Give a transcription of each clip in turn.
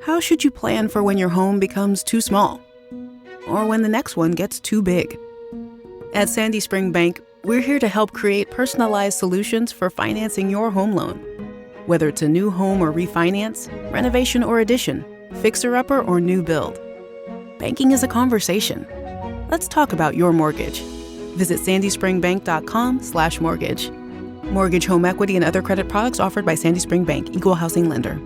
How should you plan for when your home becomes too small? Or when the next one gets too big? At Sandy Spring Bank, we're here to help create personalized solutions for financing your home loan. Whether it's a new home or refinance, renovation or addition, fixer-upper or new build. Banking is a conversation. Let's talk about your mortgage. Visit sandyspringbank.com/mortgage. Mortgage, home equity, and other credit products offered by Sandy Spring Bank, Equal Housing Lender.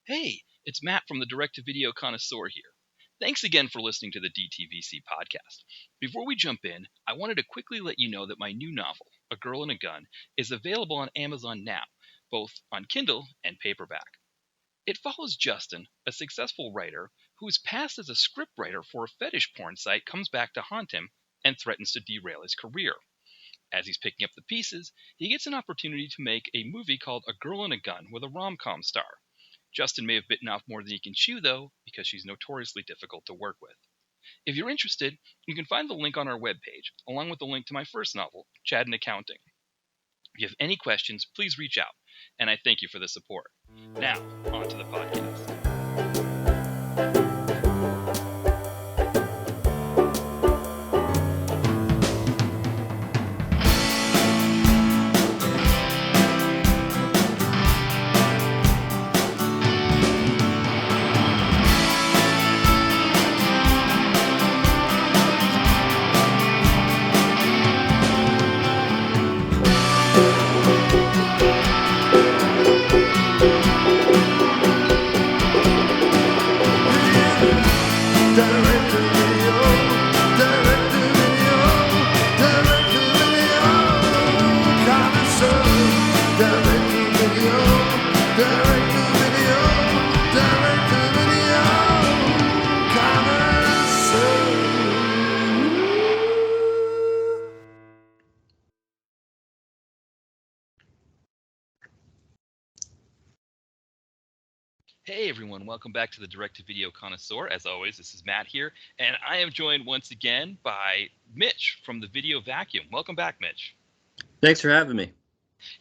Hey, it's Matt from the Direct-to-Video Connoisseur here. Thanks again for listening to the DTVC podcast. Before we jump in, I wanted to quickly let you know that my new novel, A Girl and a Gun, is available on Amazon now, both on Kindle and paperback. It follows Justin, a successful writer whose past as a scriptwriter for a fetish porn site comes back to haunt him and threatens to derail his career. As he's picking up the pieces, he gets an opportunity to make a movie called A Girl and a Gun with a rom-com star. Justin may have bitten off more than he can chew, though, because she's notoriously difficult to work with. If you're interested, you can find the link on our webpage, along with the link to my first novel, Chad in Accounting. If you have any questions, please reach out, and I thank you for the support. Now, on to the podcast. Hey everyone, welcome back to the Direct-to-Video Connoisseur. As always, this is Matt here, and I am joined once again by Mitch from the Video Vacuum. Welcome back, Mitch. Thanks for having me.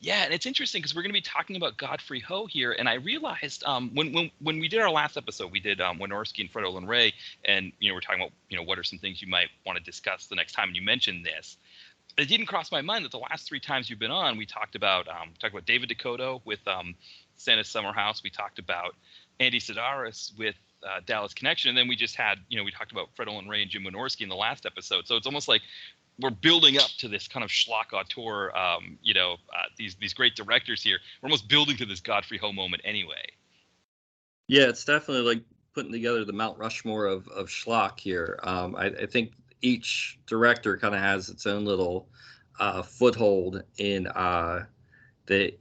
Yeah, and it's interesting because we're going to be talking about Godfrey Ho here, and I realized when we did our last episode, we did Wynorski and Fred Olin Ray, and we're talking about what are some things you might want to discuss the next time, and you mentioned this. It didn't cross my mind that the last three times you've been on, we talked about David Dakota with Santa's Summer House. We talked about Andy Sidaris with Dallas Connection, and then we just had we talked about Fred Olin Ray and Jim Wynorski in the last episode. So it's almost like we're building up to this kind of schlock auteur, these great directors here. We're almost building to this Godfrey Ho moment anyway. Yeah, it's definitely like putting together the Mount Rushmore of schlock here. I think each director kind of has its own little foothold in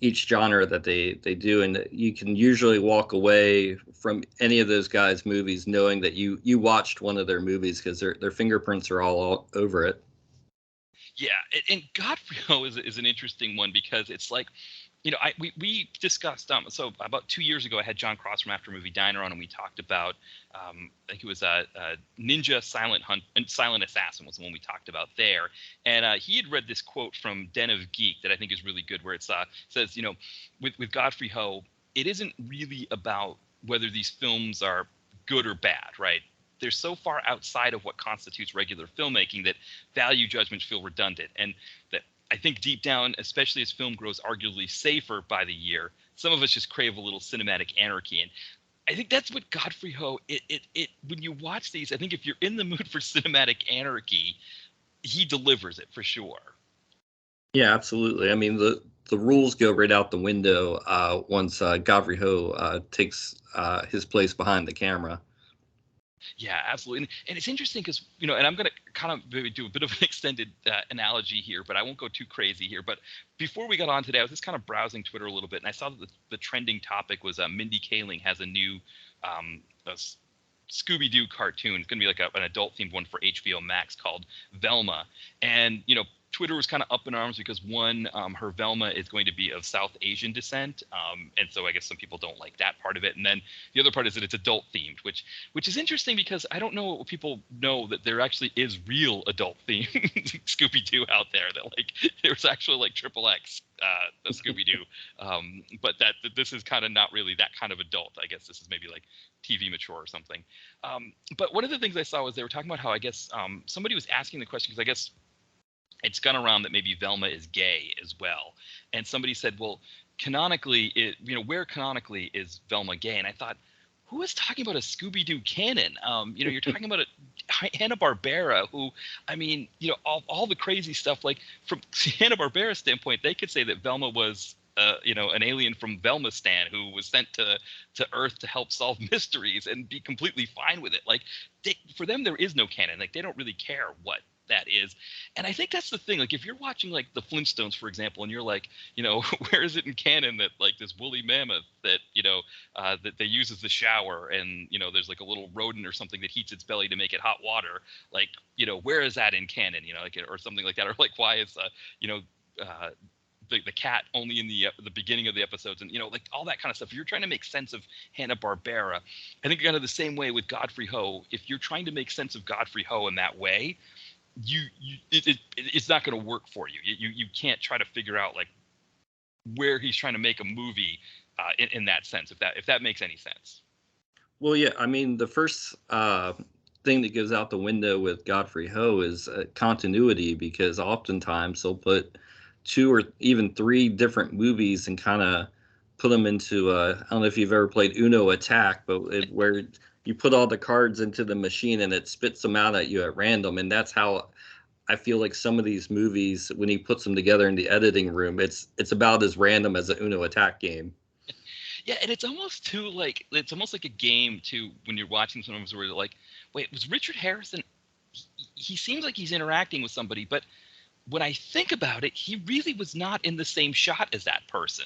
each genre that they do, and you can usually walk away from any of those guys' movies knowing that you watched one of their movies because their fingerprints are all over it. Yeah, and Godfrey Ho is an interesting one because it's like, we discussed so about 2 years ago I had John Cross from After Movie Diner on, and we talked about I think it was Ninja Silent Hunt and Silent Assassin was the one we talked about there, and he had read this quote from Den of Geek that I think is really good, where it says with Godfrey Ho, it isn't really about whether these films are good or bad, right? They're so far outside of what constitutes regular filmmaking that value judgments feel redundant, and that I think deep down, especially as film grows arguably safer by the year, some of us just crave a little cinematic anarchy. And I think that's what Godfrey Ho, when you watch these, I think if you're in the mood for cinematic anarchy, he delivers it for sure. Yeah, absolutely. I mean, the rules go right out the window once Godfrey Ho takes his place behind the camera. Yeah, absolutely. And it's interesting because, and I'm going to kind of maybe do a bit of an extended analogy here, but I won't go too crazy here. But before we got on today, I was just kind of browsing Twitter a little bit, and I saw that the trending topic was Mindy Kaling has a new Scooby-Doo cartoon. It's going to be like an adult-themed one for HBO Max called Velma. And, Twitter was kind of up in arms because one, her Velma is going to be of South Asian descent, and so I guess some people don't like that part of it. And then the other part is that it's adult themed, which is interesting because I don't know what people know that there actually is real adult themed Scooby-Doo out there. That like there's actually like XXX Scooby-Doo, but that this is kind of not really that kind of adult. I guess this is maybe like TV mature or something. But one of the things I saw was they were talking about how I guess somebody was asking the question because I guess it's gone around that maybe Velma is gay as well. And somebody said, well, canonically, where canonically is Velma gay? And I thought, who is talking about a Scooby-Doo canon? You're talking about Hanna-Barbera, who, I mean, all the crazy stuff, like from Hanna-Barbera's standpoint, they could say that Velma was, an alien from Velmastan who was sent to Earth to help solve mysteries and be completely fine with it. Like, for them, there is no canon. Like, they don't really care what that is. And I think that's the thing. Like, if you're watching like the Flintstones, for example, and you're like, where is it in canon that like this woolly mammoth that that they use as the shower, and there's like a little rodent or something that heats its belly to make it hot water, like, where is that in canon, like, or something like that, or like why is the cat only in the beginning of the episodes, and like all that kind of stuff. If you're trying to make sense of Hanna-Barbera, I think kind of the same way with Godfrey Ho. If you're trying to make sense of Godfrey Ho in that way, it's not going to work for you. You can't try to figure out like where he's trying to make a movie in that sense, if that makes any sense. Well, yeah, I mean, the first thing that goes out the window with Godfrey Ho is continuity, because oftentimes they'll put 2 or even 3 different movies and kind of put them into I don't know if you've ever played Uno Attack, but where you put all the cards into the machine and it spits them out at you at random. And that's how I feel like some of these movies, when he puts them together in the editing room, it's about as random as a Uno Attack game. Yeah, and it's almost like a game too when you're watching some of them where you're like, wait, was Richard Harrison? He seems like he's interacting with somebody, but when I think about it, he really was not in the same shot as that person.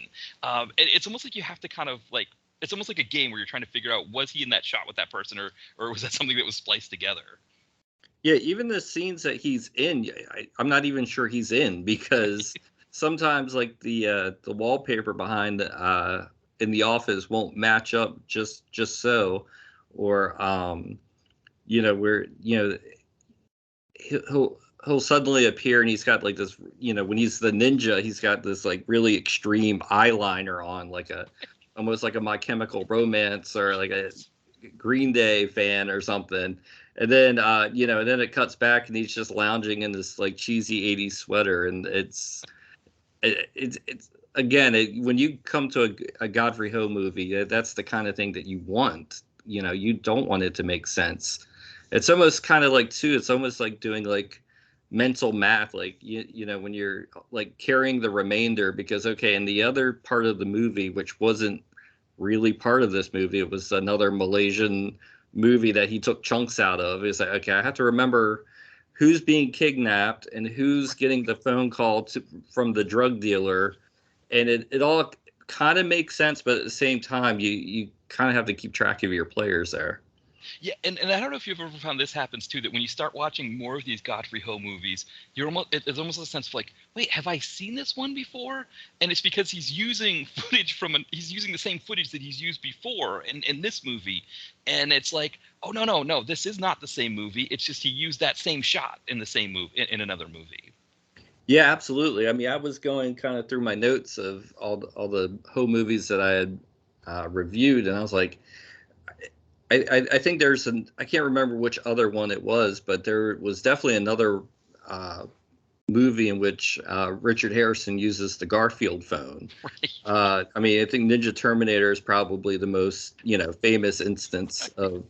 It's almost like you have to kind of like, it's almost like a game where you're trying to figure out, was he in that shot with that person, or was that something that was spliced together? Yeah, even the scenes that he's in, I'm not even sure he's in, because sometimes like the wallpaper behind in the office won't match up just so, or where he'll suddenly appear and he's got like this, when he's the ninja, he's got this like really extreme eyeliner on, like almost like a My Chemical Romance or like a Green Day fan or something. And then and then it cuts back and he's just lounging in this like cheesy 80s sweater. And it's again, when you come to a Godfrey Ho movie, that's the kind of thing that you want. You don't want it to make sense. It's almost kind of like too, it's almost like doing like mental math, like when you're like carrying the remainder, because okay, in the other part of the movie, which wasn't really part of this movie, it was another Malaysian movie that he took chunks out of. It's like, okay, I have to remember who's being kidnapped and who's getting the phone call from the drug dealer, and it all kind of makes sense, but at the same time you kind of have to keep track of your players there. Yeah, and I don't know if you've ever found this happens too, that when you start watching more of these Godfrey Ho movies, it's almost a sense of like, wait, have I seen this one before? And it's because he's using footage he's using the same footage that he's used before in this movie. And it's like, oh, no, this is not the same movie. It's just he used that same shot in the same movie, in another movie. Yeah, absolutely. I mean, I was going kind of through my notes of all the Ho movies that I had reviewed, and I was like, I think I can't remember which other one it was, but there was definitely another movie in which Richard Harrison uses the Garfield phone. Right. I mean, I think Ninja Terminator is probably the most, famous instance of,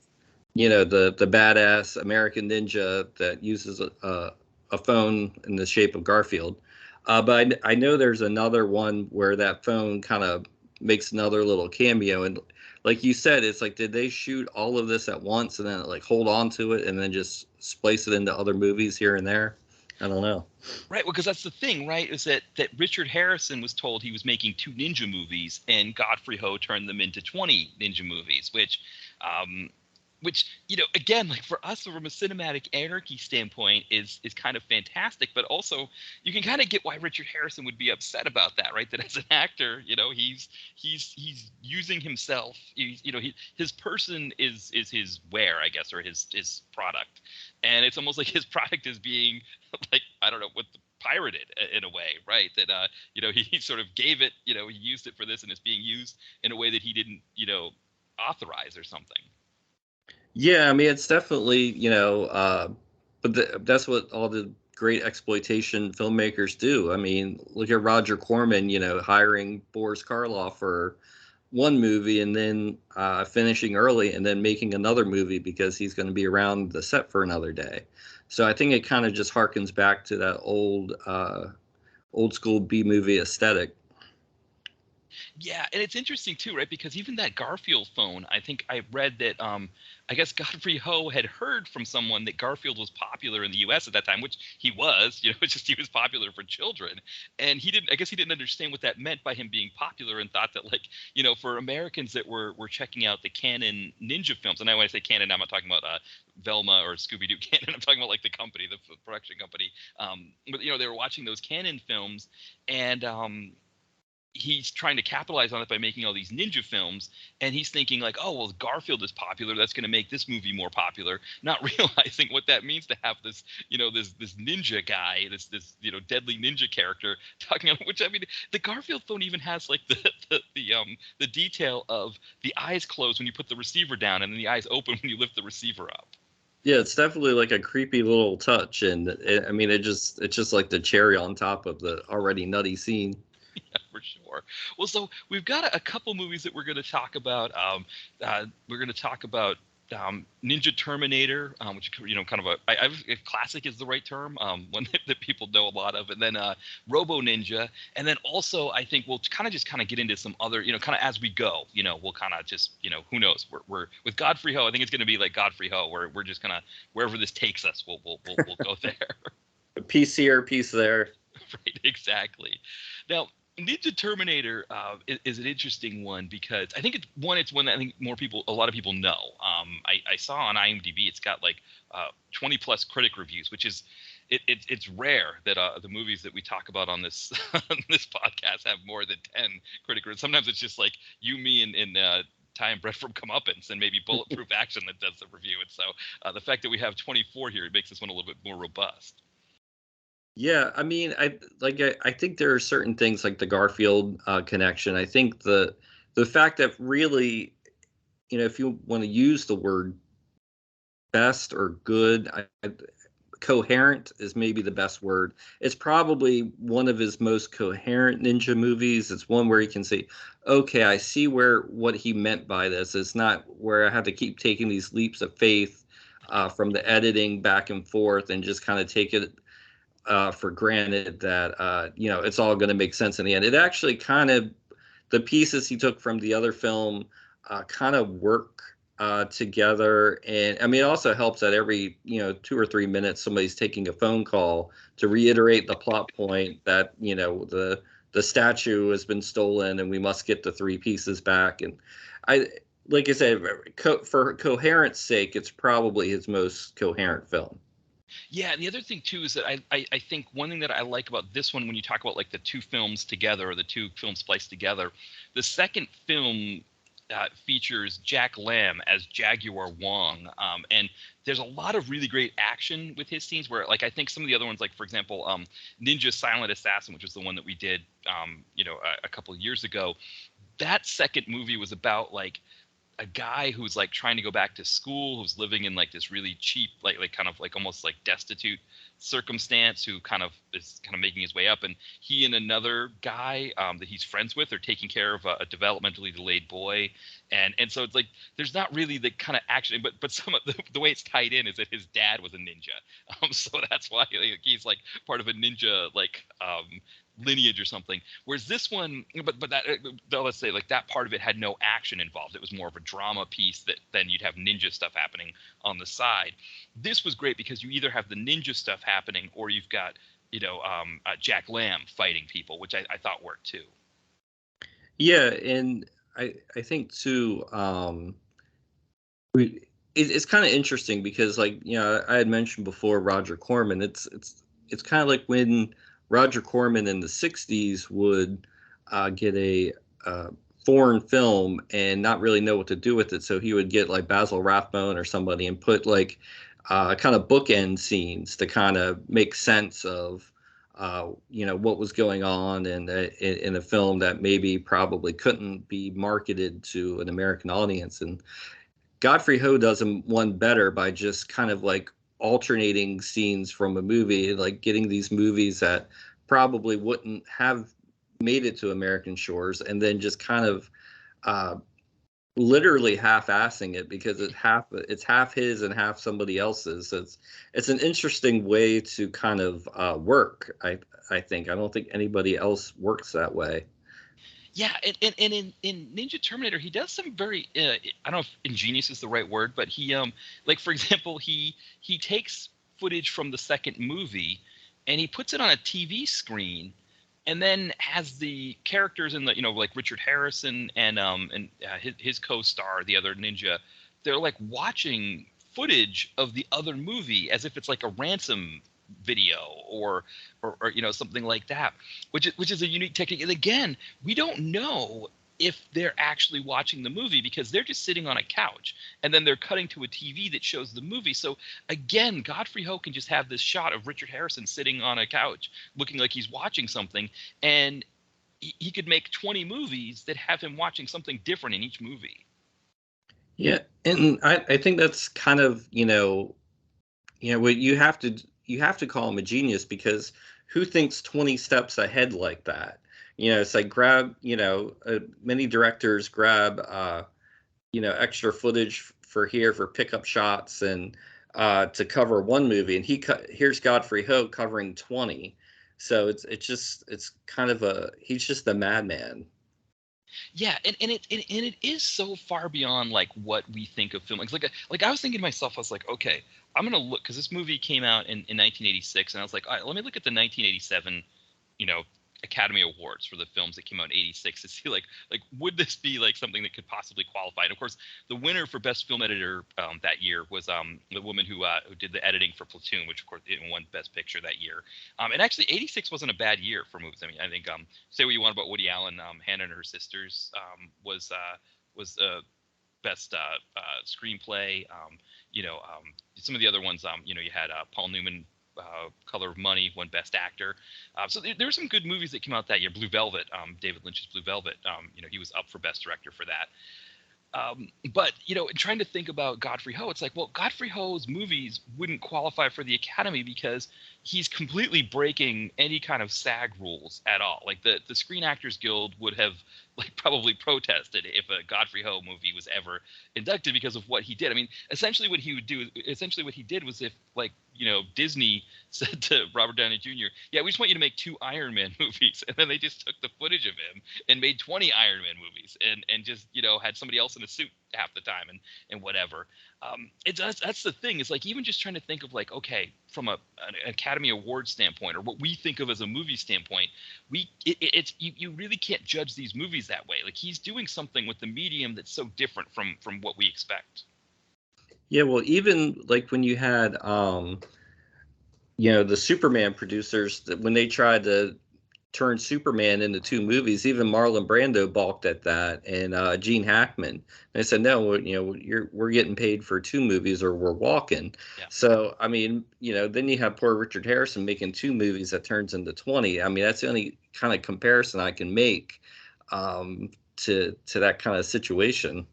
the badass American ninja that uses a phone in the shape of Garfield. But I know there's another one where that phone kind of makes another little cameo, and like you said, it's like, did they shoot all of this at once and then like hold on to it and then just splice it into other movies here and there? I don't know. Right, well, because that's the thing, right, is that Richard Harrison was told he was making 2 ninja movies, and Godfrey Ho turned them into 20 ninja movies, which which, again, like for us from a cinematic anarchy standpoint is kind of fantastic, but also you can kind of get why Richard Harrison would be upset about that, right? That as an actor, he's using himself. His person is his wear, I guess, or his product, and it's almost like his product is being like, I don't know, what pirated in a way, right? That he sort of gave it, he used it for this, and it's being used in a way that he didn't authorize or something. Yeah, I mean, it's definitely, but that's what all the great exploitation filmmakers do. I mean, look at Roger Corman, hiring Boris Karloff for one movie and then finishing early and then making another movie because he's going to be around the set for another day. So I think it kind of just harkens back to that old school B movie aesthetic. Yeah, and it's interesting too, right? Because even that Garfield phone, I think I read that I guess Godfrey Ho had heard from someone that Garfield was popular in the US at that time, which he was, it's just he was popular for children. And I guess he didn't understand what that meant by him being popular, and thought that, like, for Americans that were checking out the Canon Ninja films, and when I say Canon, I'm not talking about Velma or Scooby-Doo Canon, I'm talking about like the company, the production company. But they were watching those Canon films, and he's trying to capitalize on it by making all these ninja films, and he's thinking like, oh, well, Garfield is popular, that's going to make this movie more popular, not realizing what that means to have this this ninja guy, this deadly ninja character talking on, which, I mean, the Garfield phone even has like the detail of the eyes closed when you put the receiver down and then the eyes open when you lift the receiver up. Yeah, it's definitely like a creepy little touch, and I mean, it's just like the cherry on top of the already nutty scene. Yeah, for sure. Well, so we've got a couple movies that we're going to talk about. We're going to talk about Ninja Terminator, which, kind of a classic is the right term, one that people know a lot of, and then Robo Ninja, and then also I think we'll kind of get into some other, kind of as we go, we'll kind of just, who knows, we're with Godfrey Ho. I think it's going to be like Godfrey Ho, where we're just gonna, wherever this takes us, we'll go there. A piece here, a piece there. Right, exactly. Now, Ninja Terminator is an interesting one because I think it's one that I think a lot of people know. I saw on IMDb it's got like 20 plus critic reviews, which is it's rare that the movies that we talk about on this on this podcast have more than 10 critic reviews. Sometimes it's just like you, me, and Ty and Brett from Comeuppance, and maybe Bulletproof Action that does the review. And so the fact that we have 24 here, it makes this one a little bit more robust. Yeah, I mean, I think there are certain things like the Garfield connection. I think the fact that really, if you want to use the word best or good, coherent is maybe the best word. It's probably one of his most coherent ninja movies. It's one where you can say, okay, I see what he meant by this. It's not where I have to keep taking these leaps of faith from the editing back and forth and just kind of take it for granted that it's all going to make sense in the end. It actually kind of, the pieces he took from the other film kind of work together. And I mean, it also helps that every 2 or 3 minutes somebody's taking a phone call to reiterate the plot point that the statue has been stolen and we must get the 3 pieces back. And like I said, for coherence sake, it's probably his most coherent film. Yeah, and the other thing too is that I think one thing that I like about this one, when you talk about like the 2 films together, or the 2 films spliced together, the second film features Jack Lamb as Jaguar Wong, and there's a lot of really great action with his scenes. Where, like, I think some of the other ones, like for example, Ninja Silent Assassin, which was the one that we did, a couple of years ago. That second movie was about like a guy who's like trying to go back to school, who's living in like this really cheap, like kind of like almost like destitute circumstance, who kind of is kind of making his way up, and he and another guy that he's friends with are taking care of a developmentally delayed boy, and so it's like there's not really the kind of action, but some of the way it's tied in is that his dad was a ninja, so that's why he's like part of a ninja like lineage or something. Whereas this one, but that let's say like that part of it had no action involved. It was more of a drama piece that then you'd have ninja stuff happening on the side. This was great because you either have the ninja stuff happening or you've got Jack Lamb fighting people, which I thought worked too. Yeah, and I think too, it's kind of interesting because, like, I had mentioned before Roger Corman. It's kind of like when Roger Corman in the '60s would get a foreign film and not really know what to do with it, so he would get like Basil Rathbone or somebody and put like kind of bookend scenes to kind of make sense of what was going on in a film that maybe probably couldn't be marketed to an American audience. And Godfrey Ho does one better by just kind of like alternating scenes from a movie, like getting these movies that probably wouldn't have made it to American shores, and then just kind of uh, literally half-assing it because it's half his and half somebody else's. So it's an interesting way to kind of work. I think I don't think anybody else works that way. Yeah, and in Ninja Terminator, he does some very I don't know if ingenious is the right word, but he like, for example, he takes footage from the second movie and he puts it on a TV screen, and then has the characters in the, like Richard Harrison and his co-star, the other ninja, they're like watching footage of the other movie as if it's like a ransom video or something like that, which is a unique technique. And again, we don't know if they're actually watching the movie because they're just sitting on a couch and then they're cutting to a TV that shows the movie. So again, Godfrey Ho can just have this shot of Richard Harrison sitting on a couch looking like he's watching something, and he could make 20 movies that have him watching something different in each movie. Yeah, and I think that's kind of what you have to call him a genius, because who thinks 20 steps ahead like that? It's like many directors grab extra footage for pickup shots and to cover one movie, and here's Godfrey Ho covering 20. So it's kind of he's just a madman. Yeah, and it is so far beyond like what we think of film. Like I was thinking to myself, I was like, okay, I'm gonna look, because this movie came out in 1986, and I was like, all right, let me look at the 1987, Academy Awards for the films that came out in '86 to see like would this be like something that could possibly qualify. And of course, the winner for Best Film Editor that year was the woman who did the editing for Platoon, which of course won Best Picture that year. And actually, '86 wasn't a bad year for movies. I mean, I think say what you want about Woody Allen, Hannah and Her Sisters was best screenplay. Some of the other ones, you had Paul Newman. Color of Money won Best Actor. So there were some good movies that came out that year. Blue Velvet, David Lynch's Blue Velvet, he was up for Best Director for that. But trying to think about Godfrey Ho, it's like, well, Godfrey Ho's movies wouldn't qualify for the Academy because he's completely breaking any kind of SAG rules at all. Like the Screen Actors Guild would have like probably protested if a Godfrey Ho movie was ever inducted because of what he did. I mean, essentially what he did was if like Disney said to Robert Downey Jr., yeah, we just want you to make 2 Iron Man movies, and then they just took the footage of him and made 20 Iron Man movies and just had somebody else in a suit half the time and whatever. That's the thing. It's like, even just trying to think of like, okay, from an Academy Award standpoint, or what we think of as a movie standpoint, you really can't judge these movies that way. Like, he's doing something with the medium that's so different from what we expect. Yeah, well, even like when you had the Superman producers, that when they tried to turn Superman into 2 movies, even Marlon Brando balked at that, and Gene Hackman. They said, no, we're getting paid for 2 movies or we're walking. Yeah. So I mean, then you have poor Richard Harrison making 2 movies that turns into 20. I mean, that's the only kind of comparison I can make to that kind of situation.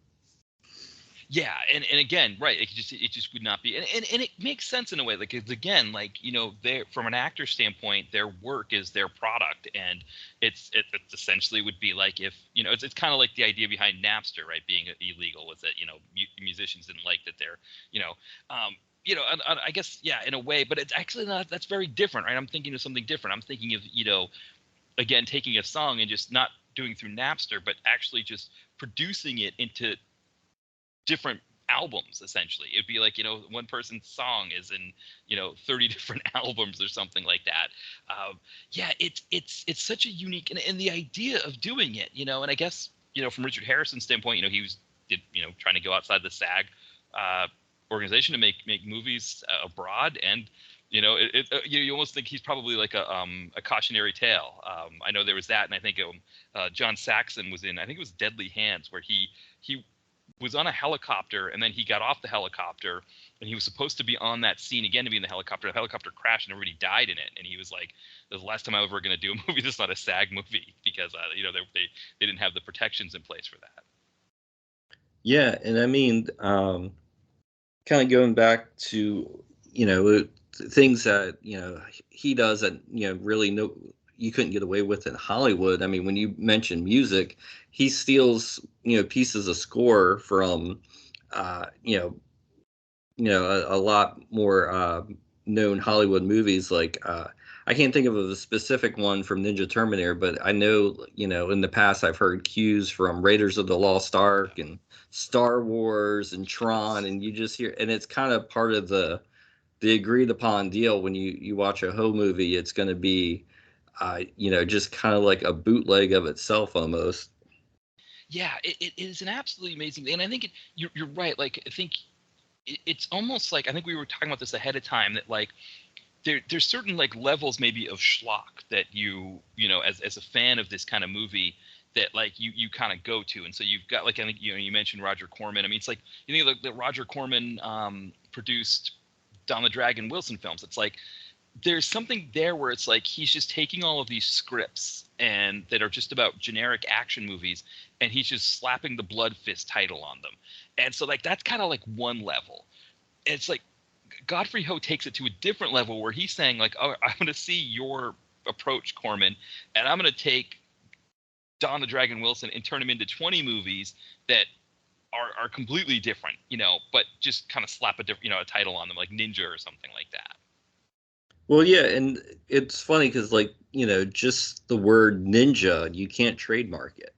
Yeah, and again, right, it just would not be, and it makes sense in a way, like, it's, again, like, they're, from an actor standpoint, their work is their product, and it essentially would be like if it's kind of like the idea behind Napster, right, being illegal, was that musicians didn't like that they're and I guess, yeah, in a way, but it's actually not. That's very different, right? I'm thinking of something different. I'm thinking of again, taking a song and just not doing through Napster, but actually just producing it into different albums. Essentially, it'd be like one person's song is in 30 different albums or something like that. Yeah, it's such a unique, and the idea of doing it, and I guess from Richard Harrison's standpoint, he was trying to go outside the SAG organization to make movies abroad, and you almost think he's probably like a cautionary tale. I know there was that, and I think John Saxon was in, I think it was Deadly Hands, where he was on a helicopter, and then he got off the helicopter, and he was supposed to be on that scene again to be in the helicopter. The helicopter crashed, and everybody died in it. And he was like, "This is the last time I'm ever going to do a movie that's not a SAG movie," because they didn't have the protections in place for that. Yeah, and I mean, kind of going back to things that he does that really you couldn't get away with in Hollywood. I mean, when you mention music, he steals pieces of score from a lot more known Hollywood movies. Like I can't think of a specific one from Ninja Terminator, but I know in the past I've heard cues from Raiders of the Lost Ark and Star Wars and Tron, and you just hear, and it's kind of part of the agreed upon deal. When you watch a Ho movie, it's going to be just kind of like a bootleg of itself almost. Yeah, it is an absolutely amazing, and I think you're right. Like, I think it's almost like, I think we were talking about this ahead of time, that like there's certain like levels maybe of schlock that as a fan of this kind of movie, that like you kind of go to. And so you've got, like, I think you mentioned Roger Corman. I mean, it's like the Roger Corman produced Don the Dragon Wilson films. It's like there's something there where it's like he's just taking all of these scripts and that are just about generic action movies, and he's just slapping the Blood Fist title on them. And so like that's kind of like one level. And it's like Godfrey Ho takes it to a different level where he's saying like, "Oh, I'm going to see your approach, Corman, and I'm going to take Don the Dragon Wilson and turn him into 20 movies that are completely different, but just kind of slap a different, a title on them, like Ninja or something like that." Well, yeah, and it's funny because, like, just the word ninja, you can't trademark it.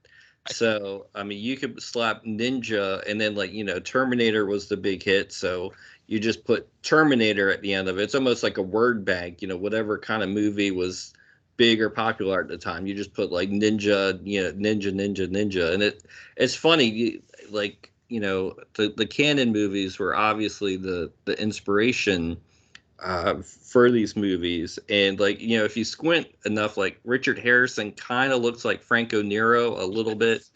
So, I mean, you could slap ninja, and then, like, Terminator was the big hit, so you just put Terminator at the end of it. It's almost like a word bank, whatever kind of movie was big or popular at the time. You just put, like, ninja, ninja, ninja, ninja. And it's funny, the canon movies were obviously the inspiration for these movies. And like if you squint enough, like Richard Harrison kind of looks like Franco Nero a little bit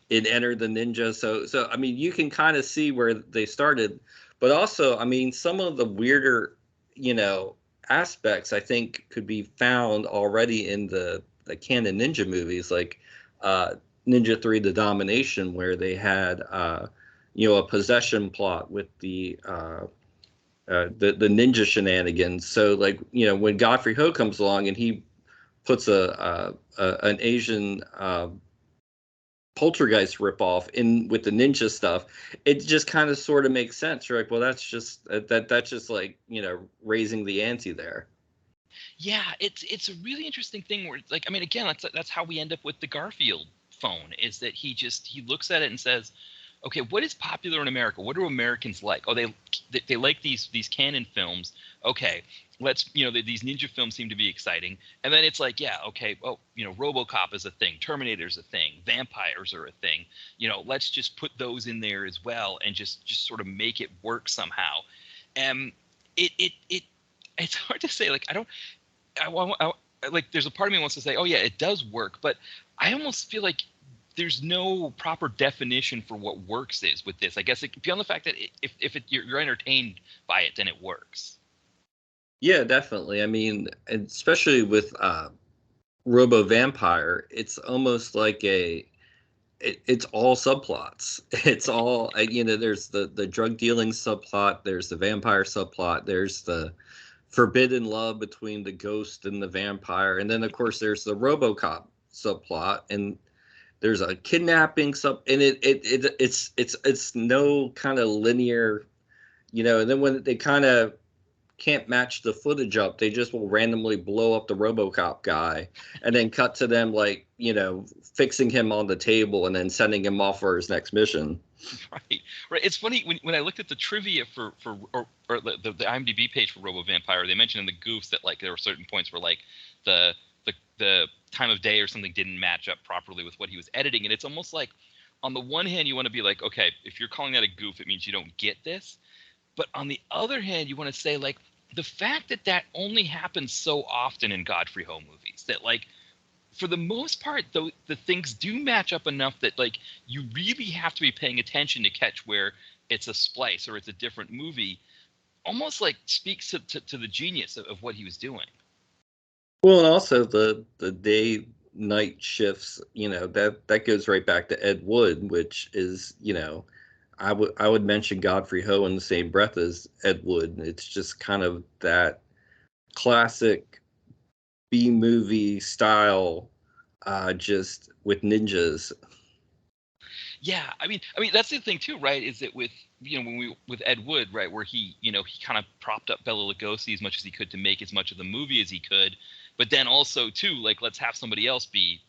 in Enter the Ninja. So I mean, you can kind of see where they started, but also, I mean, some of the weirder aspects I think could be found already in the canon ninja movies, like Ninja 3 The Domination, where they had a possession plot with the ninja shenanigans. So like when Godfrey Ho comes along and he puts an Asian poltergeist ripoff in with the ninja stuff, it just kind of sort of makes sense. You're like, well, that's just that's just like raising the ante there. Yeah, it's a really interesting thing where, like, I mean, again, that's how we end up with the Garfield phone, is that he looks at it and says, okay, what is popular in America? What do Americans like? Oh, they like these canon films. Okay, let's these ninja films seem to be exciting. And then it's like, yeah, okay, well, RoboCop is a thing, Terminator's a thing, vampires are a thing. Let's just put those in there as well and just sort of make it work somehow. And it's hard to say. Like, like there's a part of me wants to say, oh yeah, it does work, but I almost feel like there's no proper definition for what works is with this. I guess beyond the fact that if you're entertained by it, then it works. Yeah, definitely. I mean, especially with Robo Vampire, it's almost like it's all subplots. It's all there's the drug dealing subplot, there's the vampire subplot, there's the forbidden love between the ghost and the vampire, and then of course there's the RoboCop subplot, and there's a kidnapping and it's no kind of linear, and then when they kind of can't match the footage up, they just will randomly blow up the RoboCop guy and then cut to them like, fixing him on the table and then sending him off for his next mission. Right. It's funny when I looked at the trivia or the IMDb page for Robo Vampire, they mentioned in the goofs that like there were certain points where like the time of day or something didn't match up properly with what he was editing. And it's almost like, on the one hand, you want to be like, okay, if you're calling that a goof, it means you don't get this. But on the other hand, you want to say, like, the fact that that only happens so often in Godfrey Ho movies, that, like, for the most part, though, the things do match up enough that, like, you really have to be paying attention to catch where it's a splice or it's a different movie, almost like speaks to the genius of what he was doing. Well, and also the day night shifts, that goes right back to Ed Wood, which is, I would mention Godfrey Ho in the same breath as Ed Wood. It's just kind of that classic B movie style, just with ninjas. Yeah, I mean that's the thing too, right? Is that with with Ed Wood, right, where he kind of propped up Bela Lugosi as much as he could to make as much of the movie as he could, but then also too, like, let's have somebody else be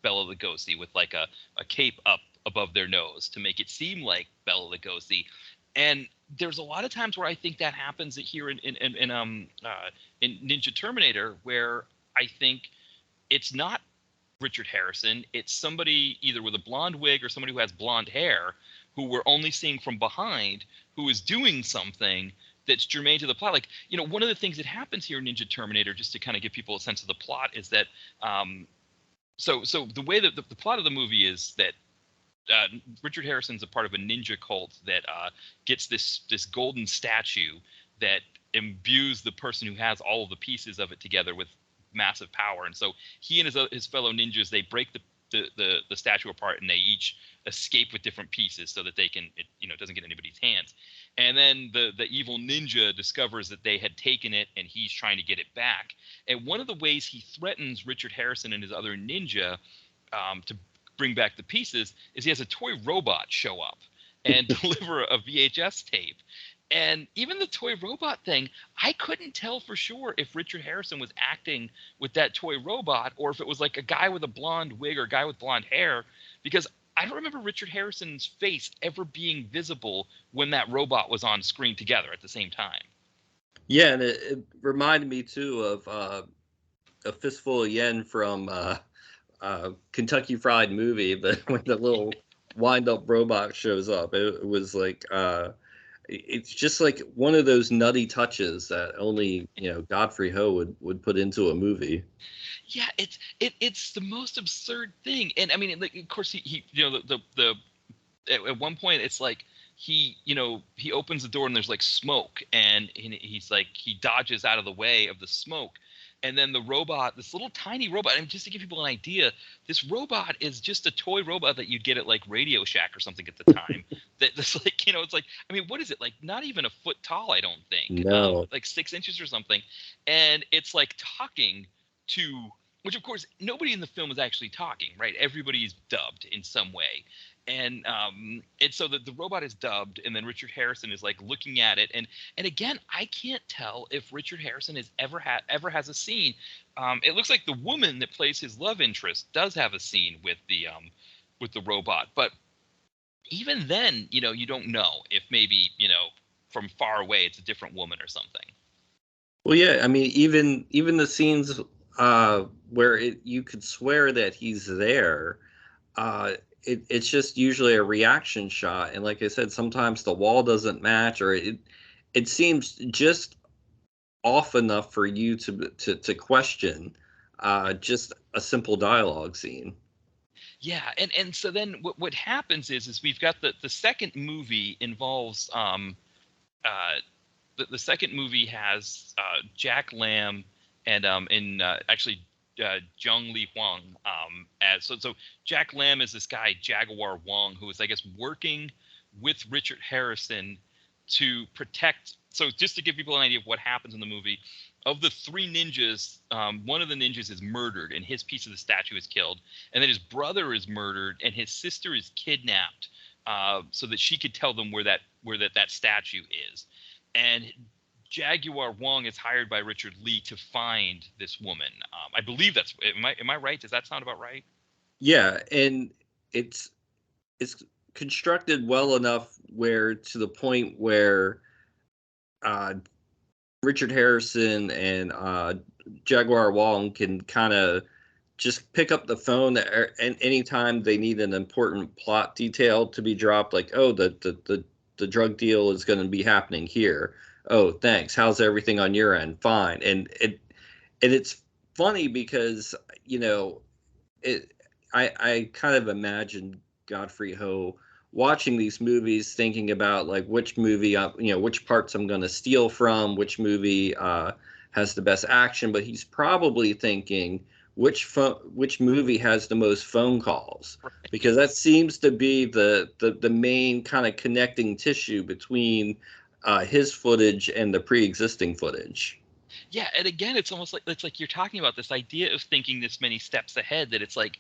Bela Lugosi with like a cape up above their nose to make it seem like Bela Lugosi. And there's a lot of times where I think that happens here in Ninja Terminator, where I think it's not Richard Harrison, it's somebody either with a blonde wig or somebody who has blonde hair who we're only seeing from behind, who is doing something that's germane to the plot. Like, one of the things that happens here in Ninja Terminator, just to kind of give people a sense of the plot, is that so the way that the plot of the movie is that Richard Harrison's a part of a ninja cult that gets this golden statue that imbues the person who has all of the pieces of it together with massive power. And so he and his fellow ninjas, they break the statue apart, and they each escape with different pieces so that they can it doesn't get anybody's hands. And then the evil ninja discovers that they had taken it, and he's trying to get it back. And one of the ways he threatens Richard Harrison and his other ninja to bring back the pieces is he has a toy robot show up and deliver a VHS tape. And even the toy robot thing, I couldn't tell for sure if Richard Harrison was acting with that toy robot or if it was like a guy with a blonde wig or a guy with blonde hair, because I don't remember Richard Harrison's face ever being visible when that robot was on screen together at the same time. Yeah, and it reminded me too of a fistful of yen from Kentucky Fried Movie, but when the little wind-up robot shows up, it was like it's just like one of those nutty touches that only Godfrey Ho would put into a movie. Yeah, it's the most absurd thing. And I mean, like, of course, he the at one point it's like he opens the door and there's like smoke, and he's like, he dodges out of the way of the smoke. And then the robot, this little tiny robot, and just to give people an idea, this robot is just a toy robot that you'd get at like Radio Shack or something at the time. That's like, it's like, I mean, what is it? Like, not even a foot tall, I don't think. No. Like 6 inches or something. And it's like talking to, which of course nobody in the film is actually talking, right? Everybody's dubbed in some way. And so the robot is dubbed, and then Richard Harrison is like looking at it, and again, I can't tell if Richard Harrison has ever has a scene. It looks like the woman that plays his love interest does have a scene with the robot, but even then, you don't know if maybe from far away it's a different woman or something. Well, yeah, I mean, even the scenes where you could swear that he's there. It's just usually a reaction shot, and like I said, sometimes the wall doesn't match, or it seems just off enough for you to question just a simple dialogue scene. Yeah, and so then what happens is we've got the second movie involves the second movie has Jack Lamb and actually Zhang Li Huang as so Jack Lamb is this guy Jaguar Wong who is, I guess, working with Richard Harrison to protect. So just to give people an idea of what happens in the movie, of the 3 ninjas, one of the ninjas is murdered and his piece of the statue is killed, and then his brother is murdered and his sister is kidnapped so that she could tell them where that statue is. And Jaguar Wong is hired by Richard Lee to find this woman. I believe that's. Am I right? Does that sound about right? Yeah, and it's constructed well enough where, to the point where Richard Harrison and Jaguar Wong can kind of just pick up the phone and anytime they need an important plot detail to be dropped, like, oh, the the drug deal is going to be happening here. Oh, thanks. How's everything on your end? Fine. And it's funny because, I kind of imagined Godfrey Ho watching these movies, thinking about like which movie, which parts I'm going to steal from, which movie has the best action. But he's probably thinking which movie has the most phone calls, because that seems to be the main kind of connecting tissue between his footage and the pre-existing footage. Yeah, and again, it's almost like you're talking about this idea of thinking this many steps ahead, that it's like,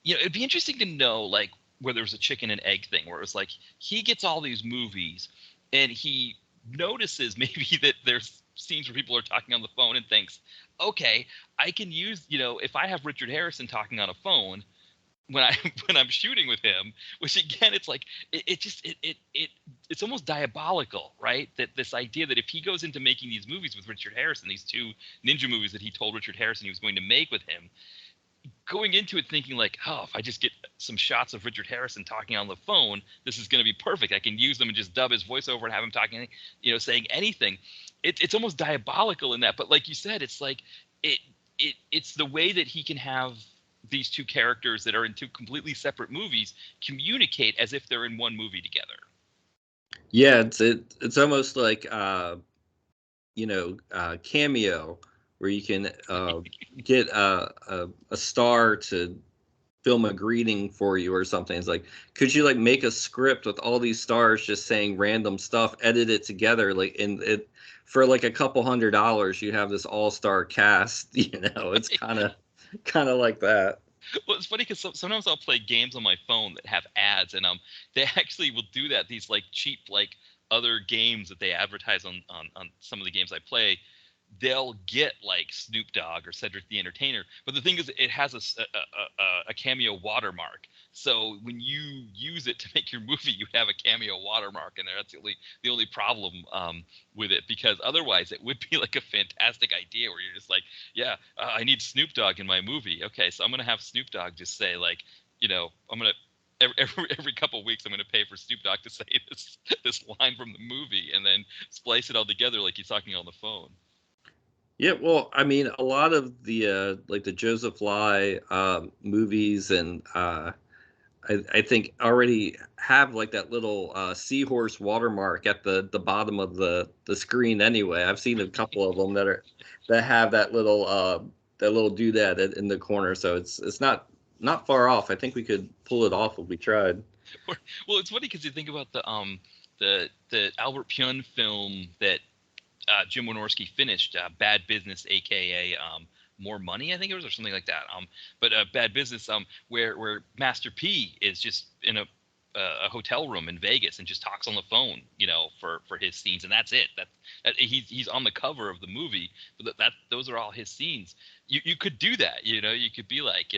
it'd be interesting to know like where there was a chicken and egg thing, where it was like he gets all these movies and he notices maybe that there's scenes where people are talking on the phone and thinks, okay, I can use, if I have Richard Harrison talking on a phone when I'm shooting with him, which again, it's like it's almost diabolical, right? That this idea that if he goes into making these movies with Richard Harrison, these two ninja movies that he told Richard Harrison he was going to make with him, going into it thinking like, oh, if I just get some shots of Richard Harrison talking on the phone, this is going to be perfect. I can use them and just dub his voiceover and have him talking, saying anything. It's almost diabolical in that. But like you said, it's like it's the way that he can have these two characters that are in two completely separate movies communicate as if they're in one movie together. Yeah, it's almost like Cameo, where you can get a star to film a greeting for you or something. It's like, could you like make a script with all these stars just saying random stuff, edit it together, like it for like a couple $100, you have this all-star cast. It's kind of like that. Well, it's funny because sometimes I'll play games on my phone that have ads, and they actually will do that. These like cheap like other games that they advertise on some of the games I play, they'll get like Snoop Dogg or Cedric the Entertainer. But the thing is, it has a Cameo watermark. So when you use it to make your movie, you have a Cameo watermark in there. That's the only problem with it, because otherwise it would be like a fantastic idea where you're just like, yeah, I need Snoop Dogg in my movie. Okay, so I'm gonna have Snoop Dogg just say like, I'm gonna every couple of weeks I'm going to pay for Snoop Dogg to say this line from the movie and then splice it all together like he's talking on the phone. Yeah, well, I mean, a lot of the like the Joseph Lai movies, and I think already have like that little seahorse watermark at the bottom of the screen. Anyway, I've seen a couple of them that have that little doodad in the corner. So it's not far off. I think we could pull it off if we tried. Well, it's funny because you think about the Albert Pyun film that Jim Wynorski finished, Bad Business, aka More Money, I think it was, or something like that. But Bad Business, where Master P is just in a hotel room in Vegas and just talks on the phone, for his scenes, and that's it. That he's on the cover of the movie, but those are all his scenes. You could do that, you could be like,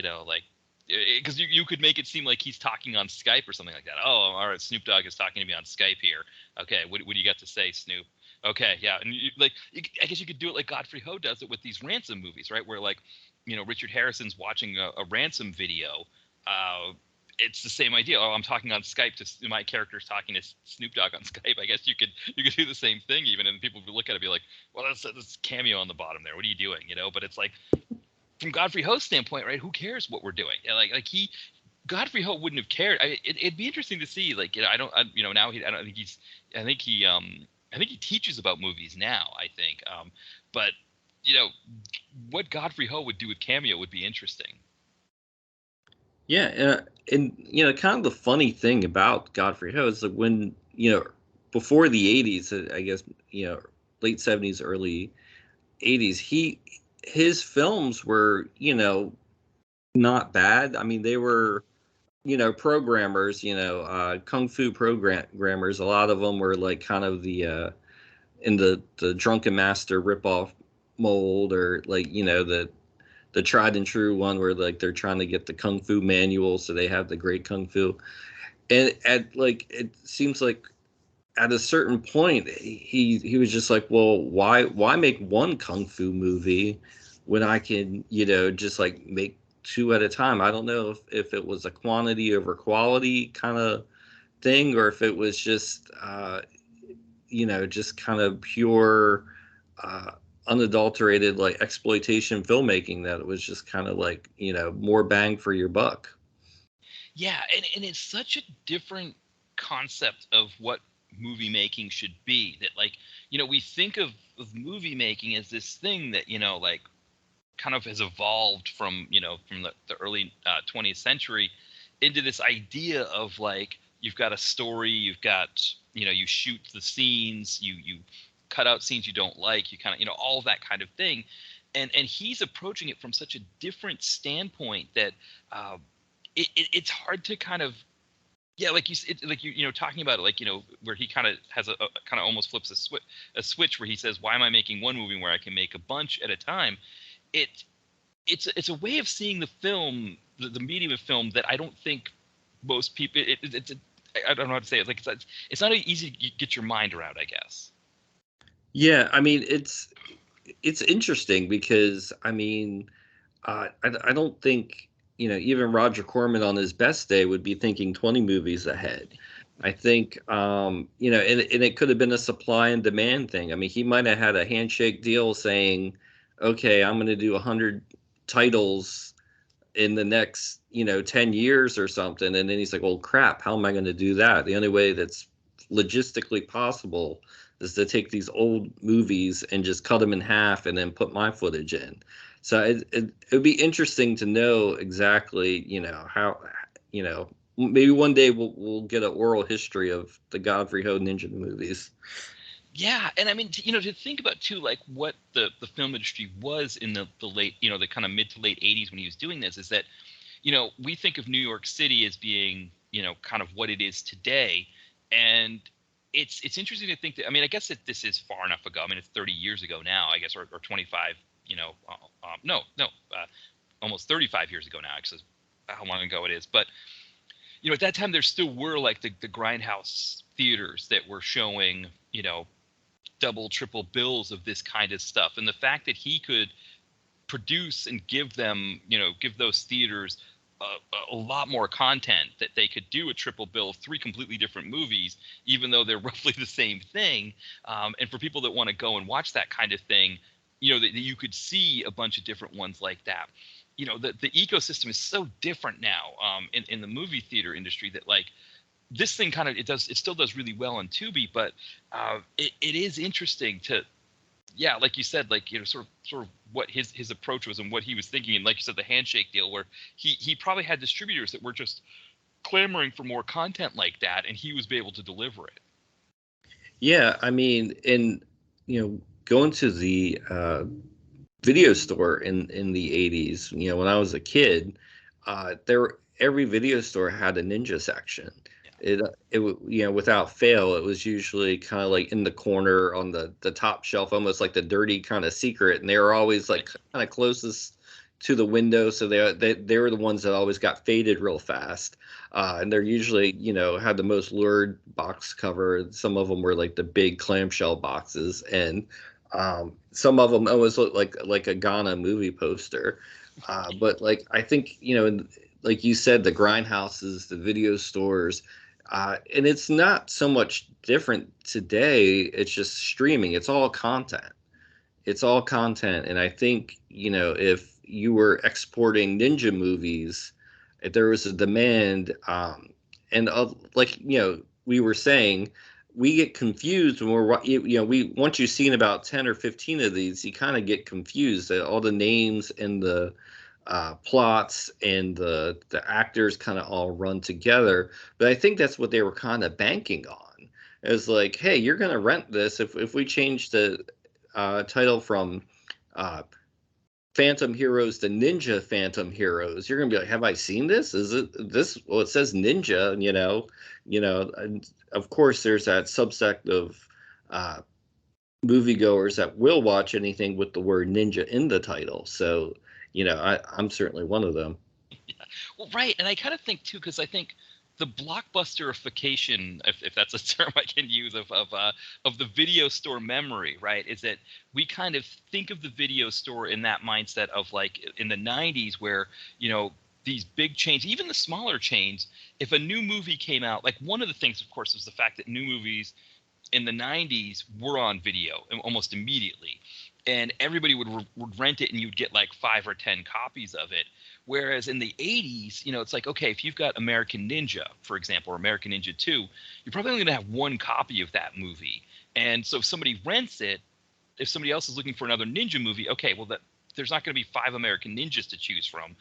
because you could make it seem like he's talking on Skype or something like that. Oh, all right, Snoop Dogg is talking to me on Skype here. Okay, what do you got to say, Snoop? Okay, yeah, and I guess you could do it like Godfrey Ho does it with these ransom movies, right? Where like, Richard Harrison's watching a ransom video. It's the same idea. Oh, I'm talking on Skype to my character's talking to Snoop Dogg on Skype. I guess you could do the same thing even, and people would look at it and be like, well, that's Cameo on the bottom there. What are you doing? But it's like, from Godfrey Ho's standpoint, right? Who cares what we're doing? Godfrey Ho wouldn't have cared. It'd be interesting to see. Like, I think he teaches about movies now. I think, but what Godfrey Ho would do with Cameo would be interesting. Yeah, and kind of the funny thing about Godfrey Ho is that when before the '80s, I guess late '70s, early '80s, his films were not bad. I mean, they were programmers, kung fu programmers. A lot of them were like kind of the in the Drunken Master ripoff mold, or like the tried and true one where like they're trying to get the kung fu manual, so they have the great kung fu. And it seems like at a certain point he was just like, well, why make one kung fu movie when I can just like make two at a time? I don't know if it was a quantity over quality kind of thing, or if it was just just kind of pure unadulterated like exploitation filmmaking, that it was just kind of like, more bang for your buck. Yeah, and it's such a different concept of what movie making should be, that like, we think of movie making as this thing that, like kind of has evolved from, from the early 20th century into this idea of like, you've got a story, you've got, you shoot the scenes, you cut out scenes you don't like, you kind of, all of that kind of thing. And he's approaching it from such a different standpoint that it's hard to kind of, yeah, like you talking about it, like, where he kind of has a kind of almost flips a switch where he says, why am I making one movie where I can make a bunch at a time? It's a way of seeing the film, the medium of film, that I don't think most people, I don't know how to say it. Like, it's not easy to get your mind around, I guess. Yeah, I mean, it's interesting because, I mean, I don't think, even Roger Corman on his best day would be thinking 20 movies ahead. I think, and it could have been a supply and demand thing. I mean, he might have had a handshake deal saying, okay, I'm going to do 100 titles in the next, 10 years or something. And then he's like, well, crap, how am I going to do that? The only way that's logistically possible is to take these old movies and just cut them in half and then put my footage in. So it would be interesting to know exactly, how, maybe one day we'll get an oral history of the Godfrey Ho Ninja movies. Yeah, and I mean, to think about too, like what the film industry was in the late, the kind of mid to late 80s when he was doing this, is that, we think of New York City as being, kind of what it is today. And it's interesting to think that, I mean, I guess that this is far enough ago. I mean, it's 30 years ago now, I guess, or 25, almost 35 years ago now, actually, how long ago it is. But, at that time, there still were like the grindhouse theaters that were showing, double, triple bills of this kind of stuff. And the fact that he could produce and give them, give those theaters a lot more content, that they could do a triple bill of 3 completely different movies, even though they're roughly the same thing. And for people that want to go and watch that kind of thing, that you could see a bunch of different ones like that. The ecosystem is so different now in the movie theater industry, that like, this thing kind of, it still does really well on Tubi, but it is interesting to, yeah, like you said, like, sort of what his approach was and what he was thinking. And like you said, the handshake deal, where he probably had distributors that were just clamoring for more content like that, and he was able to deliver it. Yeah, I mean, going to the video store in the 80s, when I was a kid, every video store had a ninja section. Without fail, it was usually kind of like in the corner on the top shelf, almost like the dirty kind of secret. And they were always like kind of closest to the window, so they were the ones that always got faded real fast. And they're usually, had the most lurid box cover. Some of them were like the big clamshell boxes, and some of them always looked like a Ghana movie poster. But like, I think, like you said, the grindhouses, the video stores, and it's not so much different today. It's just streaming. It's all content. And I think, if you were exporting ninja movies, if there was a demand, and like, we were saying, we get confused when we once you've seen about 10 or 15 of these, you kind of get confused that all the names and the plots and the actors kind of all run together. But I think that's what they were kind of banking on. It's like, hey, you're going to rent this if we change the title from Phantom Heroes to Ninja Phantom Heroes. You're gonna be like, have I seen this? Is it this? Well, it says ninja, and of course there's that subsect of moviegoers that will watch anything with the word ninja in the title. So, I'm certainly one of them. Yeah. Well, right, and I kind of think too, because I think the blockbusterification, if that's a term I can use, of the video store memory, right, is that we kind of think of the video store in that mindset of like in the 90s, where these big chains, even the smaller chains, if a new movie came out, like one of the things, of course, was the fact that new movies in the 90s were on video almost immediately, and everybody would rent it, and you'd get like 5 or 10 copies of it. Whereas in the 80s, it's like, okay, if you've got American Ninja, for example, or American Ninja 2, you're probably only going to have one copy of that movie. And so if somebody rents it, if somebody else is looking for another ninja movie, okay, well, there's not going to be 5 American Ninjas to choose from.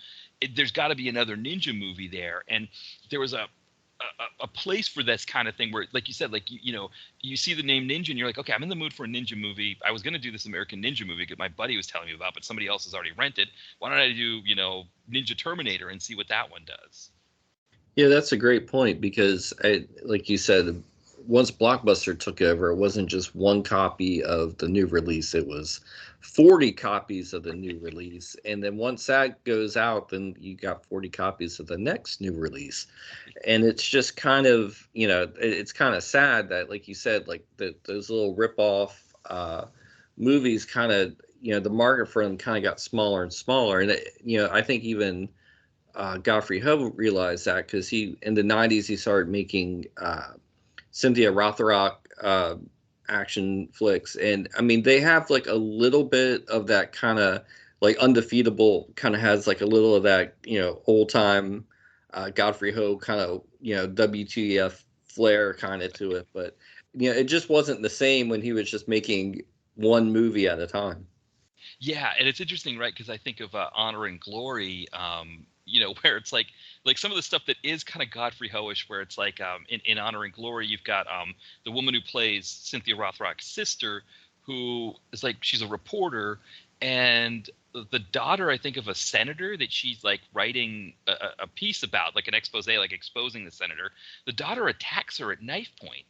There's got to be another ninja movie there. And there was a place for this kind of thing where, like you said, like, you see the name Ninja and you're like, okay, I'm in the mood for a ninja movie. I was going to do this American Ninja movie that my buddy was telling me about, but somebody else has already rented. Why don't I do, Ninja Terminator and see what that one does? Yeah, that's a great point, because like you said, once Blockbuster took over, it wasn't just one copy of the new release, it was 40 copies of the new release. And then once that goes out, then you got 40 copies of the next new release. And it's just kind of, it's kind of sad that, like you said, like those little rip-off movies kind of, the market for them kind of got smaller and smaller. And, I think even Godfrey Ho realized that, because in the 90s, he started making Cynthia Rothrock action flicks, and I mean, they have like a little bit of that kind of like Undefeatable kind of has like a little of that, old time Godfrey Ho kind of, WTF flair kind of to it, but it just wasn't the same when he was just making one movie at a time. Yeah, and it's interesting, right? Because I think of Honor and Glory, where it's like some of the stuff that is kind of Godfrey Ho-ish, where it's like in Honor and Glory, you've got the woman who plays Cynthia Rothrock's sister, who is like, she's a reporter, and the daughter, I think, of a senator that she's like writing a piece about, like an expose, like exposing the senator. The daughter attacks her at knife point,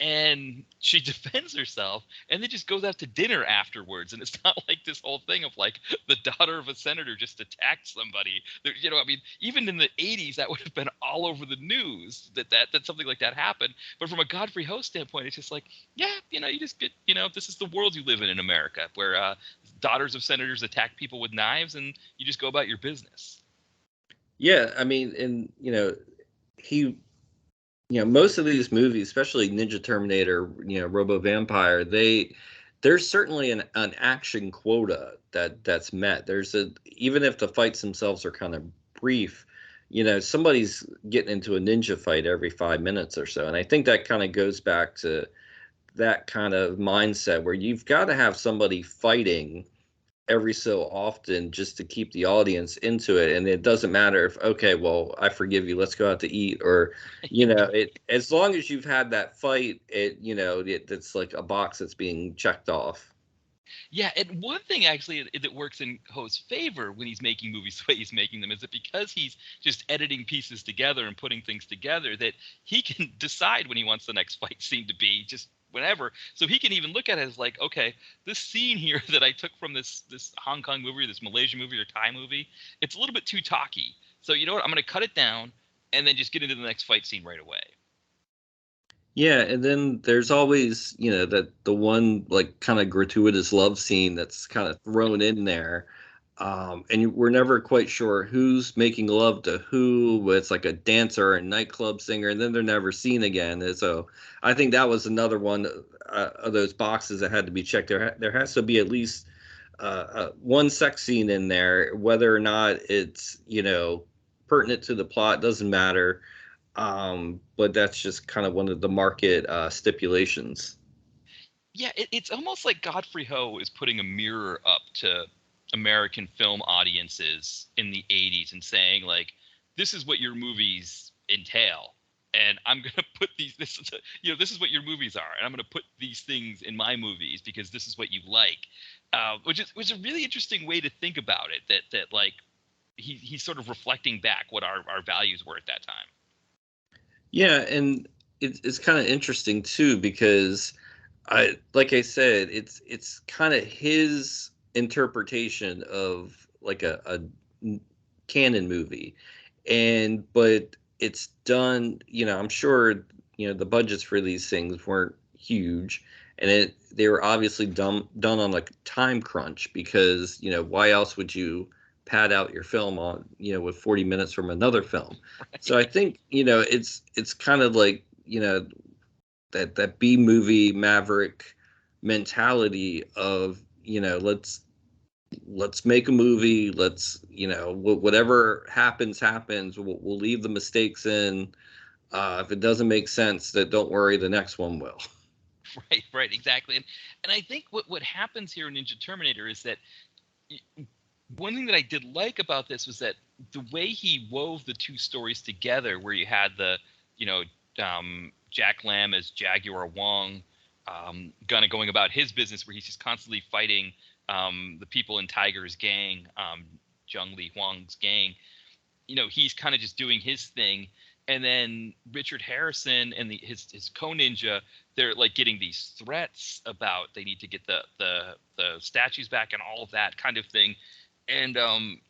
and she defends herself, and then just goes out to dinner afterwards. And it's not like this whole thing of like the daughter of a senator just attacked somebody. I mean, even in the 80s, that would have been all over the news that something like that happened. But from a Godfrey Ho standpoint, it's just like, yeah, you just get, this is the world you live in America, where daughters of senators attack people with knives, and you just go about your business. Yeah, I mean, and he. Most of these movies, especially Ninja Terminator, Robo Vampire, there's certainly an action quota that's met. Even if the fights themselves are kind of brief, somebody's getting into a ninja fight every 5 minutes or so. And I think that kind of goes back to that kind of mindset where you've got to have somebody fighting every so often just to keep the audience into it. And it doesn't matter if, okay, well, I forgive you, let's go out to eat, or as long as you've had that fight, it's like a box that's being checked off. Yeah, and one thing actually that works in Ho's favor when he's making movies the way he's making them is that because he's just editing pieces together and putting things together, that he can decide when he wants the next fight scene to be, just whenever. So he can even look at it as like, okay, this scene here that I took from this Hong Kong movie or this Malaysian movie or Thai movie, it's a little bit too talky. So you know what? I'm going to cut it down and then just get into the next fight scene right away. Yeah, and then there's always, that the one like kind of gratuitous love scene that's kind of thrown in there. And we're never quite sure who's making love to who. It's like a dancer or a nightclub singer, and then they're never seen again. And so I think that was another one of those boxes that had to be checked. There has to be at least one sex scene in there, whether or not it's, pertinent to the plot, doesn't matter. But that's just kind of one of the market stipulations. Yeah, it's almost like Godfrey Ho is putting a mirror up to American film audiences in the 80s and saying, like, this is what your movies entail, and I'm going to put this is what your movies are, and I'm going to put these things in my movies because this is what you like, which is a really interesting way to think about it, that like he's sort of reflecting back what our values were at that time. Yeah, and it's kind of interesting too, because like I said, it's kind of his interpretation of like a canon movie, but it's done. I'm sure the budgets for these things weren't huge, and they were obviously done on like time crunch, because why else would you pad out your film on, with 40 minutes from another film. Right. So I think, it's kind of like, that B movie maverick mentality of, let's make a movie. Let's, whatever happens, We'll leave the mistakes in. If it doesn't make sense, that don't worry, the next one will. Right, exactly. And I think what happens here in Ninja Terminator is that one thing that I did like about this was that the way he wove the two stories together, where you had the, Jack Lamb as Jaguar Wong, kind of going about his business, where he's just constantly fighting the people in Tiger's gang, Jung Lee Huang's gang. He's kind of just doing his thing. And then Richard Harrison and his co-ninja, they're like getting these threats about they need to get the statues back and all of that kind of thing. And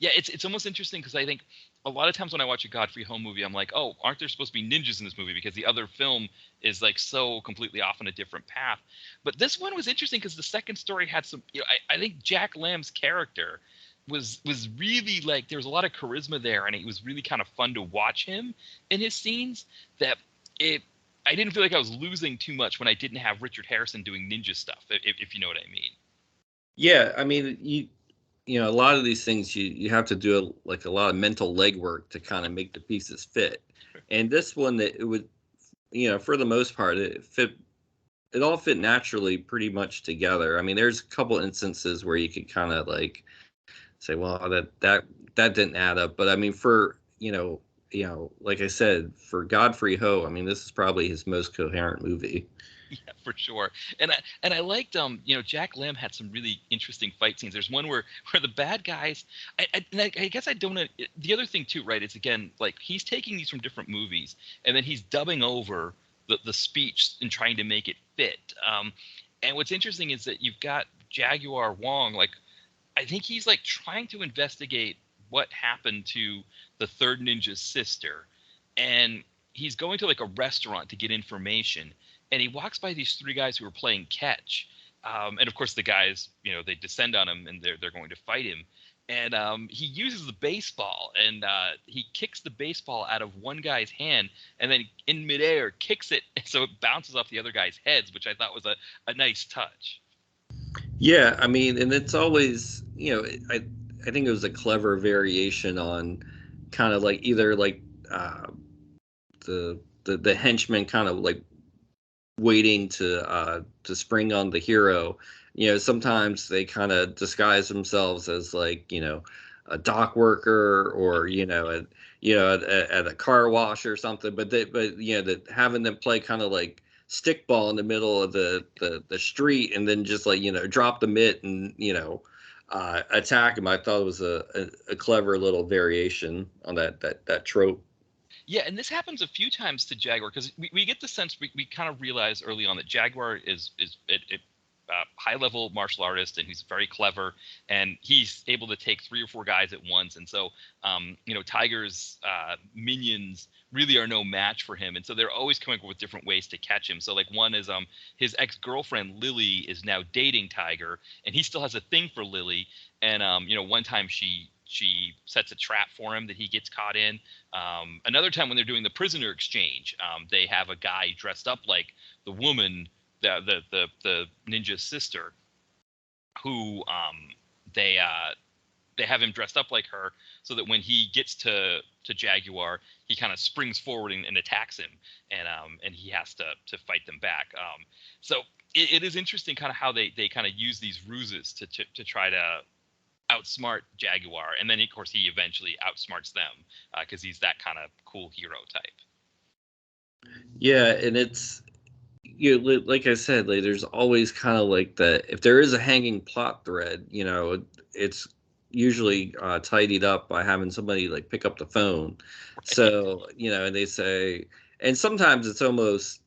it's almost interesting because I think a lot of times when I watch a Godfrey Ho movie, I'm like, oh, aren't there supposed to be ninjas in this movie? Because the other film is like so completely off on a different path. But this one was interesting because the second story had some, I think Jack Lamb's character was really like, there was a lot of charisma there, and it was really kind of fun to watch him in his scenes. That I didn't feel like I was losing too much when I didn't have Richard Harrison doing ninja stuff, if you know what I mean. Yeah, I mean, a lot of these things you have to do a lot of mental legwork to kind of make the pieces fit. And this one, that it would, for the most part, it all fit naturally pretty much together. I mean, there's a couple instances where you could kind of like say, well, that didn't add up. But I mean, for, like I said, for Godfrey Ho, I mean, this is probably his most coherent movie. Yeah, for sure. And I liked Jack Lamb had some really interesting fight scenes. There's one where the bad guys, I guess I don't know. The other thing too, right, is again, like, he's taking these from different movies and then he's dubbing over the speech and trying to make it fit. And what's interesting is that you've got Jaguar Wong, like, I think he's like trying to investigate what happened to the third ninja's sister, and he's going to like a restaurant to get information, and he walks by these three guys who are playing catch, and of course the guys, they descend on him and they're going to fight him, and he uses the baseball, and he kicks the baseball out of one guy's hand, and then in midair kicks it so it bounces off the other guy's heads, which I thought was a nice touch. Yeah, I mean, and it's always, I think it was a clever variation on kind of like either like the henchman kind of like waiting to spring on the hero. Sometimes they kind of disguise themselves as like, a dock worker or, at a car wash or something, but that having them play kind of like stickball in the middle of the street and then just like, drop the mitt and, attack him. I thought it was a clever little variation on that trope. Yeah, and this happens a few times to Jaguar, because we get the sense, we kind of realize early on that Jaguar is high-level martial artist, and he's very clever, and he's able to take 3 or 4 guys at once. And so, Tiger's minions really are no match for him, and so they're always coming up with different ways to catch him. So, like, one is his ex-girlfriend Lily is now dating Tiger, and he still has a thing for Lily. And one time she sets a trap for him that he gets caught in. Another time when they're doing the prisoner exchange, they have a guy dressed up like the woman, the ninja's sister, who they have him dressed up like her, so that when he gets to Jaguar, he kind of springs forward and attacks him, and he has to fight them back. So it is interesting kind of how they kind of use these ruses to try to outsmart Jaguar, and then of course he eventually outsmarts them because he's that kind of cool hero type. Yeah, and it's, like I said, like, there's always kind of like if there is a hanging plot thread, it's usually tidied up by having somebody like pick up the phone. Right. So, and they say, and sometimes it's almost,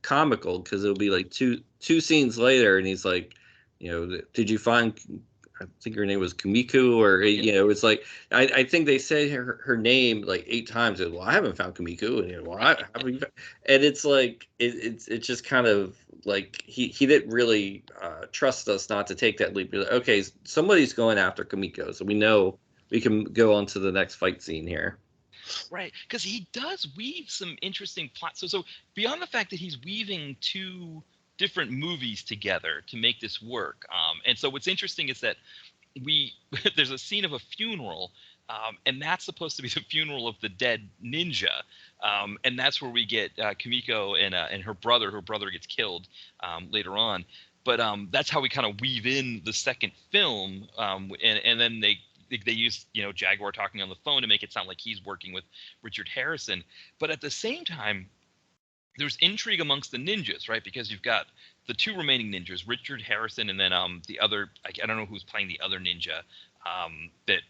comical, because it'll be like two scenes later and he's like, did you find I think her name was Kumiko, or Yeah. it's like I think they said her name like 8 times. And, well, I haven't found Kumiko, and well, I haven't. And it's like it's just kind of like he didn't really trust us not to take that leap. Like, okay, somebody's going after Kumiko, so we know we can go on to the next fight scene here. Right, because he does weave some interesting plots. So beyond the fact that he's weaving two different movies together to make this work, and so what's interesting is that we there's a scene of a funeral, and that's supposed to be the funeral of the dead ninja, and that's where we get Kimiko and her brother. Her brother gets killed later on, but that's how we kind of weave in the second film, and then they use Jaguar talking on the phone to make it sound like he's working with Richard Harrison, but at the same time there's intrigue amongst the ninjas, right? Because you've got the two remaining ninjas, Richard Harrison, and then the other, I don't know who's playing the other ninja that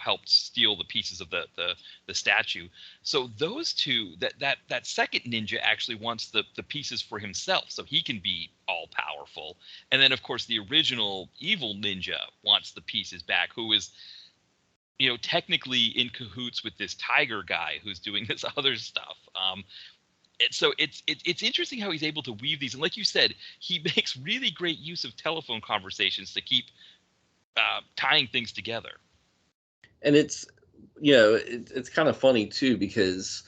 helped steal the pieces of the statue. So those two, that second ninja actually wants the pieces for himself, so he can be all powerful. And then of course the original evil ninja wants the pieces back, who is technically in cahoots with this tiger guy who's doing this other stuff. So it's interesting how he's able to weave these, and like you said, he makes really great use of telephone conversations to keep tying things together. And it's it's kind of funny too, because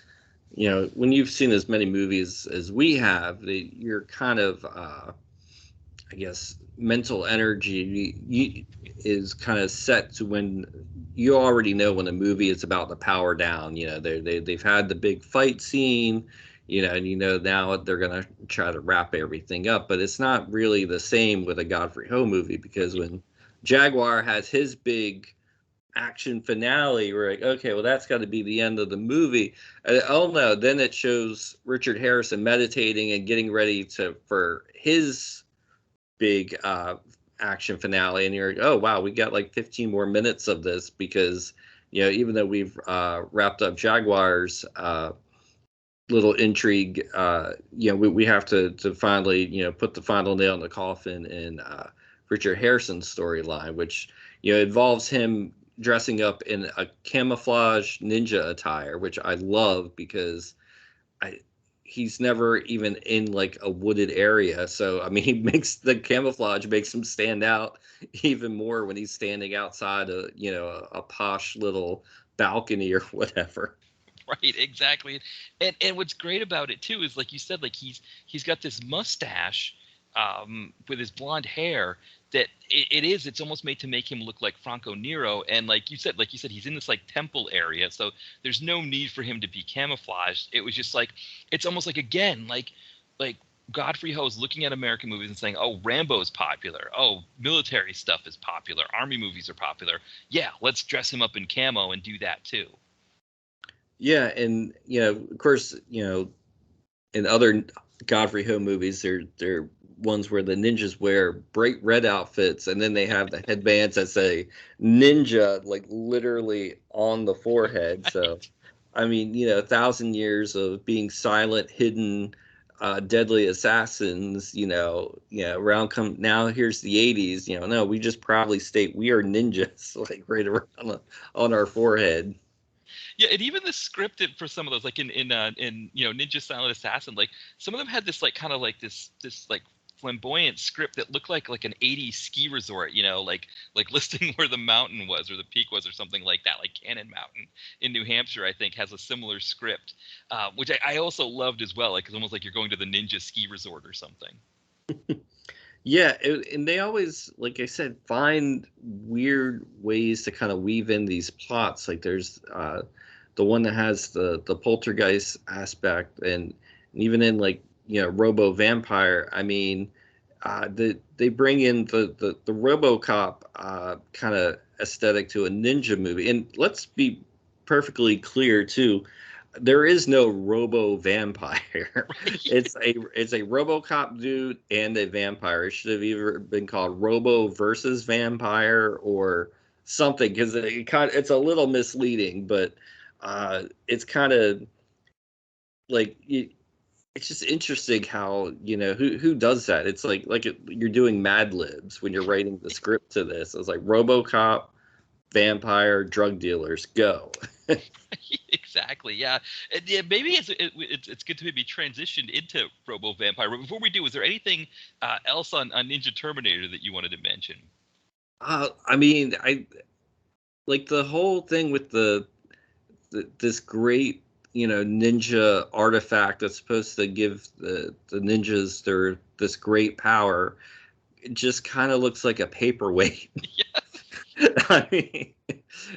when you've seen as many movies as we have, you're kind of I guess mental energy is kind of set to when you already know when a movie is about to power down. They've had the big fight scene, and now they're gonna try to wrap everything up. But it's not really the same with a Godfrey Ho movie, because when Jaguar has his big action finale, we're like, okay, well, that's got to be the end of the movie. Oh no, then it shows Richard Harrison meditating and getting ready for his big action finale, and you're like, oh wow, we got like 15 more minutes of this, because even though we've wrapped up Jaguar's little intrigue, we have to finally put the final nail in the coffin in Richard Harrison's storyline, which involves him dressing up in a camouflage ninja attire, which I love, because he's never even in like a wooded area. So I mean, he makes the camouflage makes him stand out even more when he's standing outside a posh little balcony or whatever. Right, exactly. And what's great about it too is, like you said, like he's got this mustache with his blonde hair that it's almost made to make him look like Franco Nero. And like you said, he's in this like temple area, so there's no need for him to be camouflaged. It was just like, it's almost like, again, like Godfrey Ho is looking at American movies and saying, oh, Rambo's popular, oh, military stuff is popular, army movies are popular, yeah, let's dress him up in camo and do that too. Yeah, and of course, in other Godfrey Ho movies, they're ones where the ninjas wear bright red outfits, and then they have the headbands that say ninja like literally on the forehead. So I mean, 1,000 years of being silent, hidden, deadly assassins, around come now, here's the 80s, no, we just proudly state we are ninjas, like right around on our forehead. Yeah, and even the scripted for some of those, like in Ninja Silent Assassin, like some of them had this like kind of like this like flamboyant script that looked like an 80s ski resort, like listing where the mountain was or the peak was or something like that. Like Cannon Mountain in New Hampshire, I think, has a similar script, which I also loved as well. Like it's almost like you're going to the ninja ski resort or something. Yeah, and they always, like I said, find weird ways to kind of weave in these plots. Like there's the one that has the poltergeist aspect, and even in like Robo Vampire. I mean, they bring in the RoboCop kind of aesthetic to a ninja movie. And let's be perfectly clear too, there is no Robo Vampire. It's a RoboCop dude and a vampire. It should have either been called Robo versus Vampire or something, because it's a little misleading, but it's kind of like it's just interesting how, who does that. It's like you're doing Mad Libs when you're writing the script to this. It's like RoboCop, vampire, drug dealers, go. Exactly. Yeah. And yeah, maybe it's good to maybe transition into Robo Vampire. But before we do, is there anything else on Ninja Terminator that you wanted to mention? I mean, I like the whole thing with this great, ninja artifact that's supposed to give the ninjas this great power. It just kind of looks like a paperweight. I mean,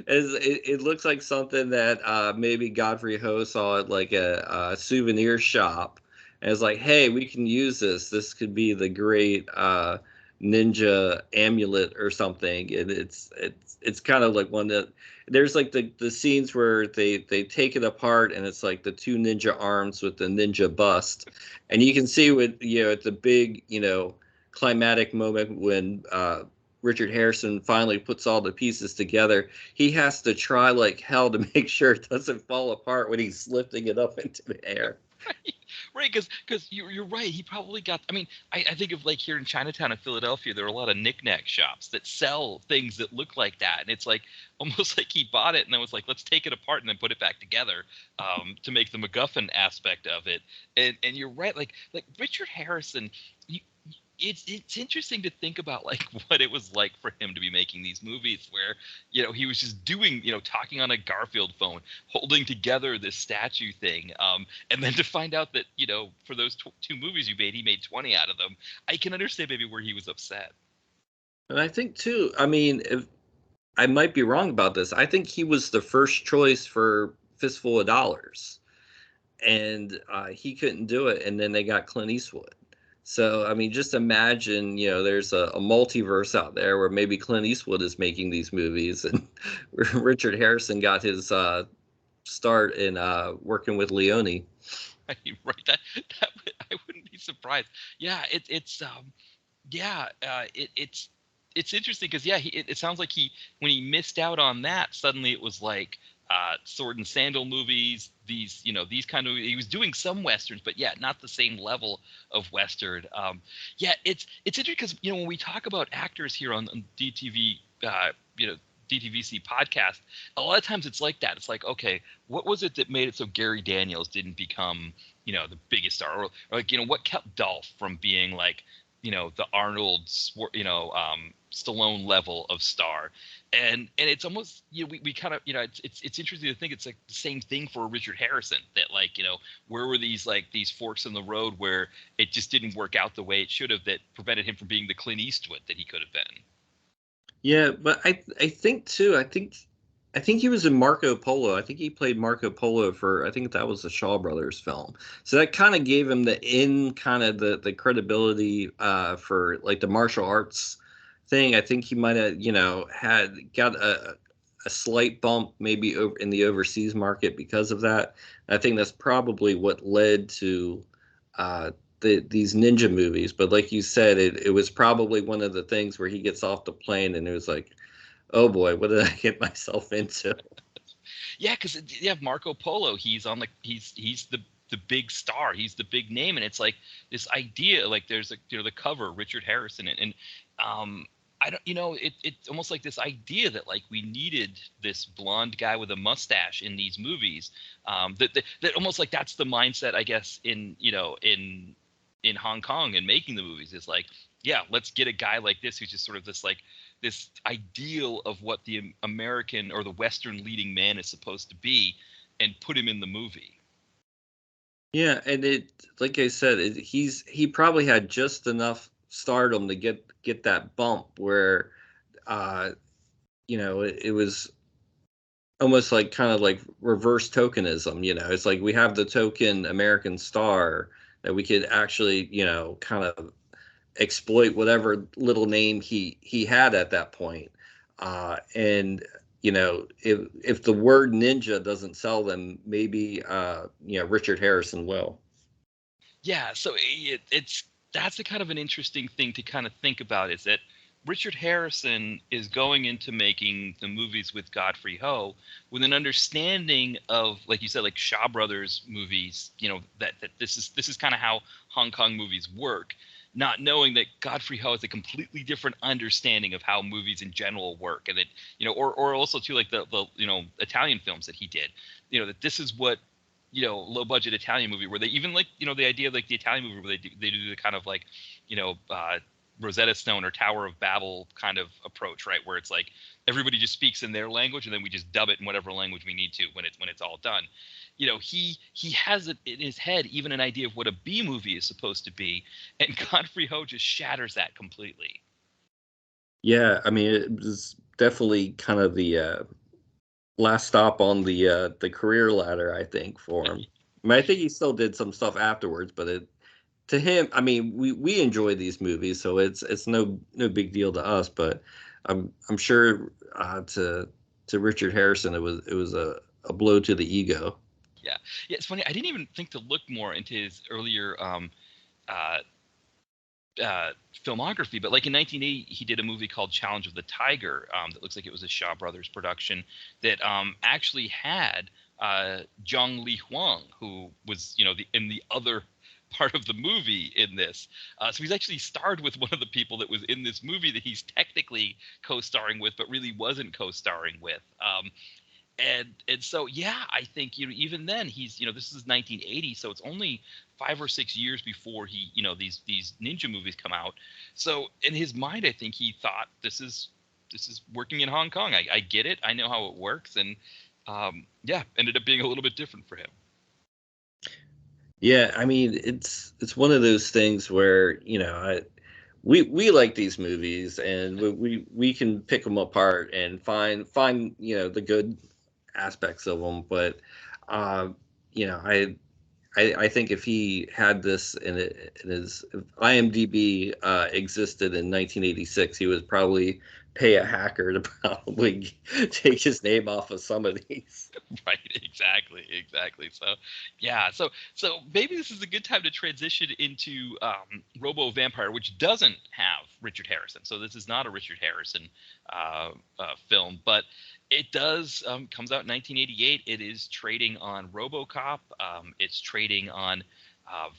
it looks like something that maybe Godfrey Ho saw at like a souvenir shop, and it's like, hey, we can use this. This could be the great ninja amulet or something. And it's kind of like one that there's like the scenes where they take it apart, and it's like the two ninja arms with the ninja bust, and you can see with at the big climatic moment when Richard Harrison finally puts all the pieces together, he has to try like hell to make sure it doesn't fall apart when he's lifting it up into the air. Right, because you're right. He probably got. I mean, I think of like here in Chinatown in Philadelphia, there are a lot of knickknack shops that sell things that look like that, and it's like almost like he bought it and then was like, let's take it apart and then put it back together to make the MacGuffin aspect of it. And you're right, like Richard Harrison. It's interesting to think about like what it was like for him to be making these movies where he was just doing talking on a Garfield phone, holding together this statue thing, and then to find out that for those two movies you made, he made 20 out of them. I can understand maybe where he was upset. And I think too, I mean, if I might be wrong about this, I think he was the first choice for Fistful of Dollars, and he couldn't do it, and then they got Clint Eastwood. So, I mean, just imagine, there's a multiverse out there where maybe Clint Eastwood is making these movies, and Richard Harrison got his start in working with Leone. Right. I wouldn't be surprised. Yeah. It's interesting because it sounds like when he missed out on that, suddenly it was like sword and sandal movies, these kind of, he was doing some westerns, but yeah, not the same level of western. It's interesting because when we talk about actors here on DTV, DTVC podcast, a lot of times it's like that. It's like, okay, what was it that made it so Gary Daniels didn't become the biggest star, or like what kept Dolph from being like the Arnold Stallone level of star. And it's almost we kind of it's interesting to think it's like the same thing for Richard Harrison, that like where were these forks in the road where it just didn't work out the way it should have, that prevented him from being the Clint Eastwood that he could have been. Yeah, but I think too, I think he was in Marco Polo. I think he played Marco Polo for, I think that was the Shaw Brothers film. So that kind of gave him the credibility for like the martial arts thing. I think he might have, got a slight bump maybe over in the overseas market because of that. I think that's probably what led to these ninja movies. But like you said, it was probably one of the things where he gets off the plane and it was like, oh boy, what did I get myself into? Yeah, because you have Marco Polo. He's on he's the big star. He's the big name, and it's like this idea. Like there's the cover, Richard Harrison, and I don't it's almost like this idea that like we needed this blonde guy with a mustache in these movies. That almost like that's the mindset, I guess, in Hong Kong and making the movies is like, yeah, let's get a guy like this who's just sort of this ideal of what the American or the Western leading man is supposed to be, and put him in the movie. Yeah, and like I said, he probably had just enough stardom to get that bump where, it was almost like kind of like reverse tokenism. It's like we have the token American star that we could actually, kind of exploit whatever little name he had at that point. And if the word ninja doesn't sell them, maybe Richard Harrison will. Yeah, so that's the kind of an interesting thing to kind of think about, is that Richard Harrison is going into making the movies with Godfrey Ho with an understanding of, like you said, like Shaw Brothers movies, that this is kind of how Hong Kong movies work, not knowing that Godfrey Ho has a completely different understanding of how movies in general work, and that, or also too, like the Italian films that he did, that this is what, low budget Italian movie, where they even, like, the idea of like the Italian movie where they do the kind of like, Rosetta Stone or Tower of Babel kind of approach, right? Where it's like everybody just speaks in their language and then we just dub it in whatever language we need to when it's all done. He has it in his head, even an idea of what a B movie is supposed to be, and Godfrey Ho just shatters that completely. Yeah, I mean, it was definitely kind of the last stop on the career ladder, I think, for him. I mean, I think he still did some stuff afterwards, but to him, I mean, we enjoy these movies, so it's no big deal to us. But I'm sure to Richard Harrison, it was a blow to the ego. Yeah, it's funny. I didn't even think to look more into his earlier filmography, but like in 1980, he did a movie called Challenge of the Tiger that looks like it was a Shaw Brothers production that actually had Zhang Li Huang, who was in the other part of the movie in this. So he's actually starred with one of the people that was in this movie that he's technically co-starring with, but really wasn't co-starring with. And so, yeah, I think, even then he's, this is 1980, so it's only 5 or 6 years before he, these ninja movies come out. So in his mind, I think he thought this is working in Hong Kong. I get it. I know how it works. And ended up being a little bit different for him. Yeah, I mean, it's one of those things where, we like these movies, and we can pick them apart and find the good aspects of them, but I think if he had this in his, if IMDb existed in 1986, he would probably pay a hacker to probably take his name off of some of these. Right, exactly. So, yeah, so maybe this is a good time to transition into Robo Vampire, which doesn't have Richard Harrison. So this is not a Richard Harrison film, but it does comes out in 1988. It is trading on RoboCop. It's trading on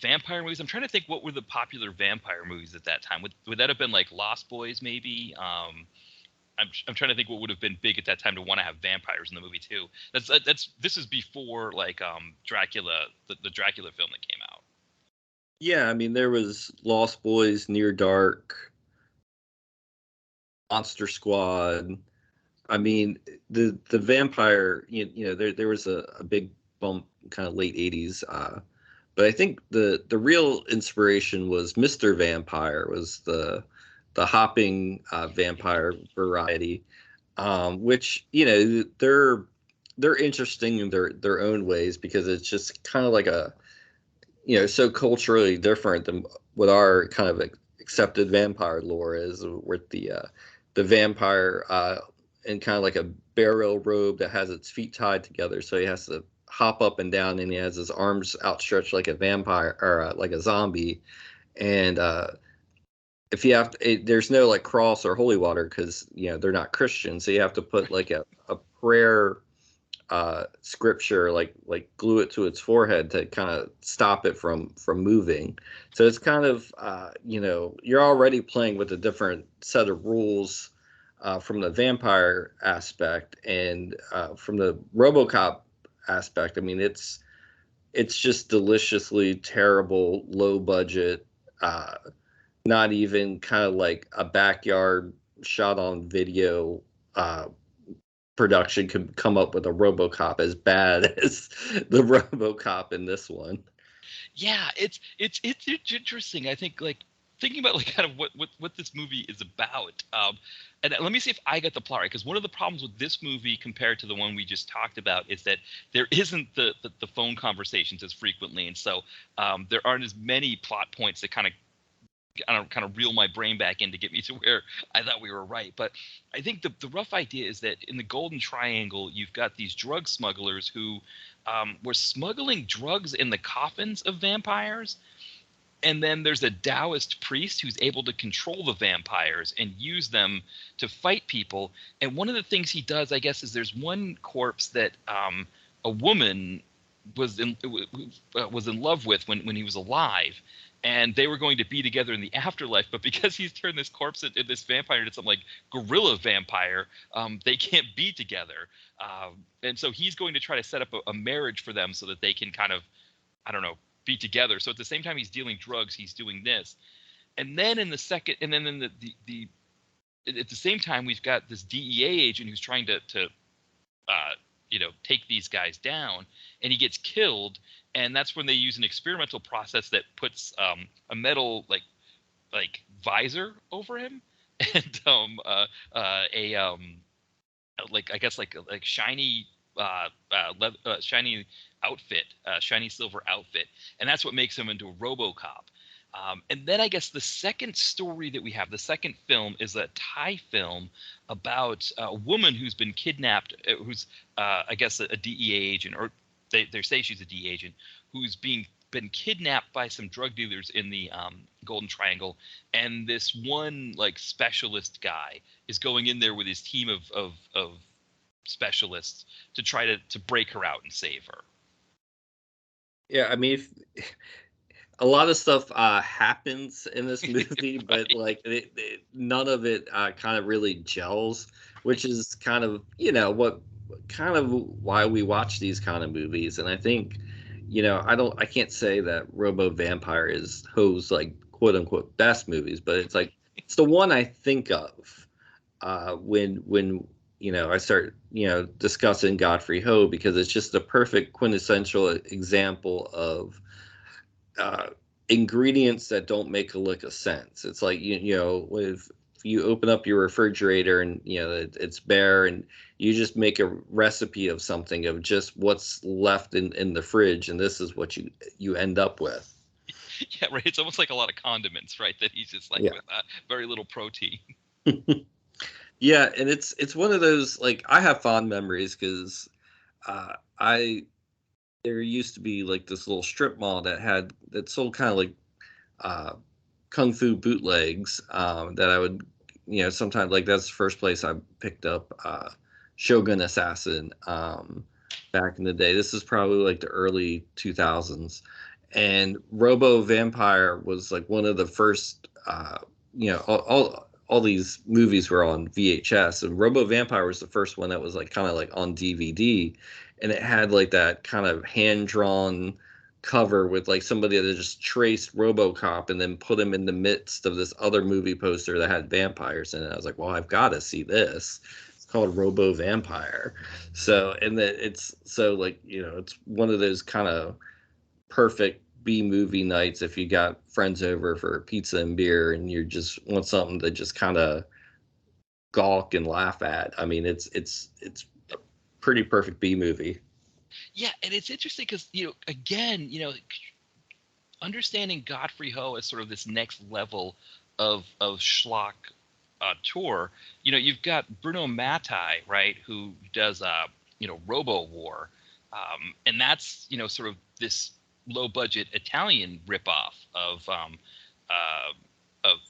vampire movies. I'm trying to think, what were the popular vampire movies at that time? Would that have been like Lost Boys, maybe? I'm trying to think what would have been big at that time to want to have vampires in the movie too. This is before like Dracula, the Dracula film that came out. Yeah, I mean, there was Lost Boys, Near Dark, Monster Squad. I mean, the vampire, there was a big bump kind of late 80s. But I think the real inspiration was Mr. Vampire, was the hopping vampire variety, which, they're interesting in their own ways, because it's just kind of like so culturally different than what our kind of accepted vampire lore is, with the vampire in kind of like a burial robe that has its feet tied together, so he has to hop up and down, and he has his arms outstretched like a vampire, or like a zombie. And if you have to, there's no like cross or holy water, because they're not Christian, so you have to put like a prayer scripture, like glue it to its forehead to kind of stop it from moving. So it's kind of you're already playing with a different set of rules from the vampire aspect, and from the RoboCop aspect. I mean, it's just deliciously terrible, low budget, not even kind of like a backyard shot on video production could come up with a RoboCop as bad as the RoboCop in this one. Yeah, it's interesting. I think, like, thinking about like kind of what this movie is about. And let me see if I got the plot right, because one of the problems with this movie compared to the one we just talked about is that there isn't the phone conversations as frequently, and so there aren't as many plot points that kind of reel my brain back in to get me to where I thought we were right. But I think the rough idea is that in the Golden Triangle, you've got these drug smugglers who were smuggling drugs in the coffins of vampires. And then there's a Taoist priest who's able to control the vampires and use them to fight people. And one of the things he does, I guess, is there's one corpse that a woman was in love with when he was alive, and they were going to be together in the afterlife. But because he's turned this corpse, this vampire, into some like gorilla vampire, they can't be together. And so he's going to try to set up a marriage for them so that they can kind of, I don't know, be together. So at the same time he's dealing drugs, he's doing this. And then in the second, and then in the at the same time, we've got this DEA agent who's trying to take these guys down, and he gets killed. And that's when they use an experimental process that puts a metal like visor over him, and shiny shiny outfit, shiny silver outfit, and that's what makes him into a RoboCop. And then I guess the second story that we have, the second film, is a Thai film about a woman who's been kidnapped, who's I guess a DEA agent, or they say she's a DEA agent, who's been kidnapped by some drug dealers in the Golden Triangle, and this one like specialist guy is going in there with his team of specialists to try to break her out and save her. Yeah, I mean, a lot of stuff happens in this movie, Right. but like none of it kind of really gels, which is kind of why we watch these kind of movies. And I think I can't say that Robo Vampire is Ho's like quote unquote best movies, but it's like it's the one I think of when I start discussing Godfrey Ho, because it's just the perfect quintessential example of ingredients that don't make a lick of sense. It's like if you open up your refrigerator and it's bare, and you just make a recipe of something of just what's left in the fridge, and this is what you end up with. Yeah, right. It's almost like a lot of condiments, right? That he's just like with very little protein. Yeah, and it's one of those, like, I have fond memories because there used to be like this little strip mall that sold kind of like kung fu bootlegs that I would sometimes, like, that's the first place I picked up Shogun Assassin back in the day. This is probably like the early 2000s, and Robo Vampire was like one of the first all these movies were on VHS, and Robo Vampire was the first one that was like kind of like on DVD, and it had like that kind of hand-drawn cover with like somebody that just traced RoboCop and then put him in the midst of this other movie poster that had vampires in it. I was like, well, I've got to see this. It's called Robo Vampire. So, and that it's so like, it's one of those kind of perfect B movie nights if you got friends over for pizza and beer and you just want something to just kind of gawk and laugh at. I mean, it's a pretty perfect B movie. Yeah, and it's interesting because again, understanding Godfrey Ho as sort of this next level of schlock tour. You've got Bruno Mattei, right, who does Robo War, and that's sort of this low budget Italian ripoff of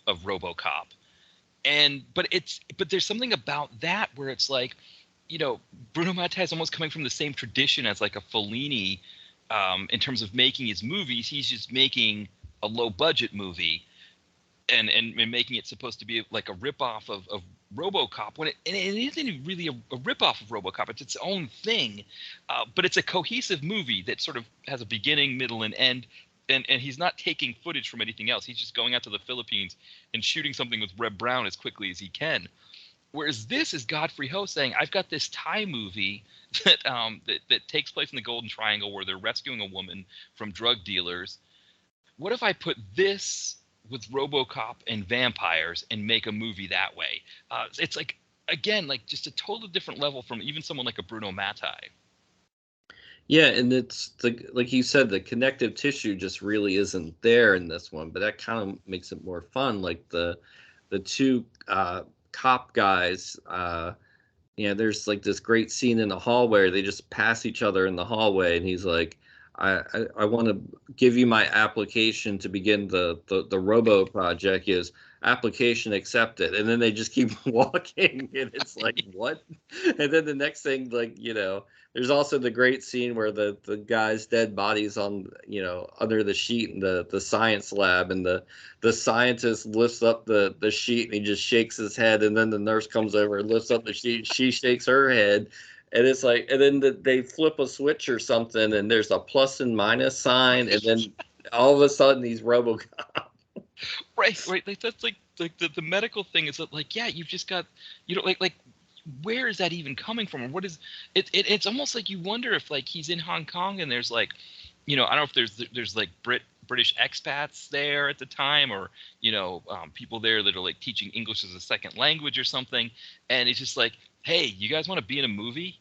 RoboCop, but there's something about that where it's like, Bruno Mattei is almost coming from the same tradition as like a Fellini in terms of making his movies. He's just making a low budget movie and making it supposed to be like a ripoff of RoboCop, when it isn't really a ripoff of RoboCop. It's its own thing, but it's a cohesive movie that sort of has a beginning, middle, and end. And he's not taking footage from anything else. He's just going out to the Philippines and shooting something with Reb Brown as quickly as he can. Whereas this is Godfrey Ho saying, I've got this Thai movie that takes place in the Golden Triangle where they're rescuing a woman from drug dealers. What if I put this with RoboCop and vampires and make a movie that way? It's like, again, like just a totally different level from even someone like a Bruno Mattei. Yeah, and it's like you said, the connective tissue just really isn't there in this one, but that kind of makes it more fun. Like the two cop guys, there's like this great scene in the hallway where they just pass each other in the hallway, and he's like, I want to give you my application to begin the Robo project. Is application accepted, and then they just keep walking, and it's like, what? And then the next thing, like, there's also the great scene where the guy's dead body's on, under the sheet in the science lab, and the scientist lifts up the sheet and he just shakes his head, and then the nurse comes over and lifts up the sheet, she shakes her head. And it's like, and then they flip a switch or something, and there's a plus and minus sign, and then all of a sudden he's RoboCop. Right. Like that's like the medical thing is that, like, yeah, you've just got, like where is that even coming from, or what is it? It's almost like you wonder if, like, he's in Hong Kong and there's, like, I don't know if there's like British expats there at the time, or people there that are like teaching English as a second language or something, and it's just like, hey, you guys want to be in a movie?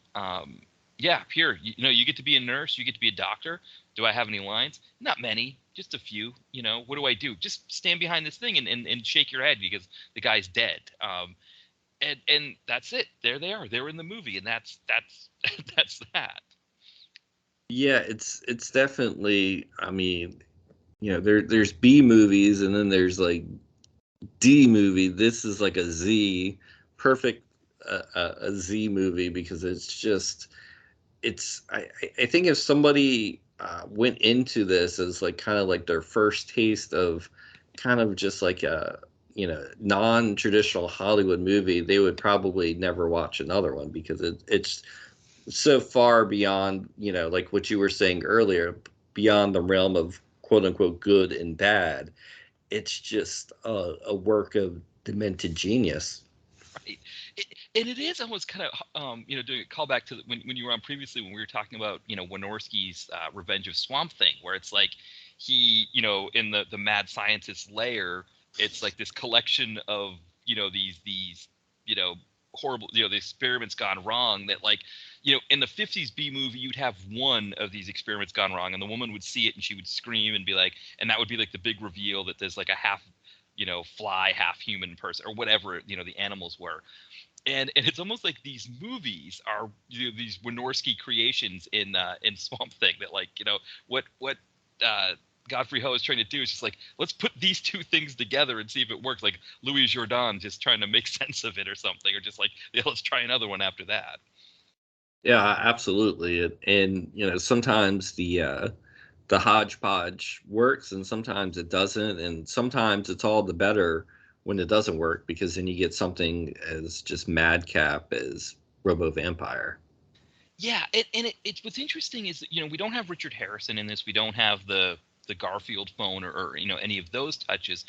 Yeah, here, you get to be a nurse, you get to be a doctor. Do I have any lines? Not many, just a few. What do I do? Just stand behind this thing and shake your head because the guy's dead. And that's it. There they are. They're in the movie, and that's that's that. Yeah, it's definitely. I mean, there's B movies, and then there's like D movie. This is like a Z, perfect a Z movie, because I think if somebody went into this as like kind of like their first taste of kind of just like a non-traditional Hollywood movie, they would probably never watch another one, because it's so far beyond, like what you were saying earlier, beyond the realm of quote unquote good and bad. It's just a work of demented genius. Right. And it is almost kind of, doing a callback to when you were on previously, when we were talking about, Wynorski's Revenge of Swamp Thing, where it's like he, in the mad scientist lair, it's like this collection of, these horrible, the experiments gone wrong that, like, in the 50s B movie, you'd have one of these experiments gone wrong, and the woman would see it and she would scream and be like, and that would be like the big reveal that there's like a half, fly, half human person, or whatever, the animals were. And it's almost like these movies are, these Wynorski creations in Swamp Thing, that, like, what Godfrey Ho is trying to do is just like, let's put these two things together and see if it works. Like Louis Jourdan just trying to make sense of it or something, or just like, yeah, let's try another one after that. Yeah, absolutely. And sometimes the hodgepodge works, and sometimes it doesn't, and sometimes it's all the better when it doesn't work, because then you get something as just madcap as Robo Vampire. Yeah, it's what's interesting is that, we don't have Richard Harrison in this. We don't have the Garfield phone, or any of those touches.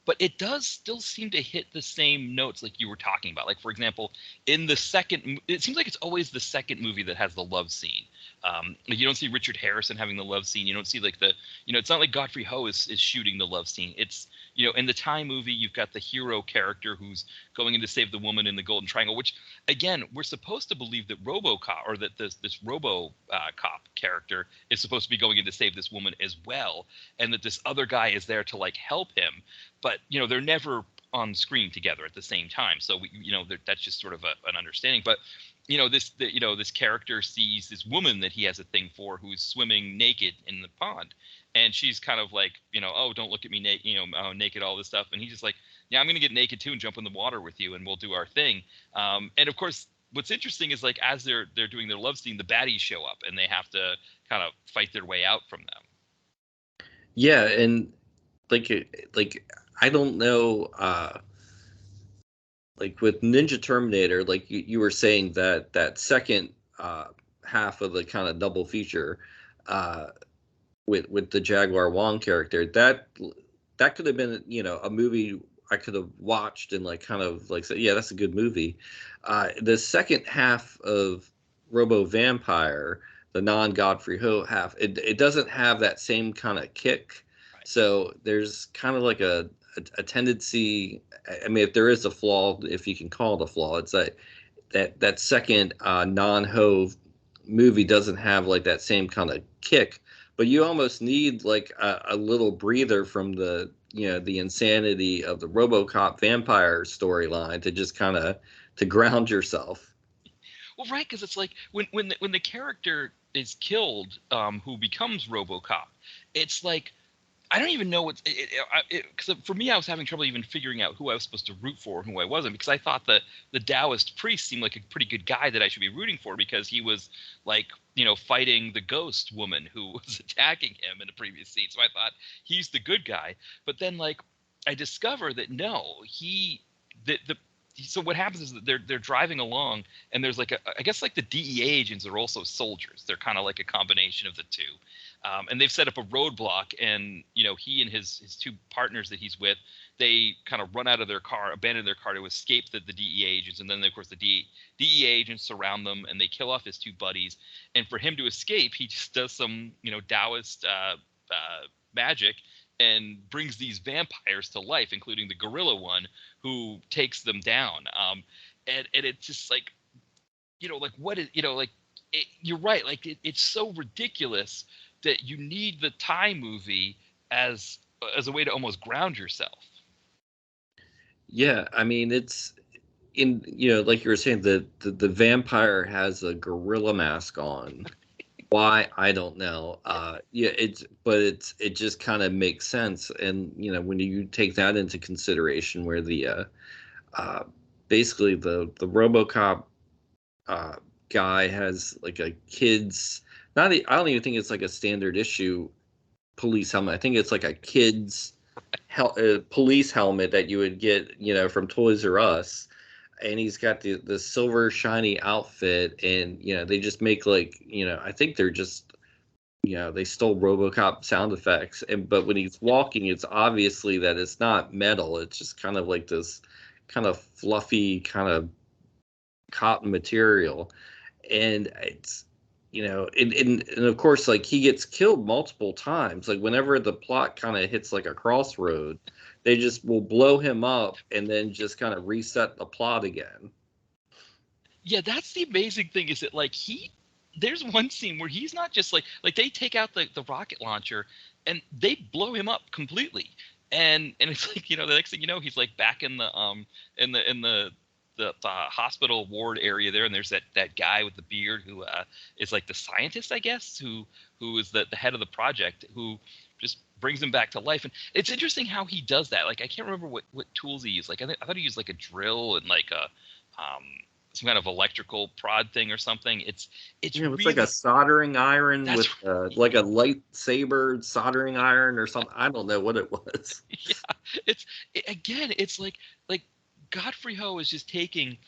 But it does still seem to hit the same notes like you were talking about. Like, for example, in the second, it seems like it's always the second movie that has the love scene. Like, you don't see Richard Harrison having the love scene. You don't see like it's not like Godfrey Ho is shooting the love scene. It's, in the Time movie, you've got the hero character who's going in to save the woman in the Golden Triangle, which, again, we're supposed to believe that RoboCop, or that this Robo cop character is supposed to be going in to save this woman as well, and that this other guy is there to like help him. But they're never on screen together at the same time, so that's just sort of an understanding. But this character sees this woman that he has a thing for, who's swimming naked in the pond, and she's kind of like, oh, don't look at me naked, all this stuff, and he's just like, yeah, I'm gonna get naked too and jump in the water with you, and we'll do our thing. And of course, what's interesting is, like, as they're doing their love scene, the baddies show up and they have to kind of fight their way out from them. Yeah, and like I don't know, like with Ninja Terminator, like you were saying, that second half of the kind of double feature with the Jaguar Wong character, that could have been, a movie I could have watched and like kind of like say, yeah, that's a good movie. The second half of Robo Vampire, the non Godfrey Ho half, it doesn't have that same kind of kick. So there's kind of like a tendency. I mean, if there is a flaw, if you can call it a flaw, it's that second non-Ho movie doesn't have like that same kind of kick. But you almost need like a little breather from the insanity of the RoboCop vampire storyline to just kind of to ground yourself. Well, right, because it's like when the character is killed, who becomes RoboCop. It's like I don't even know what because for me I was having trouble even figuring out who I was supposed to root for and who I wasn't, because I thought that the Taoist priest seemed like a pretty good guy that I should be rooting for, because he was like, fighting the ghost woman who was attacking him in the previous scene. So I thought he's the good guy. But then like I discover that no, the so what happens is that they're driving along, and there's like I guess like the DEA agents are also soldiers. They're kind of like a combination of the two. And they've set up a roadblock, and he and his two partners that he's with, they kind of run out of their car, abandon their car to escape the DEA agents, and then of course the DEA agents surround them and they kill off his two buddies. And for him to escape, he just does some Taoist magic and brings these vampires to life, including the gorilla one, who takes them down. And it's just like, like what is, like you're right, like it's so ridiculous that you need the Thai movie as a way to almost ground yourself. Yeah, I mean, it's in, like you were saying, the vampire has a gorilla mask on. Why, I don't know. Yeah, it just kind of makes sense. And when you take that into consideration, where the basically the RoboCop guy has like a kid's, I don't even think it's like a standard issue police helmet. I think it's like a kid's police helmet that you would get from Toys R Us. And he's got the silver shiny outfit, and they just make like I think they're just they stole RoboCop sound effects, but when he's walking, it's obviously that it's not metal. It's just kind of like this kind of fluffy kind of cotton material, and it's and of course, like, he gets killed multiple times. Like, whenever the plot kind of hits like a crossroad, they just will blow him up and then just kind of reset the plot again. Yeah, that's the amazing thing, is that like there's one scene where he's not just like they take out the rocket launcher and they blow him up completely. And it's like, the next thing you know, he's like back in the the hospital ward area there, and there's that guy with the beard who is like the scientist, I guess, who is the head of the project, who just brings him back to life. And it's interesting how he does that. Like, I can't remember what tools he used. Like, I thought he used like a drill and like a some kind of electrical prod thing or something. It's really, like a soldering iron with like a lightsaber soldering iron or something. I don't know what it was. Yeah, it's like Godfrey Ho is just taking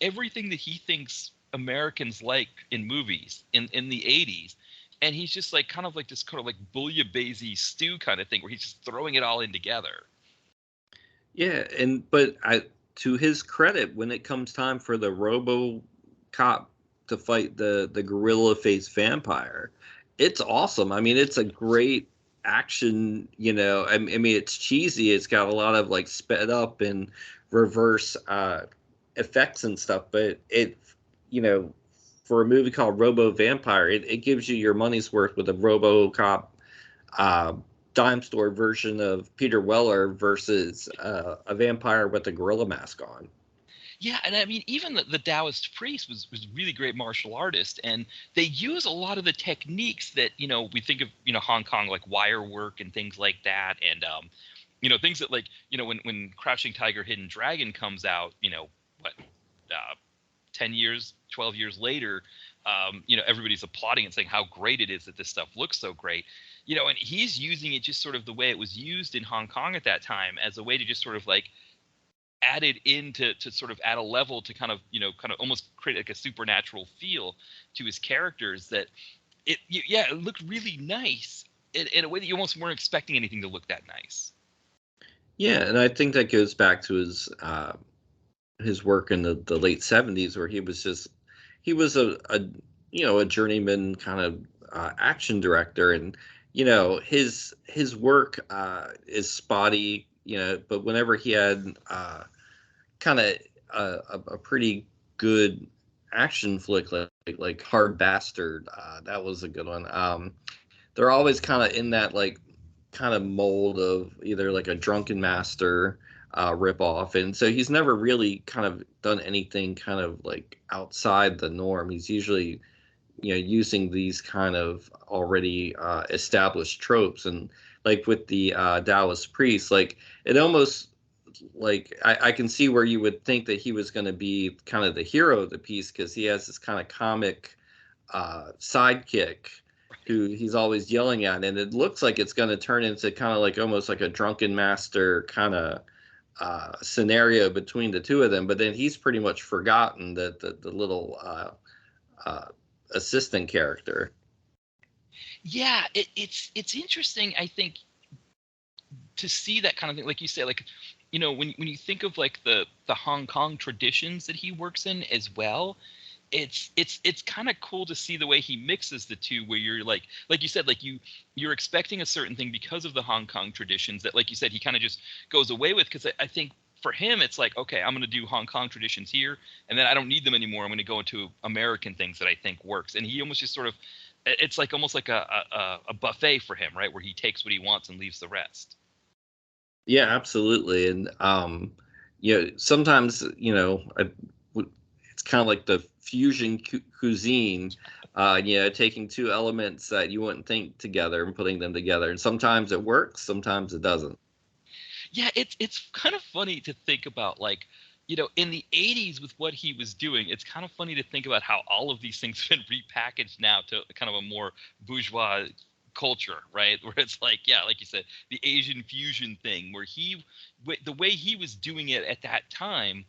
everything that he thinks Americans like in movies in the 80s, and he's just like kind of like this kind of like bouillabaisse stew kind of thing, where he's just throwing it all in together. Yeah, but to his credit, when it comes time for the RoboCop to fight the gorilla face vampire, it's awesome. I mean, it's a great action. I mean, it's cheesy. It's got a lot of like sped up and reverse effects and stuff, but it for a movie called Robo Vampire, it gives you your money's worth with a RoboCop dime store version of Peter Weller versus a vampire with a gorilla mask on. Yeah, and I mean, even the Taoist priest was really great martial artist, and they use a lot of the techniques that we think of Hong Kong, like wire work and things like that, and things that, like, when Crouching Tiger, Hidden Dragon comes out, 10 years, 12 years later, everybody's applauding and saying how great it is that this stuff looks so great. And he's using it just sort of the way it was used in Hong Kong at that time, as a way to just sort of like add it in to sort of add a level to kind of almost create like a supernatural feel to his characters, that it looked really nice in a way that you almost weren't expecting anything to look that nice. Yeah, and I think that goes back to his work in the late 70s, where he was a journeyman kind of action director, and his work is spotty, but whenever he had kind of a pretty good action flick like Hard Bastard, that was a good one. They're always kind of in that like kind of mold of either like a Drunken Master ripoff, and so he's never really kind of done anything kind of like outside the norm. He's usually using these kind of already established tropes. And like with the Taoist priest, like it almost like I can see where you would think that he was going to be kind of the hero of the piece, because he has this kind of comic sidekick who he's always yelling at, and it looks like it's going to turn into kind of like almost like a drunken master kind of scenario between the two of them. But then he's pretty much forgotten that the little uh, assistant character. Yeah, it's interesting, I think, to see that kind of thing, like you say, like, when you think of like the Hong Kong traditions that he works in as well, it's kind of cool to see the way he mixes the two, where you're like you said, like you're expecting a certain thing because of the Hong Kong traditions that, like you said, he kind of just goes away with, because I think for him it's like, okay, I'm going to do Hong Kong traditions here, and then I don't need them anymore, I'm going to go into American things that I think works. And he almost just sort of, it's like almost like a buffet for him, right, where he takes what he wants and leaves the rest. Yeah, absolutely. And sometimes it's kind of like the fusion cuisine. Taking two elements that you wouldn't think together and putting them together, and sometimes it works, sometimes it doesn't. Yeah, it's kind of funny to think about, like, in the 80s with what he was doing, it's kind of funny to think about how all of these things have been repackaged now to kind of a more bourgeois culture, right? Where it's like, yeah, like you said, the Asian fusion thing, where the way he was doing it at that time,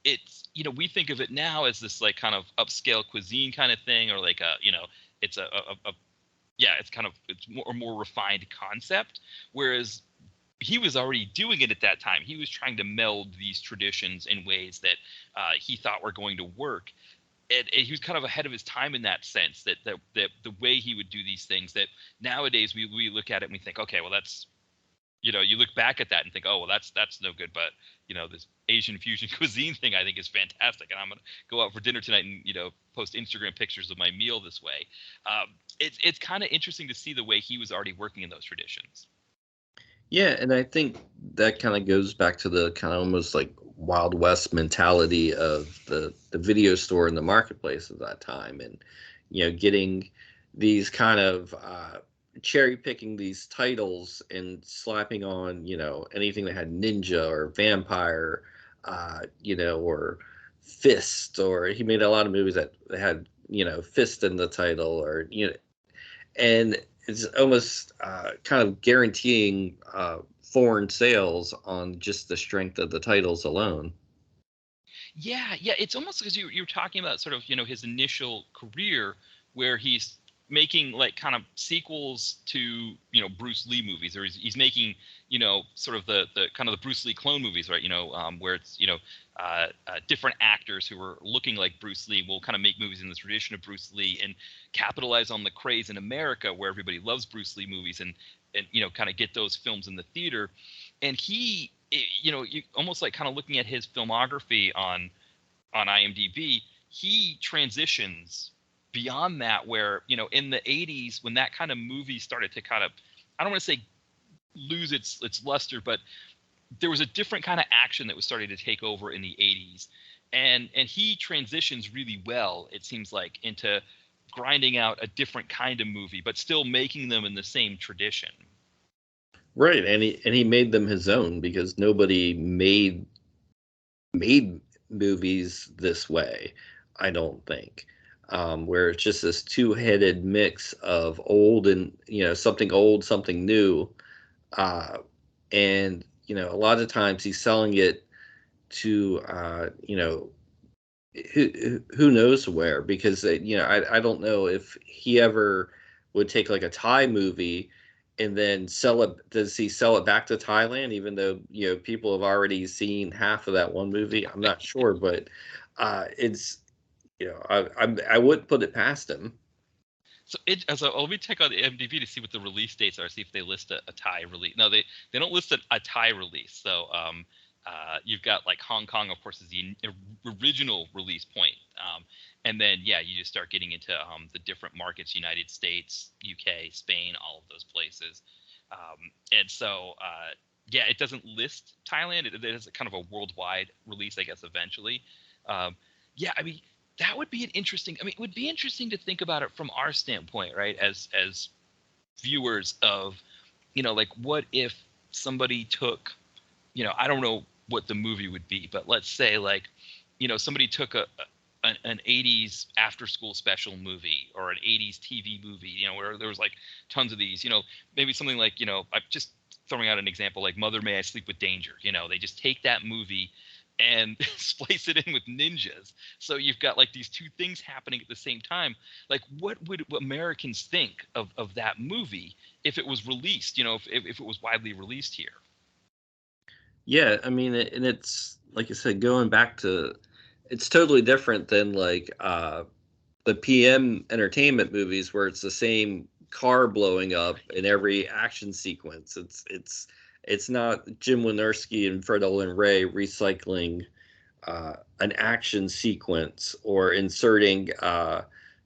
it's, we think of it now as this like kind of upscale cuisine kind of thing, or like it's a yeah, it's more refined concept. Whereas he was already doing it at that time. He was trying to meld these traditions in ways that he thought were going to work. And he was kind of ahead of his time in that sense, that the way he would do these things, that nowadays we look at it and we think, okay, well, that's, you look back at that and think, oh, well, that's no good. But, this Asian fusion cuisine thing, I think, is fantastic. And I'm going to go out for dinner tonight and, post Instagram pictures of my meal this way. It's kind of interesting to see the way he was already working in those traditions. Yeah, and I think that kind of goes back to the kind of almost like Wild West mentality of the video store and the marketplace at that time. And getting these kind of cherry picking these titles and slapping on anything that had ninja or vampire, or fist, or he made a lot of movies that had fist in the title, or and it's almost kind of guaranteeing foreign sales on just the strength of the titles alone. Yeah, it's almost because you're talking about sort of, his initial career, where he's making like kind of sequels to, Bruce Lee movies, or he's making, sort of the kind of the Bruce Lee clone movies, right? Where it's, different actors who are looking like Bruce Lee will kind of make movies in the tradition of Bruce Lee and capitalize on the craze in America, where everybody loves Bruce Lee movies, and kind of get those films in the theater. And he, you almost like kind of looking at his filmography on IMDb, he transitions beyond that, where, in the 80s, when that kind of movie started to kind of, I don't want to say lose its luster, but there was a different kind of action that was starting to take over in the 80s. And he transitions really well, it seems like, into grinding out a different kind of movie, but still making them in the same tradition. Right, and he made them his own, because nobody made movies this way, I don't think. Where it's just this two-headed mix of old and something old, something new, and a lot of times he's selling it to who knows where, because I don't know if he ever would take like a Thai movie and then sell it. Does he sell it back to Thailand, even though people have already seen half of that one movie? I'm not sure, but it's I wouldn't put it past him. So let me check on the IMDb to see what the release dates are. See if they list a Thai release. No, they don't list a Thai release. So you've got like Hong Kong, of course, is the original release point, and then yeah, you just start getting into the different markets: United States, UK, Spain, all of those places. And so yeah, it doesn't list Thailand. It is kind of a worldwide release, I guess, eventually. Yeah, I mean, that would be an interesting. I mean, it would be interesting to think about it from our standpoint, right? As viewers of, like what if somebody took, I don't know what the movie would be, but let's say like, somebody took an 80s after school special movie or an 80s TV movie, where there was like tons of these, maybe something like, I'm just throwing out an example like Mother May I Sleep with Danger. They just take that movie and splice it in with ninjas. So you've got like these two things happening at the same time. Like what would Americans think of that movie if it was released, if it was widely released here? Yeah, I mean, and it's like I said, going back to, it's totally different than like the PM entertainment movies where it's the same car blowing up in every action sequence. It's not Jim Wynorski and Fred Olen Ray recycling an action sequence or inserting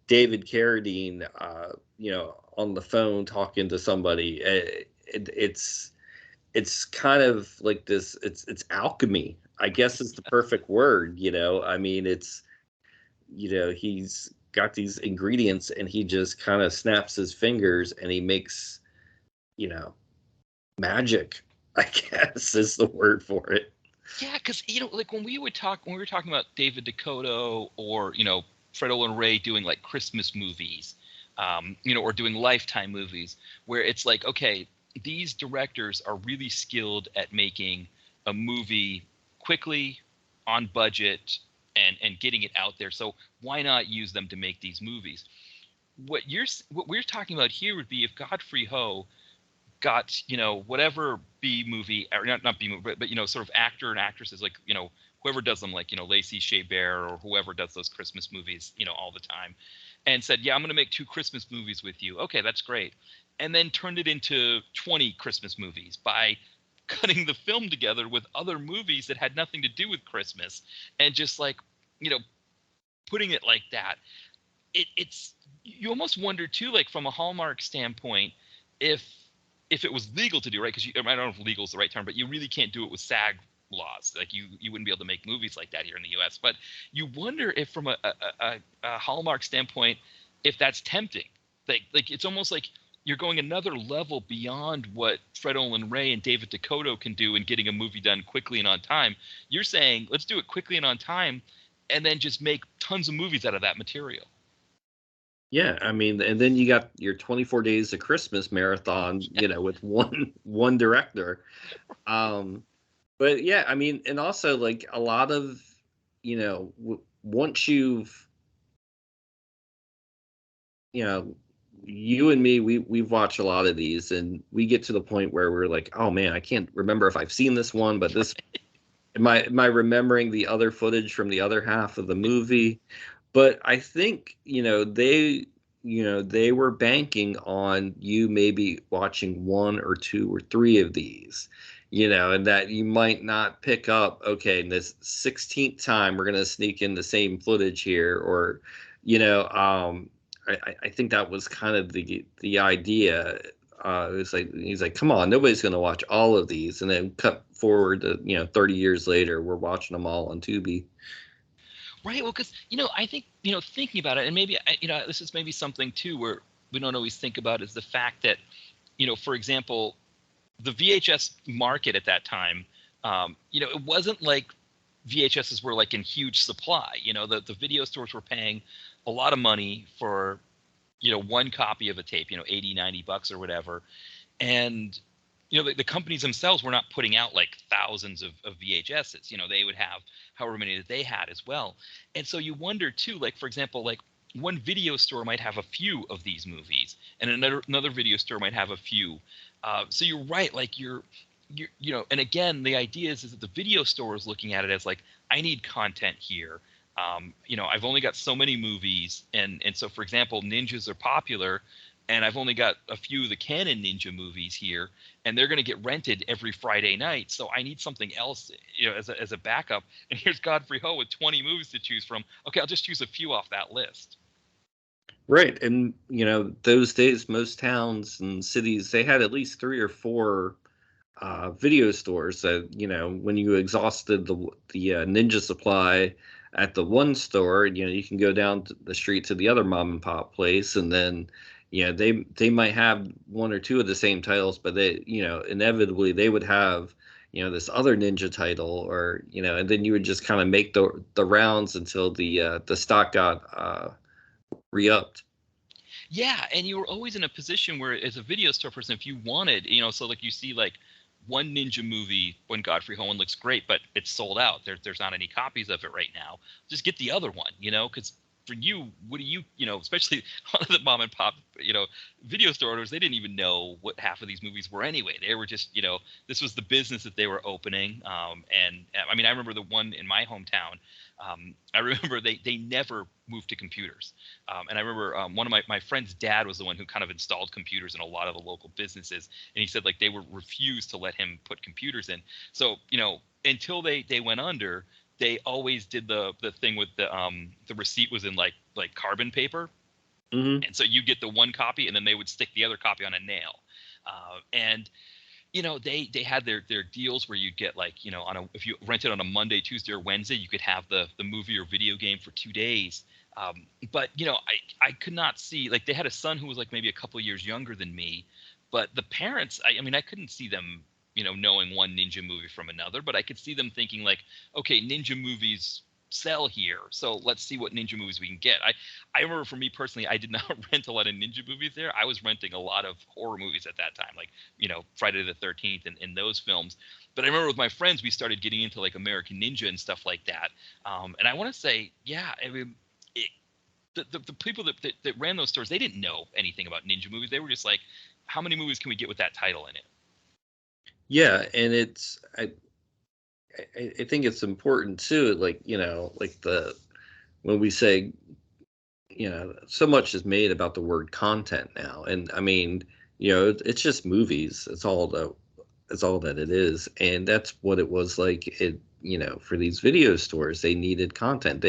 David Carradine, on the phone talking to somebody. It's kind of like this. It's alchemy, I guess, is the perfect word. I mean, it's he's got these ingredients and he just kind of snaps his fingers and he makes magic, I guess is the word for it. Yeah, because like when we were talking about David Dakota or Fred Olen Ray doing like Christmas movies, or doing Lifetime movies, where it's like, okay, these directors are really skilled at making a movie quickly, on budget, and getting it out there. So why not use them to make these movies? What we're talking about here would be if Godfrey Ho got whatever B movie, or not B movie, but sort of actor and actresses like whoever does them, like Lacey Chabert or whoever does those Christmas movies all the time, and said, yeah, I'm going to make 2 Christmas movies with you. Okay, that's great. And then turned it into 20 Christmas movies by cutting the film together with other movies that had nothing to do with Christmas, and just like putting it like that. It's you almost wonder too, like from a Hallmark standpoint, if it was legal to do, right? Because I don't know if legal is the right term, but you really can't do it with SAG laws. Like you wouldn't be able to make movies like that here in the U.S. But you wonder if from a Hallmark standpoint, if that's tempting. Like it's almost like you're going another level beyond what Fred Olen Ray and David Dakota can do in getting a movie done quickly and on time. You're saying, let's do it quickly and on time, and then just make tons of movies out of that material. Yeah, I mean, and then you got your 24 Days of Christmas marathon, with one director. But yeah, I mean, and also like a lot of, once you've, you and me, we've watched a lot of these, and we get to the point where we're like, oh man, I can't remember if I've seen this one, but this, am I remembering the other footage from the other half of the movie? But I think, they were banking on you maybe watching 1 or 2 or 3 of these, and that you might not pick up, okay, in this 16th time, we're going to sneak in the same footage here, or, I think that was kind of the idea. It was like, he's like, come on, nobody's going to watch all of these. And then cut forward to, 30 years later, we're watching them all on Tubi. Right. Well, because, I think, thinking about it, and maybe, this is maybe something too where we don't always think about, is the fact that, for example, the VHS market at that time, it wasn't like VHSs were like in huge supply. The video stores were paying a lot of money for, one copy of a tape, $80, $90 or whatever. And, the companies themselves were not putting out like thousands of VHSs. They would have however many that they had as well. And so you wonder too, like, for example, like one video store might have a few of these movies and another video store might have a few. So you're right. Like you're, and again, the idea is that the video store is looking at it as like, I need content here. I've only got so many movies. And so, for example, ninjas are popular, and I've only got a few of the canon ninja movies here, and they're going to get rented every Friday night. So I need something else, as a backup. And here's Godfrey Ho with 20 movies to choose from. Okay, I'll just choose a few off that list. Right. And, those days, most towns and cities, they had at least 3 or 4 video stores that, when you exhausted the ninja supply, at the one store, you can go down the street to the other mom and pop place, and then they might have one or two of the same titles, but they inevitably they would have this other ninja title, or and then you would just kind of make the rounds until the stock got re-upped. Yeah, and you were always in a position where, as a video store person, if you wanted, so like you see like one ninja movie when Godfrey Ho looks great, but it's sold out. There's not any copies of it right now. Just get the other one, because for you, what do you, especially a lot of the mom and pop, video store owners, they didn't even know what half of these movies were anyway. They were just, this was the business that they were opening. And I mean, I remember the one in my hometown. I remember they never moved to computers. And I remember one of my friend's dad was the one who kind of installed computers in a lot of the local businesses. And he said like they were refused to let him put computers in. So, until they went under, they always did the thing with the receipt was in like carbon paper. Mm-hmm. And so you get the one copy and then they would stick the other copy on a nail. And they had their deals where you get like, if you rented on a Monday, Tuesday, or Wednesday, you could have the movie or video game for 2 days. But I could not see, like, they had a son who was like maybe a couple of years younger than me, but the parents, I couldn't see them, knowing one ninja movie from another, but I could see them thinking like, okay, ninja movies sell here, so let's see what ninja movies we can get. I remember for me personally, I did not rent a lot of ninja movies there. I was renting a lot of horror movies at that time, like Friday the 13th and those films. But I remember with my friends, we started getting into like American Ninja and stuff like that. And I want to say, yeah, I mean, the people that ran those stores, they didn't know anything about ninja movies. They were just like, how many movies can we get with that title in it? Yeah, and I think it's important too, like when we say, so much is made about the word content now, and I mean, it's just movies. It's all that it is, and that's what it was like. For these video stores, they needed content.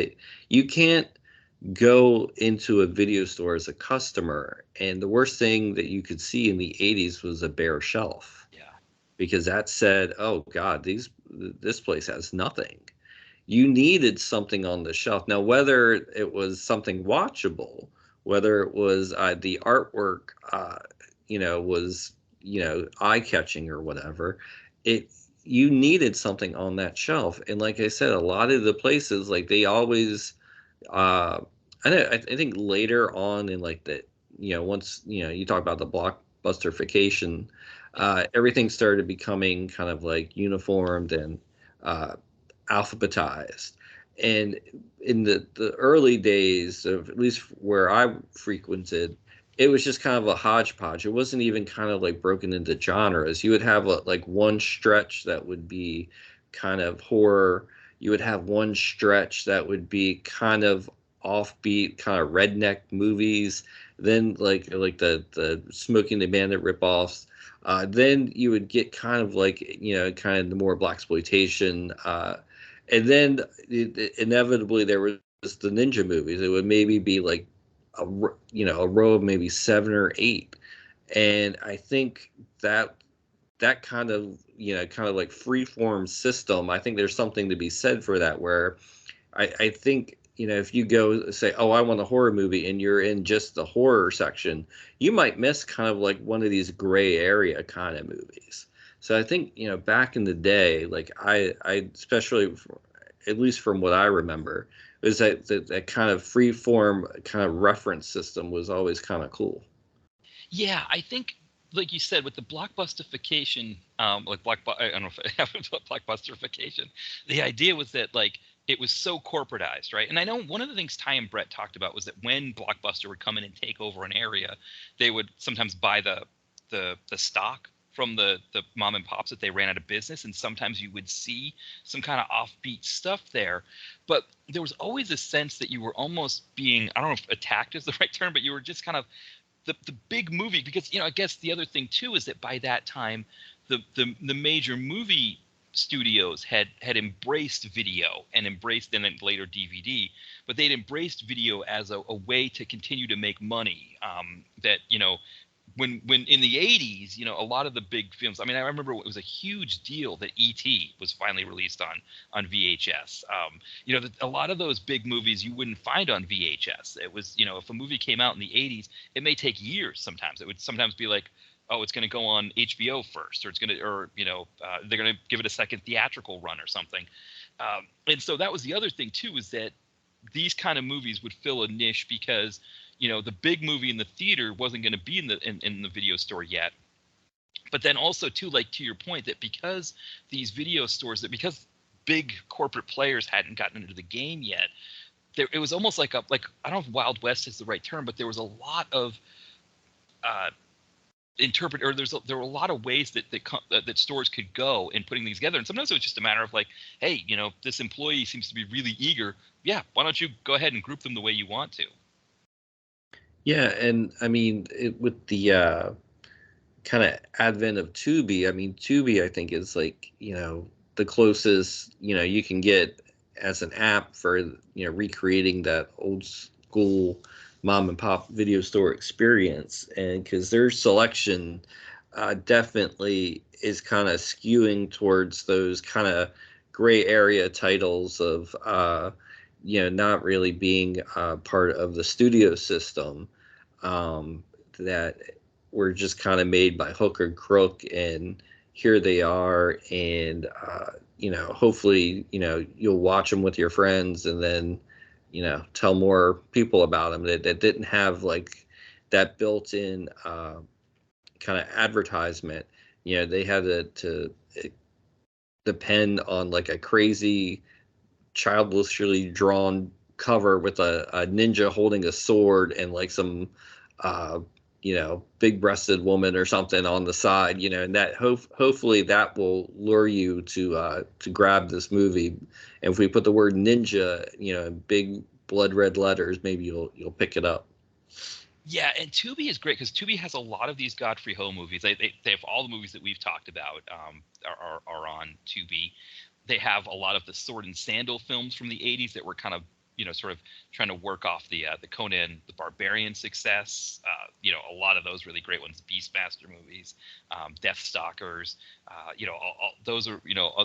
You can't go into a video store as a customer, and the worst thing that you could see in the 80s was a bare shelf. Because that said, oh God, this place has nothing. You needed something on the shelf. Now, whether it was something watchable, whether it was the artwork, was eye catching or whatever, you needed something on that shelf. And like I said, a lot of the places, like they always, I think later on in like the, once you talk about the blockbusterfication. Everything started becoming kind of like uniformed and alphabetized. And in the early days of at least where I frequented, it was just kind of a hodgepodge. It wasn't even kind of like broken into genres. You would have like one stretch that would be kind of horror. You would have one stretch that would be kind of offbeat, kind of redneck movies. Then like the Smoking the Bandit ripoffs. Then you would get kind of like, kind of the more blaxploitation. And then inevitably there was the ninja movies. It would maybe be like a row of maybe 7 or 8. And I think that kind of, kind of like freeform system, I think there's something to be said for that, where I think, if you go say, oh, I want a horror movie, and you're in just the horror section, you might miss kind of like one of these gray area kind of movies. So I think, back in the day, like I especially, at least from what I remember, is that kind of free form kind of reference system was always kind of cool. Yeah, I think, like you said, with the blockbustification, I don't know if it happened to blockbustification. The idea was that like it was so corporatized, right? And I know one of the things Ty and Brett talked about was that when Blockbuster would come in and take over an area, they would sometimes buy the stock from the mom and pops that they ran out of business, and sometimes you would see some kind of offbeat stuff there. But there was always a sense that you were almost being, I don't know if attacked is the right term, but you were just kind of the big movie, because I guess the other thing too is that by that time the major movie studios had embraced video and embraced, and then later DVD, but they'd embraced video as a way to continue to make money. That when in the 80s, a lot of the big films, I mean, I remember it was a huge deal that E.T. was finally released on VHS. A lot of those big movies you wouldn't find on VHS. It was, if a movie came out in the 80s, it may take years sometimes. It would sometimes be like, oh, it's going to go on HBO first, or it's going to, they're going to give it a second theatrical run or something. And so that was the other thing too, is that these kind of movies would fill a niche because, the big movie in the theater wasn't going to be in the video store yet. But then also too, like to your point, that because these video stores, that because big corporate players hadn't gotten into the game yet, it was almost like I don't know if Wild West is the right term, but there was a lot of there were a lot of ways that stores could go in putting these together, and sometimes it was just a matter of like, hey, this employee seems to be really eager. Yeah, why don't you go ahead and group them the way you want to? Yeah, and I mean, with the kind of advent of Tubi, I mean, Tubi I think is like the closest you can get as an app for recreating that old school mom and pop video store experience, and because their selection definitely is kind of skewing towards those kind of gray area titles of not really being part of the studio system, that were just kind of made by hook or crook, and here they are, and hopefully you'll watch them with your friends and then tell more people about them that didn't have like that built-in kind of advertisement. They had to depend on like a crazy childishly drawn cover with a ninja holding a sword and like some big-breasted woman or something on the side, and that hopefully that will lure you to grab this movie. And if we put the word ninja, in big blood red letters, maybe you'll pick it up. Yeah, and Tubi is great because Tubi has a lot of these Godfrey Ho movies. They have all the movies that we've talked about are on Tubi. They have a lot of the sword and sandal films from the 80s that were kind of sort of trying to work off the Conan the Barbarian success. A lot of those really great ones, Beastmaster movies, Deathstalkers, all those are,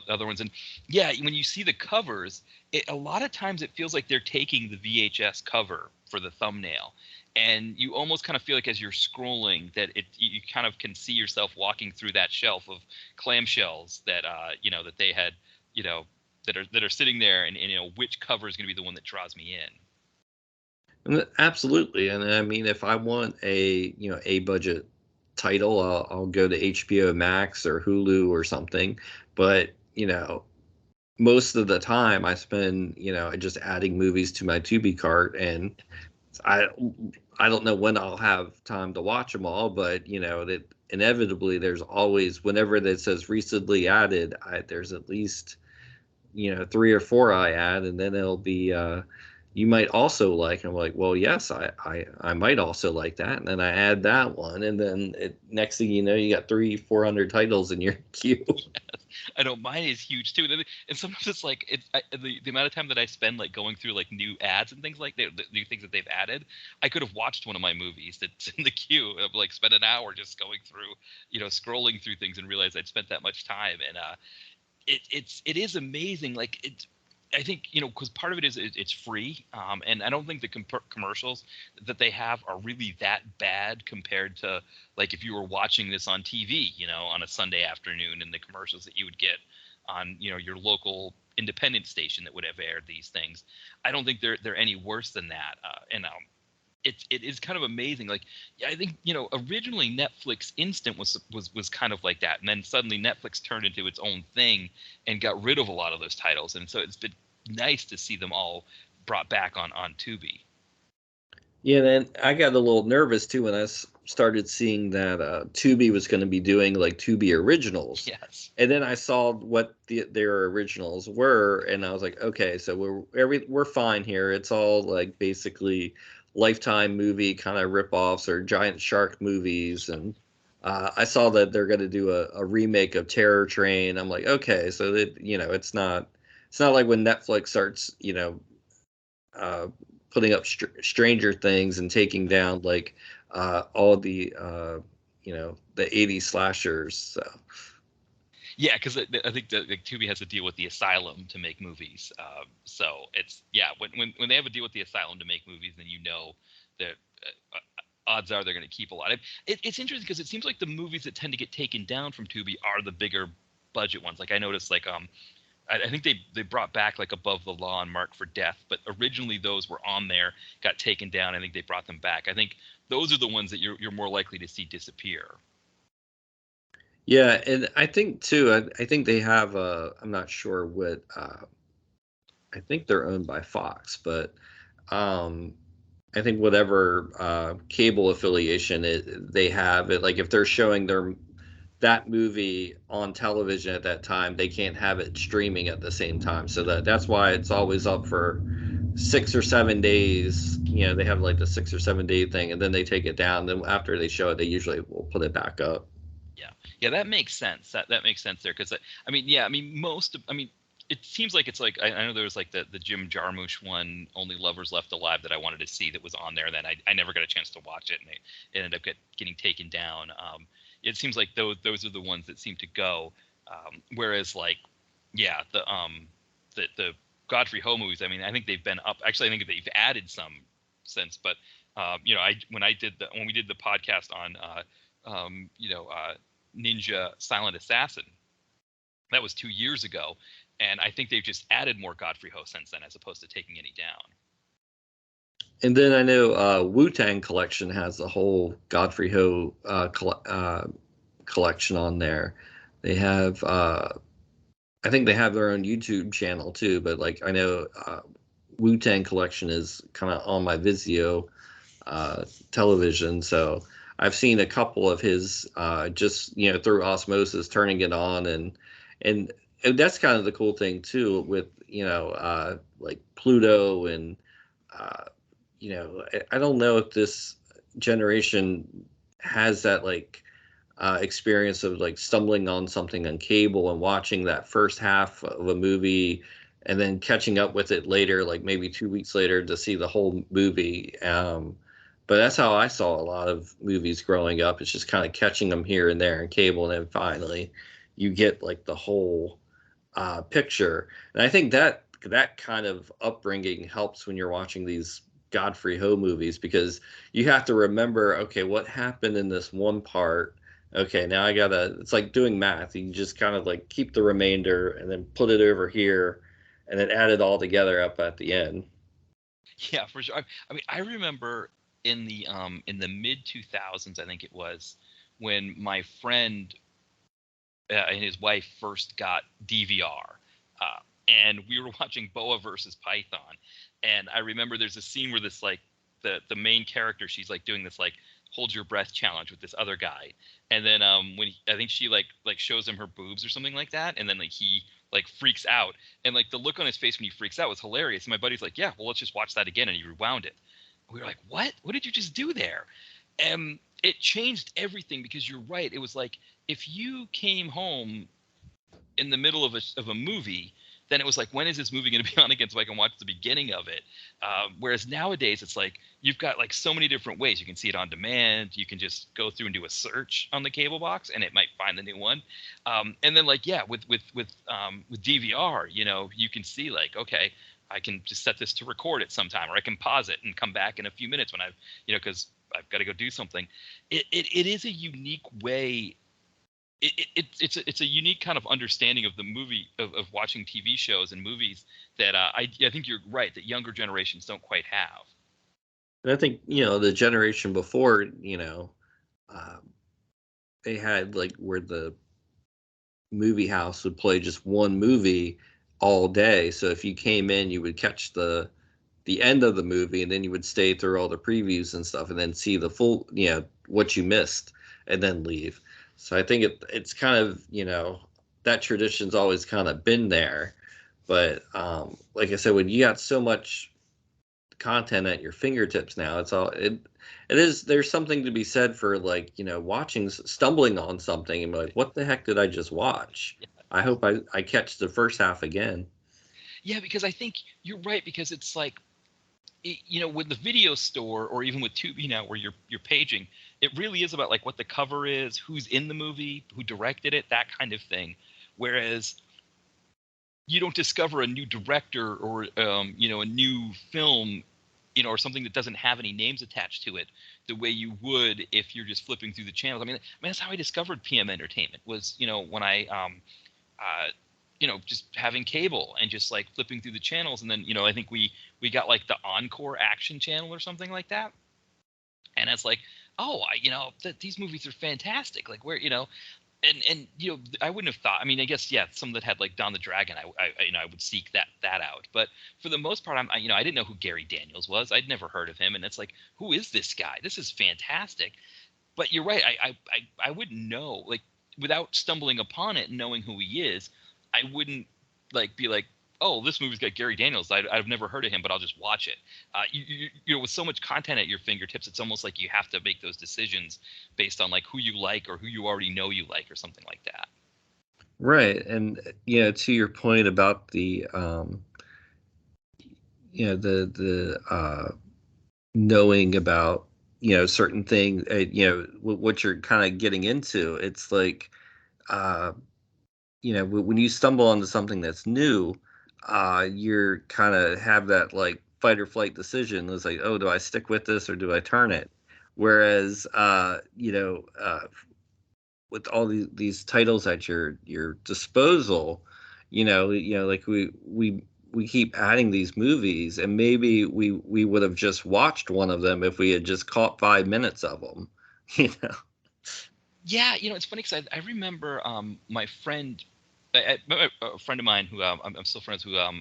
other ones. And yeah, when you see the covers, a lot of times it feels like they're taking the VHS cover for the thumbnail. And you almost kind of feel like as you're scrolling that you kind of can see yourself walking through that shelf of clamshells that, that they had, that are sitting there, and which cover is going to be the one that draws me in. Absolutely. And I mean, if I want a budget title, I'll go to HBO Max or Hulu or something. But most of the time I spend just adding movies to my Tubi cart, and I don't know when I'll have time to watch them all, but that inevitably there's always, whenever that says recently added, there's at least 3 or 4 I add, and then it'll be you might also like, and I'm like, well, yes, I might also like that, and then I add that one, and then next thing you know, you got 300-400 titles in your queue. Yes. I know mine is huge too, and sometimes it's like the amount of time that I spend like going through like new ads and things like that, the new things that they've added. I could have watched one of my movies that's in the queue. I've like spent an hour just going through, scrolling through things, and realized I'd spent that much time, and it is amazing. Like I think because part of it is it's free, and I don't think the commercials that they have are really that bad compared to like if you were watching this on TV, on a Sunday afternoon, and the commercials that you would get on your local independent station that would have aired these things. I don't think they're any worse than that, and it is kind of amazing. Like, yeah, I think originally Netflix Instant was kind of like that, and then suddenly Netflix turned into its own thing and got rid of a lot of those titles, and so it's been nice to see them all brought back on Tubi. Yeah, then I got a little nervous too when I started seeing that Tubi was going to be doing like Tubi originals. Yes. And then I saw what their originals were, and I was like, okay, so we're fine here. It's all like basically Lifetime movie kind of ripoffs or giant shark movies, and I saw that they're going to do a remake of Terror Train. I'm like, okay, so that it's not like when Netflix starts putting up Stranger Things and taking down like all the the 80s slashers. So Yeah, because I think that like, Tubi has to deal with the Asylum to make movies. So it's when they have a deal with the Asylum to make movies, then that odds are they're going to keep a lot. It's interesting because it seems like the movies that tend to get taken down from Tubi are the bigger budget ones. Like I noticed, like I think they brought back like Above the Law and Mark for Death, but originally those were on there, got taken down. I think they brought them back. I think those are the ones that you're more likely to see disappear. yeah, and I think too. I think they have. I'm not sure what. I think they're owned by Fox, but I think whatever cable affiliation they have, like if they're showing that movie on television at that time, they can't have it streaming at the same time. So that's why it's always up for 6 or 7 days. They have like the 6 or 7 day thing, and then they take it down. Then after they show it, they usually will put it back up. Yeah, that makes sense. That makes sense there because it seems like it's like I know there was like the Jim Jarmusch one, Only Lovers Left Alive, that I wanted to see that was on there. Then I never got a chance to watch it, and it ended up getting taken down. It seems like those are the ones that seem to go. Whereas like the Godfrey Ho movies, I mean, I think they've been up. Actually, I think they've added some since. But when we did the podcast on Ninja Silent Assassin, that was 2 years ago, and I think they've just added more Godfrey Ho since then, as opposed to taking any down. And then I know Wu-Tang Collection has the whole Godfrey Ho collection on there. They have, I think they have their own YouTube channel too, but like I know Wu-Tang Collection is kind of on my Vizio television, so I've seen a couple of his just through osmosis, turning it on, and that's kind of the cool thing too with like Pluto and I don't know if this generation has that like experience of like stumbling on something on cable and watching that first half of a movie and then catching up with it later, like maybe 2 weeks later, to see the whole movie. But that's how I saw a lot of movies growing up. It's just kind of catching them here and there in cable, and then finally you get like the whole picture. And I think that kind of upbringing helps when you're watching these Godfrey Ho movies, because you have to remember, okay, what happened in this one part? Okay, now it's like doing math. You just kind of like keep the remainder and then put it over here and then add it all together up at the end. Yeah, for sure. I mean, I remember in the mid 2000s, I think it was, when my friend and his wife first got DVR, and we were watching Boa versus Python, and I remember there's a scene where this like the main character, she's like doing this like hold your breath challenge with this other guy, and then I think she like shows him her boobs or something like that, and then like he like freaks out, and like the look on his face when he freaks out was hilarious. And my buddy's like, yeah, well, let's just watch that again, and he rewound it. We were like, what did you just do there? And it changed everything, because you're right. It was like if you came home in the middle of a movie, then it was like, when is this movie going to be on again so I can watch the beginning of it? Whereas nowadays it's like you've got like so many different ways. You can see it on demand. You can just go through and do a search on the cable box, and it might find the new one. And then like with DVR, you can see like, okay, I can just set this to record it sometime, or I can pause it and come back in a few minutes when because I've got to go do something. It is a unique way. It's a unique kind of understanding of the movie of watching TV shows and movies that I think you're right, that younger generations don't quite have. And I think the generation before, they had like where the movie house would play just one movie all day. So if you came in, you would catch the end of the movie, and then you would stay through all the previews and stuff, and then see the full, what you missed, and then leave. So I think it's kind of, that tradition's always kind of been there. But like I said, when you got so much content at your fingertips now, there's something to be said for like, stumbling on something and be like, what the heck did I just watch? Yeah. I hope I catch the first half again. Yeah, because I think you're right, because it's like, with the video store or even with Tubi now, where you're paging, it really is about like what the cover is, who's in the movie, who directed it, that kind of thing. Whereas you don't discover a new director or a new film, or something that doesn't have any names attached to it, the way you would if you're just flipping through the channels. I mean that's how I discovered PM Entertainment, was when I just having cable and just like flipping through the channels, and then I think we got like the Encore Action Channel or something like that, and it's like, oh, these movies are fantastic. Like where and I wouldn't have thought. I mean, I guess some that had like Don the Dragon, I would seek that out. But for the most part, I didn't know who Gary Daniels was. I'd never heard of him, and it's like, who is this guy? This is fantastic. But you're right. I wouldn't know, like, without stumbling upon it and knowing who he is, I wouldn't like be like, oh, this movie's got Gary Daniels. I've never heard of him, but I'll just watch it. With so much content at your fingertips, it's almost like you have to make those decisions based on like who you like or who you already know you like or something like that. Right, and to your point about the knowing about certain things, what you're kind of getting into. It's like when you stumble onto something that's new, you're kind of have that like fight or flight decision. It's like, oh, do I stick with this or do I turn it? Whereas with all these titles at your disposal, like we keep adding these movies, and maybe we would have just watched one of them if we had just caught 5 minutes of them. Yeah, it's funny because I remember my friend, a friend of mine who I'm still friends, who I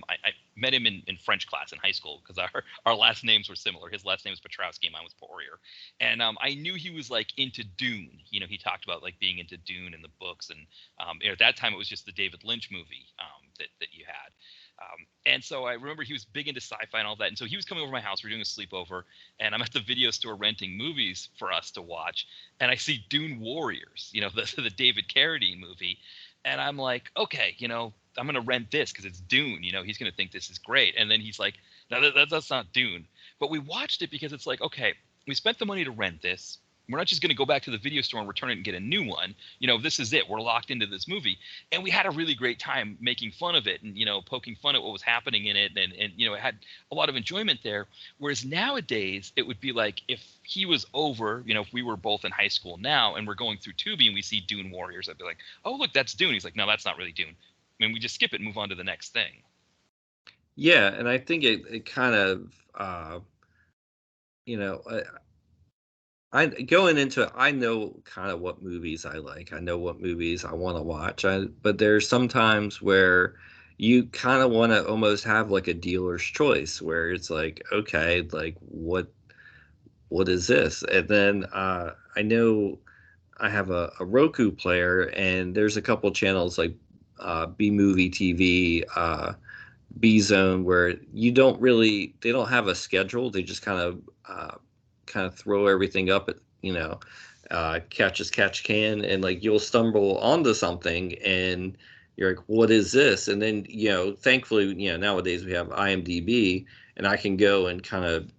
met him in French class in high school because our last names were similar. His last name was Petrowski, mine was Poirier, and I knew he was like into Dune. He talked about like being into Dune in the books, and at that time it was just the David Lynch movie that you had. And so I remember he was big into sci-fi and all that. And so he was coming over to my house. We're doing a sleepover, and I'm at the video store renting movies for us to watch. And I see Dune Warriors, the David Carradine movie. And I'm like, okay, I'm going to rent this because it's Dune. He's going to think this is great. And then he's like, no, that's not Dune. But we watched it because it's like, okay, we spent the money to rent this. We're not just going to go back to the video store and return it and get a new one. This is it. We're locked into this movie. And we had a really great time making fun of it and, poking fun at what was happening in it. And it had a lot of enjoyment there. Whereas nowadays, it would be like if he was over, if we were both in high school now and we're going through Tubi and we see Dune Warriors, I'd be like, oh, look, that's Dune. He's like, no, that's not really Dune. I mean, we just skip it and move on to the next thing. Yeah, and I think it kind of, I going into it, I know kind of what movies I like. I know what movies I want to watch. But there's some times where you kind of want to almost have like a dealer's choice, where it's like, okay, like what is this? And then I know I have a Roku player, and there's a couple channels like B Movie TV, B Zone, where they don't have a schedule. They just kind of throw everything up at catch as catch can, and like you'll stumble onto something and you're like, what is this? And then thankfully nowadays we have IMDb, and I can go and kind of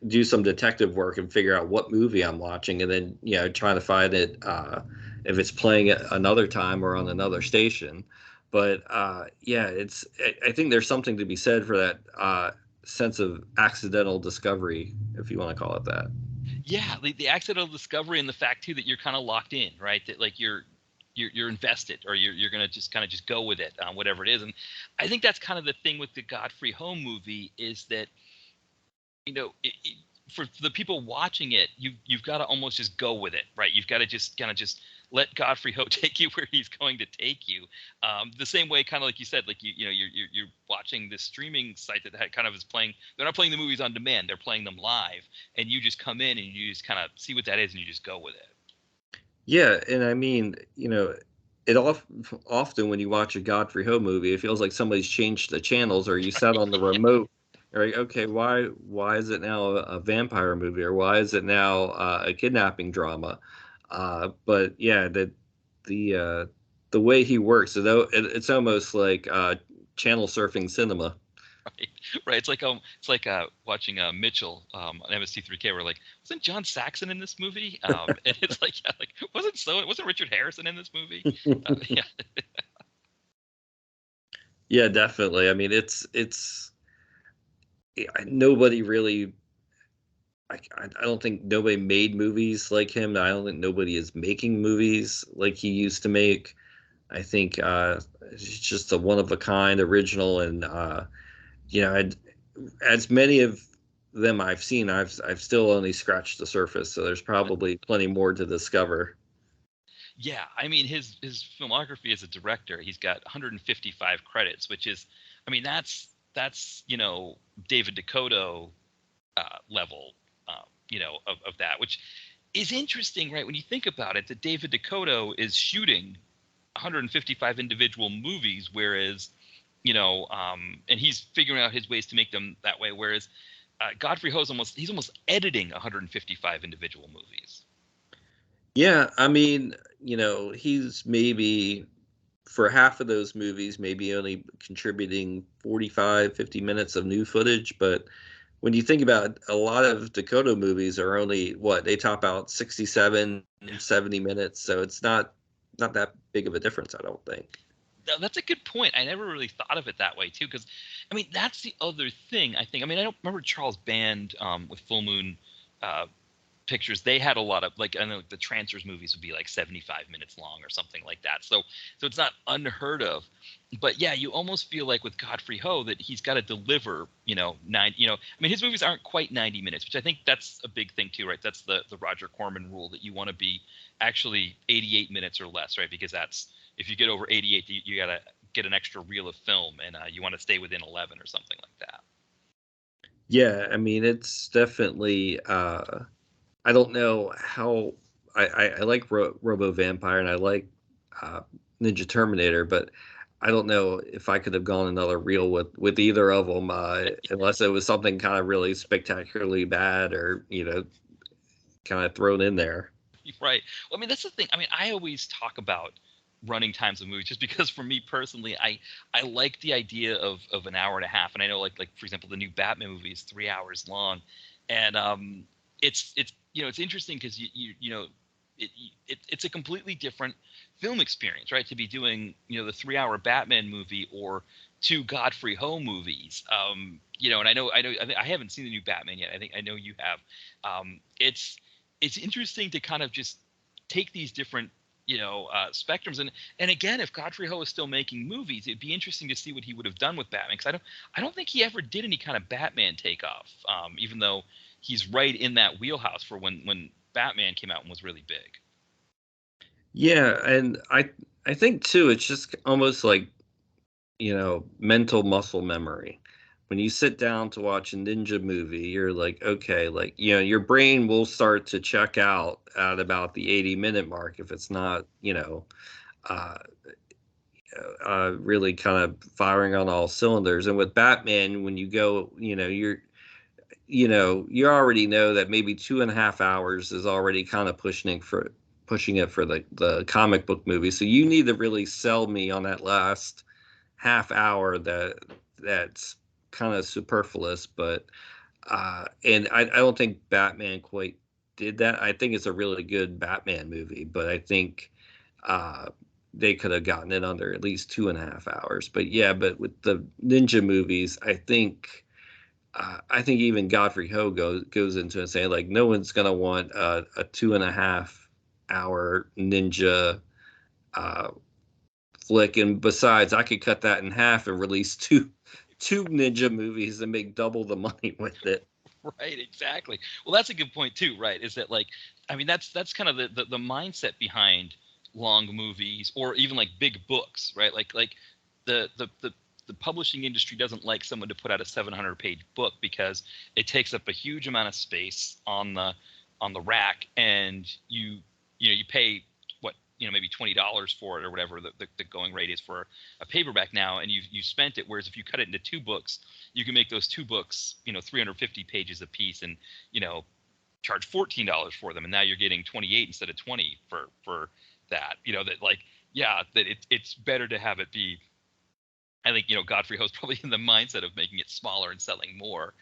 do some detective work and figure out what movie I'm watching, and then try to find it if it's playing at another time or on another station. But I think there's something to be said for that sense of accidental discovery, if you want to call it that. Yeah, the accidental discovery, and the fact too that you're kind of locked in, right? That like you're invested, or you're gonna just kind of just go with it, whatever it is. And I think that's kind of the thing with the Godfrey Home movie, is that for the people watching it, you've got to almost just go with it, right? You've got to just kind of just let Godfrey Ho take you where he's going to take you. The same way, kind of like you said, like you're watching this streaming site that kind of is playing. They're not playing the movies on demand; they're playing them live, and you just come in and you just kind of see what that is, and you just go with it. Yeah, and I mean, it often when you watch a Godfrey Ho movie, it feels like somebody's changed the channels, or you sat on the remote. Right? Okay, why is it now a vampire movie, or why is it now a kidnapping drama? But yeah, the way he works, it's almost like channel surfing cinema. Right, right. It's like watching Mitchell on MST3K. We're like, wasn't John Saxon in this movie? And it's like, yeah, like wasn't Richard Harrison in this movie? Yeah, Yeah, definitely. I mean, nobody really. I don't think nobody made movies like him. I don't think nobody is making movies like he used to make. I think he's just a one of a kind, original, and you know, as many of them I've seen, I've still only scratched the surface. So there's probably plenty more to discover. yeah. I mean, his filmography as a director, he's got 155 credits, which is, I mean, that's David Dakota level, of that, which is interesting, right? When you think about it, that David Dakota is shooting 155 individual movies, whereas, and he's figuring out his ways to make them that way. Whereas Godfrey Ho's he's almost editing 155 individual movies. Yeah, I mean, he's maybe for half of those movies, maybe only contributing 45, 50 minutes of new footage. But when you think about it, a lot of Dakota movies are only they top out 67, 70 minutes. So it's not that big of a difference, I don't think. That's a good point. I never really thought of it that way too, because I mean that's the other thing. I think. I mean, I don't remember Charles Band with Full Moon Pictures. They had a lot of, like, I know the Trancers movies would be like 75 minutes long or something like that. So it's not unheard of. But yeah, you almost feel like with Godfrey Ho that he's got to deliver, nine. I mean, his movies aren't quite 90 minutes, which I think that's a big thing too, right? That's the Roger Corman rule, that you want to be actually 88 minutes or less, right? Because that's, if you get over 88, you got to get an extra reel of film, and you want to stay within 11 or something like that. Yeah, I mean, it's definitely. I don't know how. I like Robo Vampire, and I like uh, Ninja Terminator, but I don't know if I could have gone another reel with either of them, unless it was something kind of really spectacularly bad, or kind of thrown in there. Right. Well, I mean, that's the thing. I mean, I always talk about running times of movies just because for me personally, I like the idea of an hour and a half. And I know, like for example, the new Batman movie is 3 hours long, and it's interesting because it's a completely different film experience, right? To be doing the 3 hour Batman movie or two Godfrey Ho movies, and I haven't seen the new Batman yet. I know you have. It's interesting to kind of just take these different spectrums, and again, if Godfrey Ho is still making movies, it'd be interesting to see what he would have done with Batman, because I don't think he ever did any kind of Batman takeoff, even though he's right in that wheelhouse for when Batman came out and was really big. Yeah, and I think too, it's just almost like mental muscle memory. When you sit down to watch a ninja movie, you're like, okay, like, your brain will start to check out at about the 80-minute mark if it's not, uh, really kind of firing on all cylinders. And with Batman, when you go, you already know that maybe 2.5 hours is already kind of pushing it for the comic book movie. So you need to really sell me on that last half hour that's kind of superfluous. But and I don't think Batman quite did that. I think it's a really good Batman movie, but I think they could have gotten it under at least 2.5 hours. But yeah, but with the ninja movies, I think even Godfrey Ho goes into it saying, like, no one's gonna want a 2.5 hour ninja uh, flick, and besides, I could cut that in half and release two ninja movies and make double the money with it. Right, exactly. Well, that's a good point too, right? Is that, like, I mean, that's kind of the mindset behind long movies, or even like big books, right? Like the publishing industry doesn't like someone to put out a 700-page book because it takes up a huge amount of space on the rack, and you pay what, maybe $20 for it or whatever the going rate is for a paperback now, and you spent it. Whereas if you cut it into two books, you can make those two books 350 pages a piece, and charge $14 for them, and now you're getting 28 instead of 20 for that. That, like, yeah, that it's better to have it be I think, Godfrey Ho's probably in the mindset of making it smaller and selling more.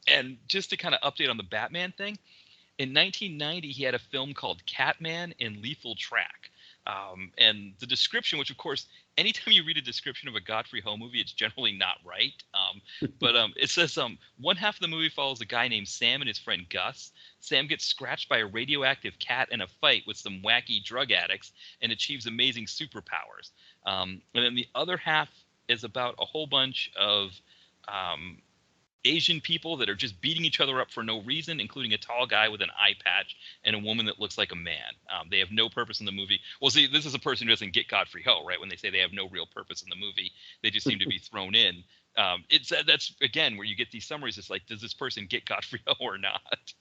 And just to kind of update on the Batman thing, in 1990, he had a film called Catman in Lethal Track. And the description, which of course, anytime you read a description of a Godfrey Ho movie, it's generally not right. But it says one half of the movie follows a guy named Sam and his friend Gus. Sam gets scratched by a radioactive cat in a fight with some wacky drug addicts and achieves amazing superpowers. And then the other half is about a whole bunch of Asian people that are just beating each other up for no reason, including a tall guy with an eye patch and a woman that looks like a man. They have no purpose in the movie. Well, see, this is a person who doesn't get Godfrey Ho, right? When they say they have no real purpose in the movie, they just seem to be thrown in. That's again where you get these summaries. It's like, does this person get Godfrey Ho or not?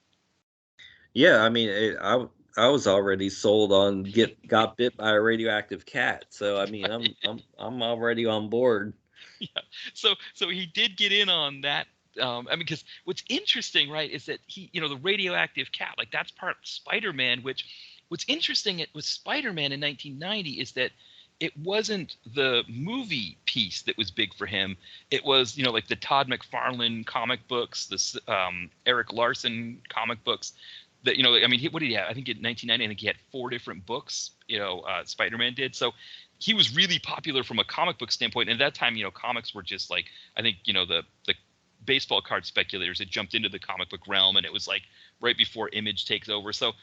Yeah, I mean, I was already sold on got bit by a radioactive cat, so I mean, I'm already on board. Yeah. So he did get in on that. I mean, because what's interesting, right, is that the radioactive cat, like that's part of Spider-Man. What's interesting with Spider-Man in 1990 is that it wasn't the movie piece that was big for him. It was, like the Todd McFarlane comic books, the Eric Larson comic books. That I mean, what did he have? I think in 1990, I think he had 4 different books. Spider-Man did. So he was really popular from a comic book standpoint. And at that time, comics were just like, I think, the baseball card speculators had jumped into the comic book realm, and it was like right before Image takes over. So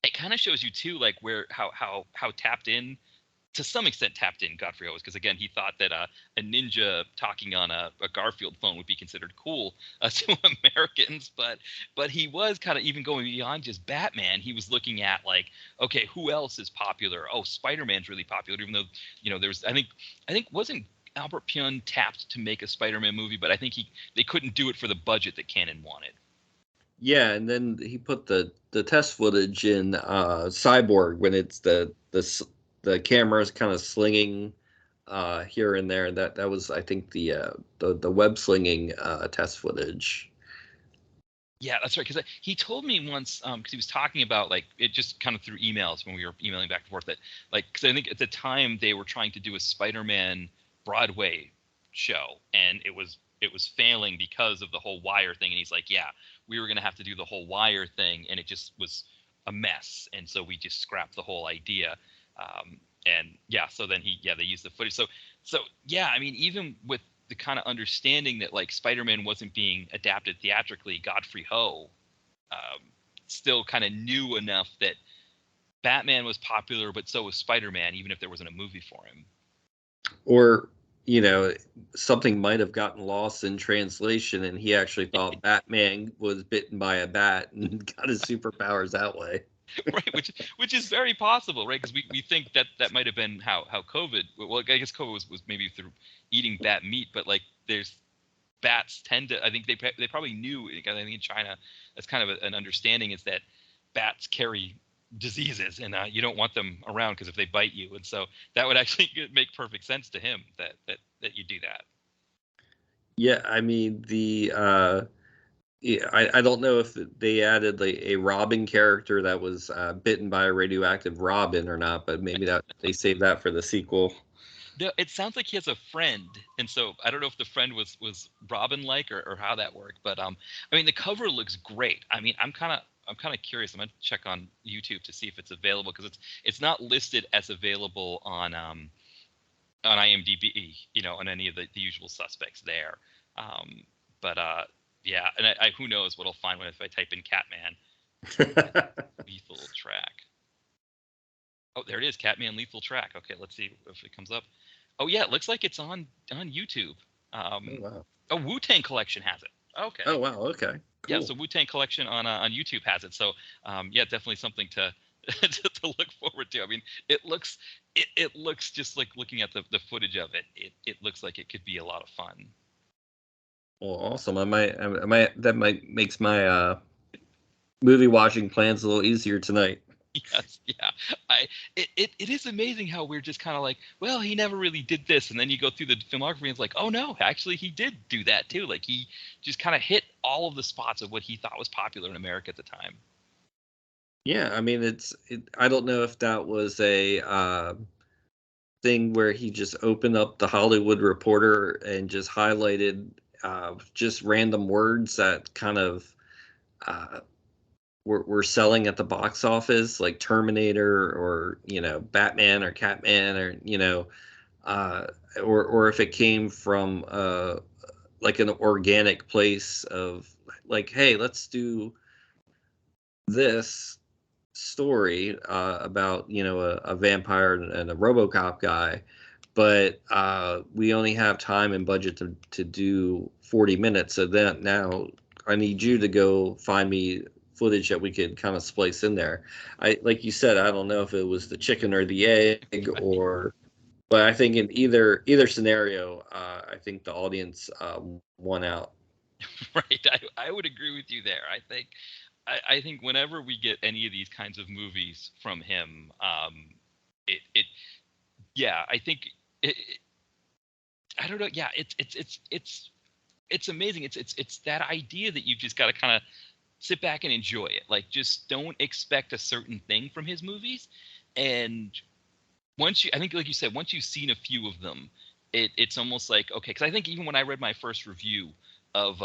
it kind of shows you too, like how tapped in, to some extent tapped in Godfrey Ho was, because again, he thought that a ninja talking on a Garfield phone would be considered cool to Americans, but he was kind of even going beyond just Batman. He was looking at like, okay, who else is popular? Oh, Spider-Man's really popular, even though there's I think wasn't Albert Pyun tapped to make a Spider-Man movie, but I think they couldn't do it for the budget that Canon wanted. Yeah, and then he put the test footage in Cyborg when it's the camera's kind of slinging here and there. That was, I think, the web slinging test footage. Yeah, that's right. Because he told me once, because he was talking about like it just kind of through emails when we were emailing back and forth, that like, because I think at the time they were trying to do a Spider-Man Broadway show, and it was failing because of the whole wire thing. And he's like, yeah, we were going to have to do the whole wire thing, and it just was a mess. And so we just scrapped the whole idea. And yeah, so then they used the footage. So yeah, I mean, even with the kind of understanding that like Spider-Man wasn't being adapted theatrically, Godfrey Ho still kind of knew enough that Batman was popular, but so was Spider-Man, even if there wasn't a movie for him. Or, something might have gotten lost in translation, and he actually thought Batman was bitten by a bat and got his superpowers that way. Right, which is very possible, right? Because we think that might have been how COVID. Well, I guess COVID was maybe through eating bat meat, but like there's bats tend to. I think they probably knew. I think in China, that's kind of an understanding, is that bats carry diseases, and you don't want them around because if they bite you, and so that would actually make perfect sense to him that you do that. Yeah, I mean yeah, I don't know if they added like a Robin character that was bitten by a radioactive robin or not, but maybe that they saved that for the sequel. No, it sounds like he has a friend, and so I don't know if the friend was Robin-like or how that worked. But I mean, the cover looks great. I mean, I'm kind of curious. I'm gonna check on YouTube to see if it's available, because it's not listed as available on IMDb, on any of the usual suspects there. But yeah, and I who knows what I'll find if I type in Catman Lethal Track. Oh, there it is, Catman Lethal Track. Okay, let's see if it comes up. Oh yeah, it looks like it's on YouTube. Oh, wow. Oh, Wu-Tang Collection has it. Okay. Oh wow. Okay. Cool. Yeah, so Wu-Tang Collection on YouTube has it. So yeah, definitely something to to look forward to. I mean, it looks just like looking at the footage of it. It looks like it could be a lot of fun. Well, awesome. I might that might makes my movie watching plans a little easier tonight. Yes, yeah. It is amazing how we're just kind of like, well, he never really did this, and then you go through the filmography and it's like, oh no, actually he did do that too. Like he just kind of hit all of the spots of what he thought was popular in America at the time. Yeah, I mean I don't know if that was a thing where he just opened up the Hollywood Reporter and just highlighted just random words that kind of uh, were selling at the box office, like Terminator or Batman or Catman or uh, or if it came from like an organic place of like, hey, let's do this story about a vampire and a RoboCop guy, but we only have time and budget to do 40 minutes. So then now I need you to go find me footage that we could kind of splice in there. I like you said, I don't know if it was the chicken or the egg, or but I think in either scenario, I think the audience won out. Right. I would agree with you there. I think whenever we get any of these kinds of movies from him, it yeah, I think I don't know. Yeah, it's amazing. It's that idea that you've just got to kind of sit back and enjoy it. Like, just don't expect a certain thing from his movies. And I think, like you said, once you've seen a few of them, it's almost like, okay, because I think even when I read my first review of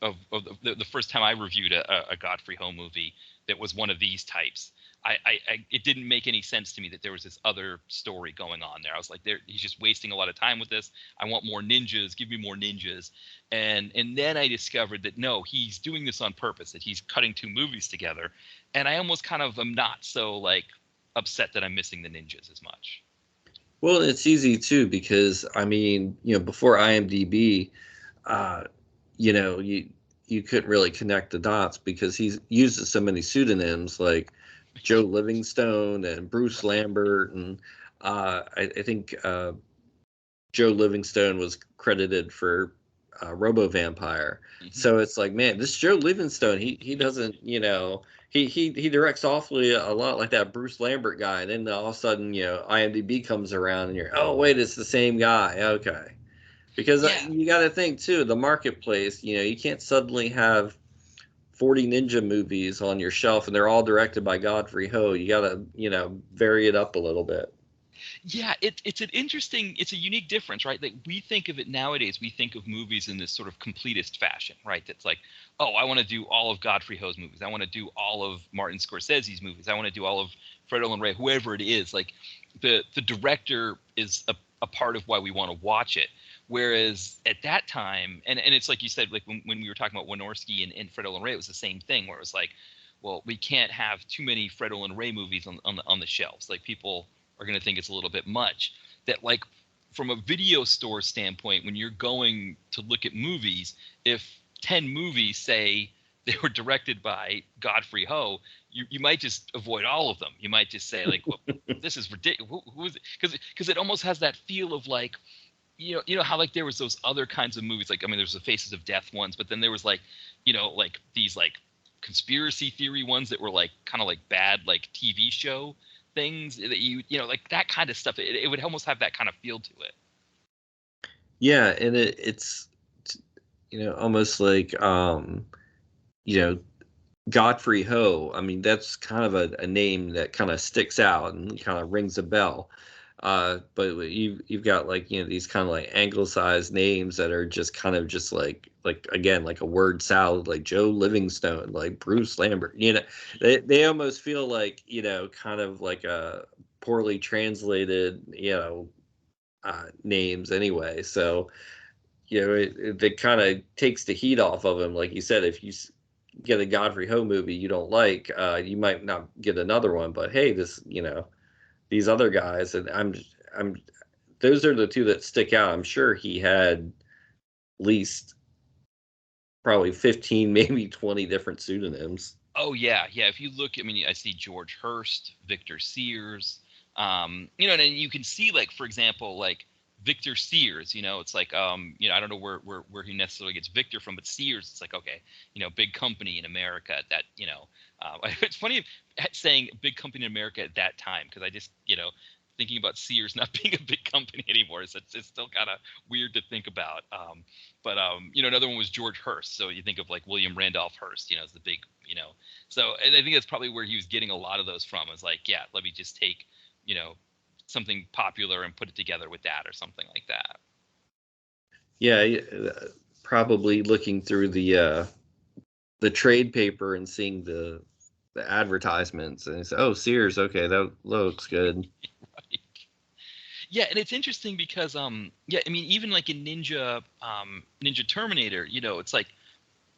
the first time I reviewed a Godfrey Ho movie that was one of these types, it didn't make any sense to me that there was this other story going on there. I was like, he's just wasting a lot of time with this. I want more ninjas. Give me more ninjas. And then I discovered that no, he's doing this on purpose. That he's cutting two movies together. And I almost kind of am not so like upset that I'm missing the ninjas as much. Well, it's easy too because I mean, before IMDb, uh, you couldn't really connect the dots because he's used so many pseudonyms like Joe Livingstone and Bruce Lambert, and I think Joe Livingstone was credited for Robo Vampire. Mm-hmm. So it's like, man, this Joe Livingstone, he doesn't, he directs awfully a lot like that Bruce Lambert guy, and then all of a sudden, IMDb comes around, and you're, oh wait, it's the same guy. Okay, because Yeah. you got to think too, the marketplace. You can't suddenly have 40 ninja movies on your shelf, and they're all directed by Godfrey Ho. You got to, vary it up a little bit. Yeah, it's it's a unique difference, right? Like, we think of it nowadays, we think of movies in this sort of completist fashion, right? That's like, oh, I want to do all of Godfrey Ho's movies. I want to do all of Martin Scorsese's movies. I want to do all of Fred Olen Ray, whoever it is. Like, the director is a part of why we want to watch it. Whereas at that time, and it's like you said, like when we were talking about Wynorski and Fred Olen Ray, it was the same thing where it was like, well, we can't have too many Fred Olen Ray movies on the shelves. Like, people are going to think it's a little bit much. That, like, from a video store standpoint, when you're going to look at movies, if 10 movies say they were directed by Godfrey Ho, you might just avoid all of them. You might just say, like, well, this is ridiculous. Who is it? Because it almost has that feel of like, you know how like there was those other kinds of movies, like, I mean, there's the Faces of Death ones, but then there was like, like these like conspiracy theory ones that were like kind of like bad like TV show things that like that kind of stuff. It would almost have that kind of feel to it. Yeah, and it's almost like Godfrey Ho. I mean, that's kind of a name that kind of sticks out and kind of rings a bell. But you've got like these kind of like anglicized names that are just kind of just like again like a word salad, like Joe Livingstone, like Bruce Lambert. They almost feel like kind of like a poorly translated names anyway. So it kind of takes the heat off of them. Like you said, if you get a Godfrey Ho movie you don't like, you might not get another one. But hey, these other guys, and I'm those are the two that stick out. I'm sure he had at least probably 15, maybe 20 different pseudonyms. Oh yeah. If you look, I mean, I see George Hurst, Victor Sears, and you can see, like, for example, like Victor Sears, it's like, I don't know where he necessarily gets Victor from, but Sears, it's like, okay, big company in America at that, it's funny saying big company in America at that time, because I just, thinking about Sears not being a big company anymore, so it's still kind of weird to think about. But another one was George Hurst. So you think of like William Randolph Hearst, as the big, so I think that's probably where he was getting a lot of those from. Is like, yeah, let me just take, something popular and put it together with that or something like that. Yeah, probably looking through the trade paper and seeing the advertisements, and it's, oh, Sears, okay, that looks good. Right. Yeah, and it's interesting because yeah, I mean, even like in Ninja Terminator, you know, it's like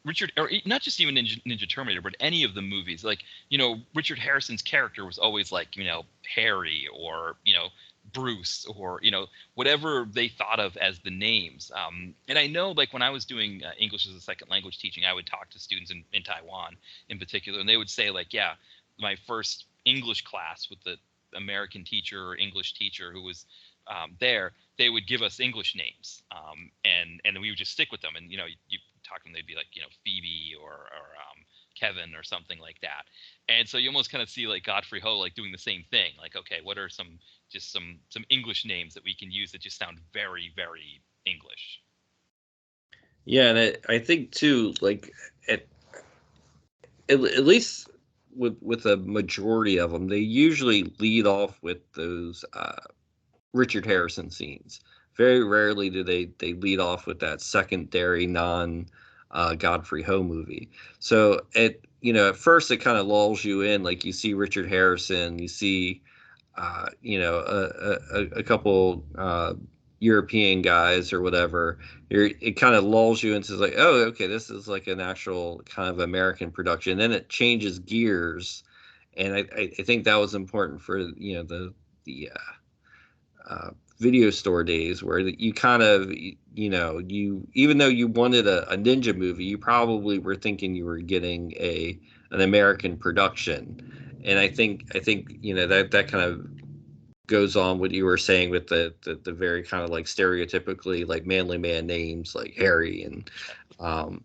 Richard, or not just even Ninja Terminator, but any of the movies, like, you know, Richard Harrison's character was always like, you know, Harry, or, you know, Bruce, or, you know, whatever they thought of as the names. And I know, like, when I was doing English as a second language teaching, I would talk to students in Taiwan in particular, and they would say, like, yeah, my first English class with the American teacher or English teacher who was there, they would give us English names, and we would just stick with them. And, you know, you talk to them, they'd be like, you know, Phoebe or Kevin or something like that. And so you almost kind of see like Godfrey Ho like doing the same thing. Like, okay, what are some English names that we can use that just sound very, very English? Yeah, and I think too, like at least with a majority of them, they usually lead off with those Richard Harrison scenes. Very rarely do they lead off with that secondary non Godfrey Ho movie. So at first it kind of lulls you in, like you see Richard Harrison, you see a couple European guys or whatever. It kind of lulls you into like, oh, okay, this is like an actual kind of American production. Then it changes gears, and I think that was important for the video store days, where you kind of you, even though you wanted a ninja movie, you probably were thinking you were getting an American production. And I think that kind of goes on what you were saying with the very kind of like stereotypically like manly man names like Harry, and um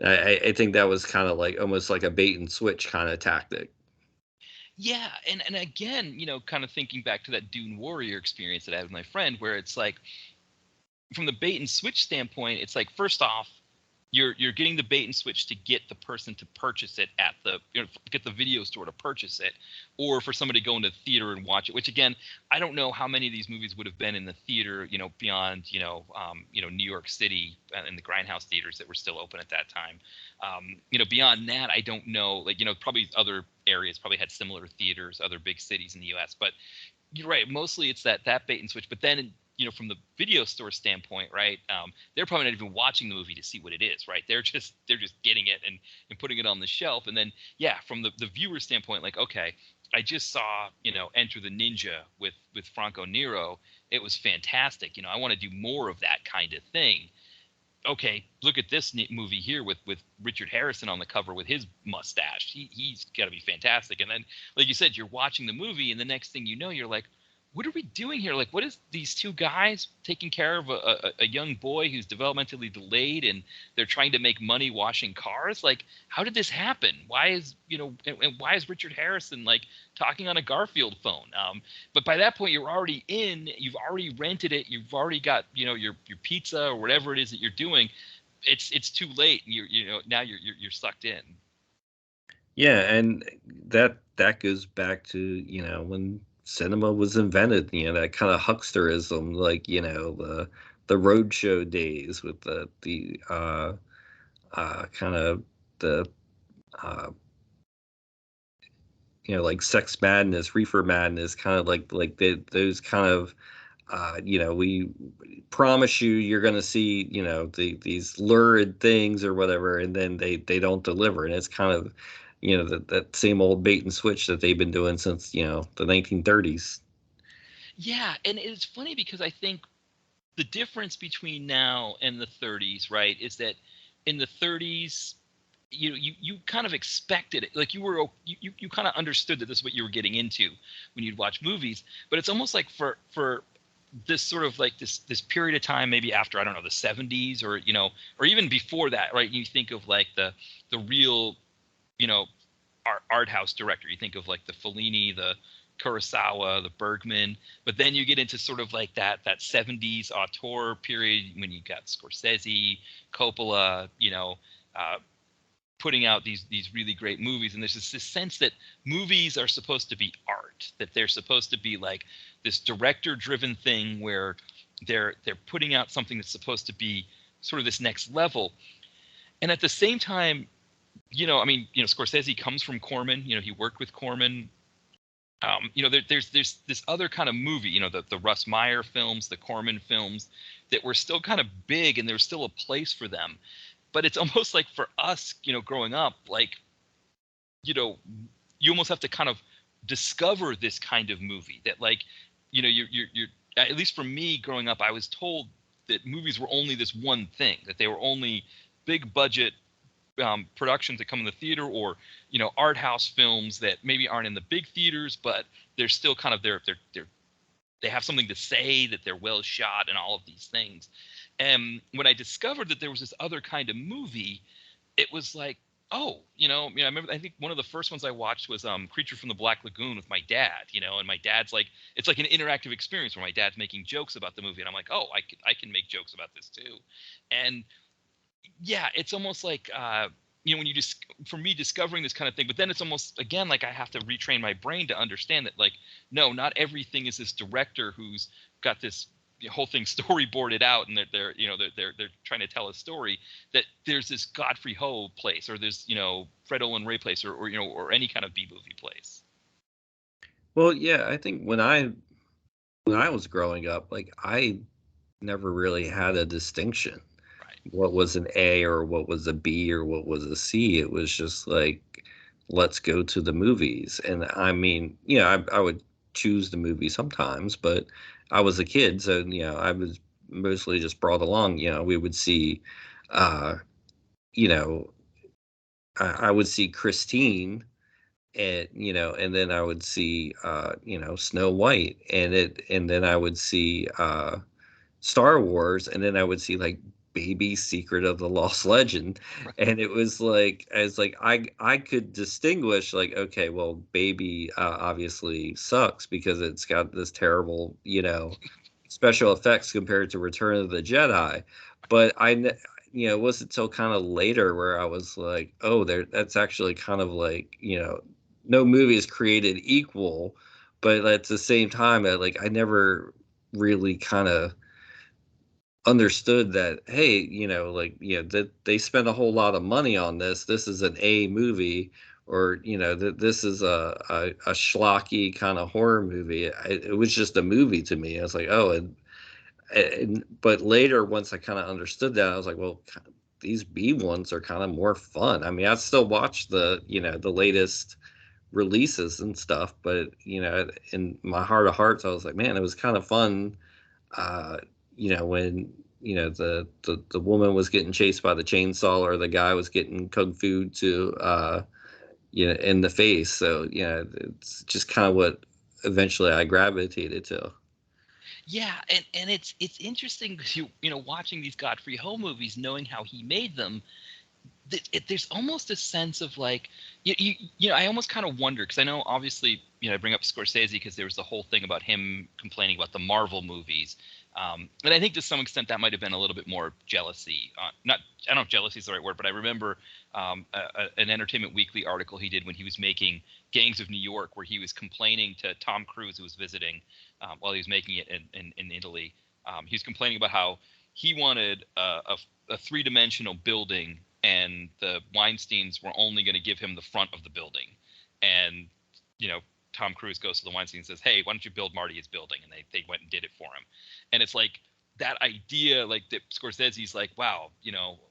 I think that was kind of like almost like a bait and switch kind of tactic. Yeah, and again, you know, kind of thinking back to that Dune Warrior experience that I had with my friend, where it's like, from the bait and switch standpoint, it's like, first off, you're getting the bait and switch to get the person to purchase it at the, you know, get the video store to purchase it, or for somebody to go into the theater and watch it. Which, again, I don't know how many of these movies would have been in the theater, you know, beyond New York City and the Grindhouse theaters that were still open at that time. You know, beyond that, I don't know. Like, you know, probably other areas probably had similar theaters, other big cities in the U.S. But you're right. Mostly it's that bait and switch. But then, you know, from the video store standpoint, right? They're probably not even watching the movie to see what it is, right? They're just getting it and putting it on the shelf. And then, yeah, from the viewer standpoint, like, okay, I just saw, you know, Enter the Ninja with Franco Nero. It was fantastic. You know, I want to do more of that kind of thing. Okay, look at this movie here with Richard Harrison on the cover with his mustache. He's got to be fantastic. And then, like you said, you're watching the movie, and the next thing you know, you're like, what are we doing here? Like, what is these two guys taking care of a young boy who's developmentally delayed, and they're trying to make money washing cars? Like, how did this happen? Why is, you know, and why is Richard Harrison like talking on a Garfield phone? But by that point, you've already rented it, you've already got, you know, your pizza or whatever it is that you're doing. It's too late. Now you're sucked in. Yeah, and that goes back to, when cinema was invented, that kind of hucksterism, like, the roadshow days with the kind of the uh like Sex Madness, Reefer Madness, kind of like those kind of we promise you're going to see, these lurid things or whatever, and then they don't deliver, and it's kind of, that same old bait and switch that they've been doing since, the 1930s. Yeah, and it's funny because I think the difference between now and the 30s, right, is that in the 30s, you kind of expected it. Like, you kind of understood that this is what you were getting into when you'd watch movies. But it's almost like for this sort of like this period of time, maybe after, I don't know, the 70s, or, or even before that, right? You think of like the real, you know, art house director. You think of like the Fellini, the Kurosawa, the Bergman, but then you get into sort of like that 70s auteur period when you got Scorsese, Coppola, putting out these really great movies, and there's this sense that movies are supposed to be art, that they're supposed to be like this director driven thing where they're putting out something that's supposed to be sort of this next level. And at the same time, I mean, Scorsese comes from Corman. He worked with Corman. There's this other kind of movie, the Russ Meyer films, the Corman films, that were still kind of big, and there's still a place for them. But it's almost like for us, growing up, like, you almost have to kind of discover this kind of movie that, like, you're at least for me growing up, I was told that movies were only this one thing, that they were only big budget productions that come in the theater, or art house films that maybe aren't in the big theaters, but they're still kind of they have something to say, that they're well shot, and all of these things. And when I discovered that there was this other kind of movie, it was like, oh, I remember, I think one of the first ones I watched was Creature from the Black Lagoon with my dad, and my dad's like, it's like an interactive experience where my dad's making jokes about the movie, and I'm like, oh, I can make jokes about this too. And yeah, it's almost like when you just, for me, discovering this kind of thing, but then it's almost, again, like I have to retrain my brain to understand that, like, no, not everything is this director who's got this whole thing storyboarded out, and they're trying to tell a story. That there's this Godfrey Ho place, or there's Fred Olen Ray place, or any kind of B movie place. Well, yeah, I think when I was growing up, like, I never really had a distinction. What was an A or what was a B or what was a C. It was just like, let's go to the movies. And I mean, I would choose the movie sometimes, but I was a kid, so I was mostly just brought along. We would see, I would see Christine, and and then I would see Snow White, and then I would see Star Wars, and then I would see like Baby Secret of the Lost Legend. Right. And it was like, I could distinguish, like, okay, well, Baby obviously sucks because it's got this terrible special effects compared to Return of the Jedi. But it wasn't until kind of later where I was like, oh, that's actually kind of like, no movie is created equal. But at the same time, I never really kind of understood that, hey, that they spent a whole lot of money on this. This is an A movie, or that this is a schlocky kind of horror movie. It was just a movie to me. I was like, oh, but later, once I kind of understood that, I was like, well, these B ones are kind of more fun. I mean, I still watch the latest releases and stuff, but in my heart of hearts, I was like, man, it was kind of fun. When the woman was getting chased by the chainsaw, or the guy was getting kung fu to in the face. So it's just kind of what eventually I gravitated to. Yeah, and it's interesting because watching these Godfrey Ho movies, knowing how he made them, there's almost a sense of like, I almost kind of wonder, because I know obviously I bring up Scorsese because there was the whole thing about him complaining about the Marvel movies, and I think to some extent that might have been a little bit more jealousy. I don't know if jealousy is the right word, but I remember an Entertainment Weekly article he did when he was making Gangs of New York, where he was complaining to Tom Cruise, who was visiting while he was making it in Italy. He was complaining about how he wanted a three-dimensional building, and the Weinsteins were only going to give him the front of the building. And, Tom Cruise goes to the Weinstein and says, hey, why don't you build Marty his building? And they went and did it for him. And it's like that idea, like that Scorsese's like, wow,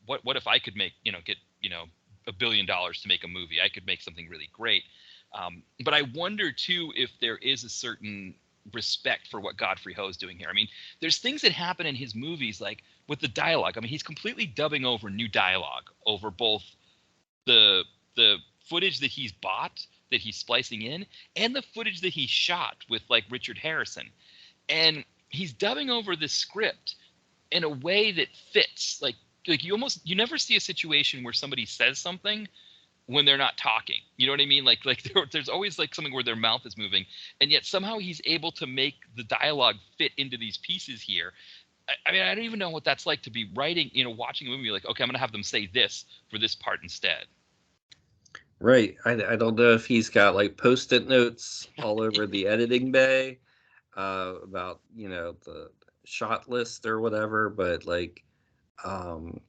what if I could make, get, $1 billion to make a movie? I could make something really great. But I wonder too, if there is a certain respect for what Godfrey Ho is doing here. I mean, there's things that happen in his movies, like with the dialogue. I mean, he's completely dubbing over new dialogue over both the footage that he's bought, that he's splicing in, and the footage that he shot with like Richard Harrison. And he's dubbing over this script in a way that fits. Like you never see a situation where somebody says something when they're not talking. You know what I mean? Like there's always like something where their mouth is moving, and yet somehow he's able to make the dialogue fit into these pieces here. I mean, I don't even know what that's like to be writing, watching a movie like, okay, I'm going to have them say this for this part instead. Right. I don't know if he's got like post-it notes all over the editing bay about, the shot list or whatever, but like um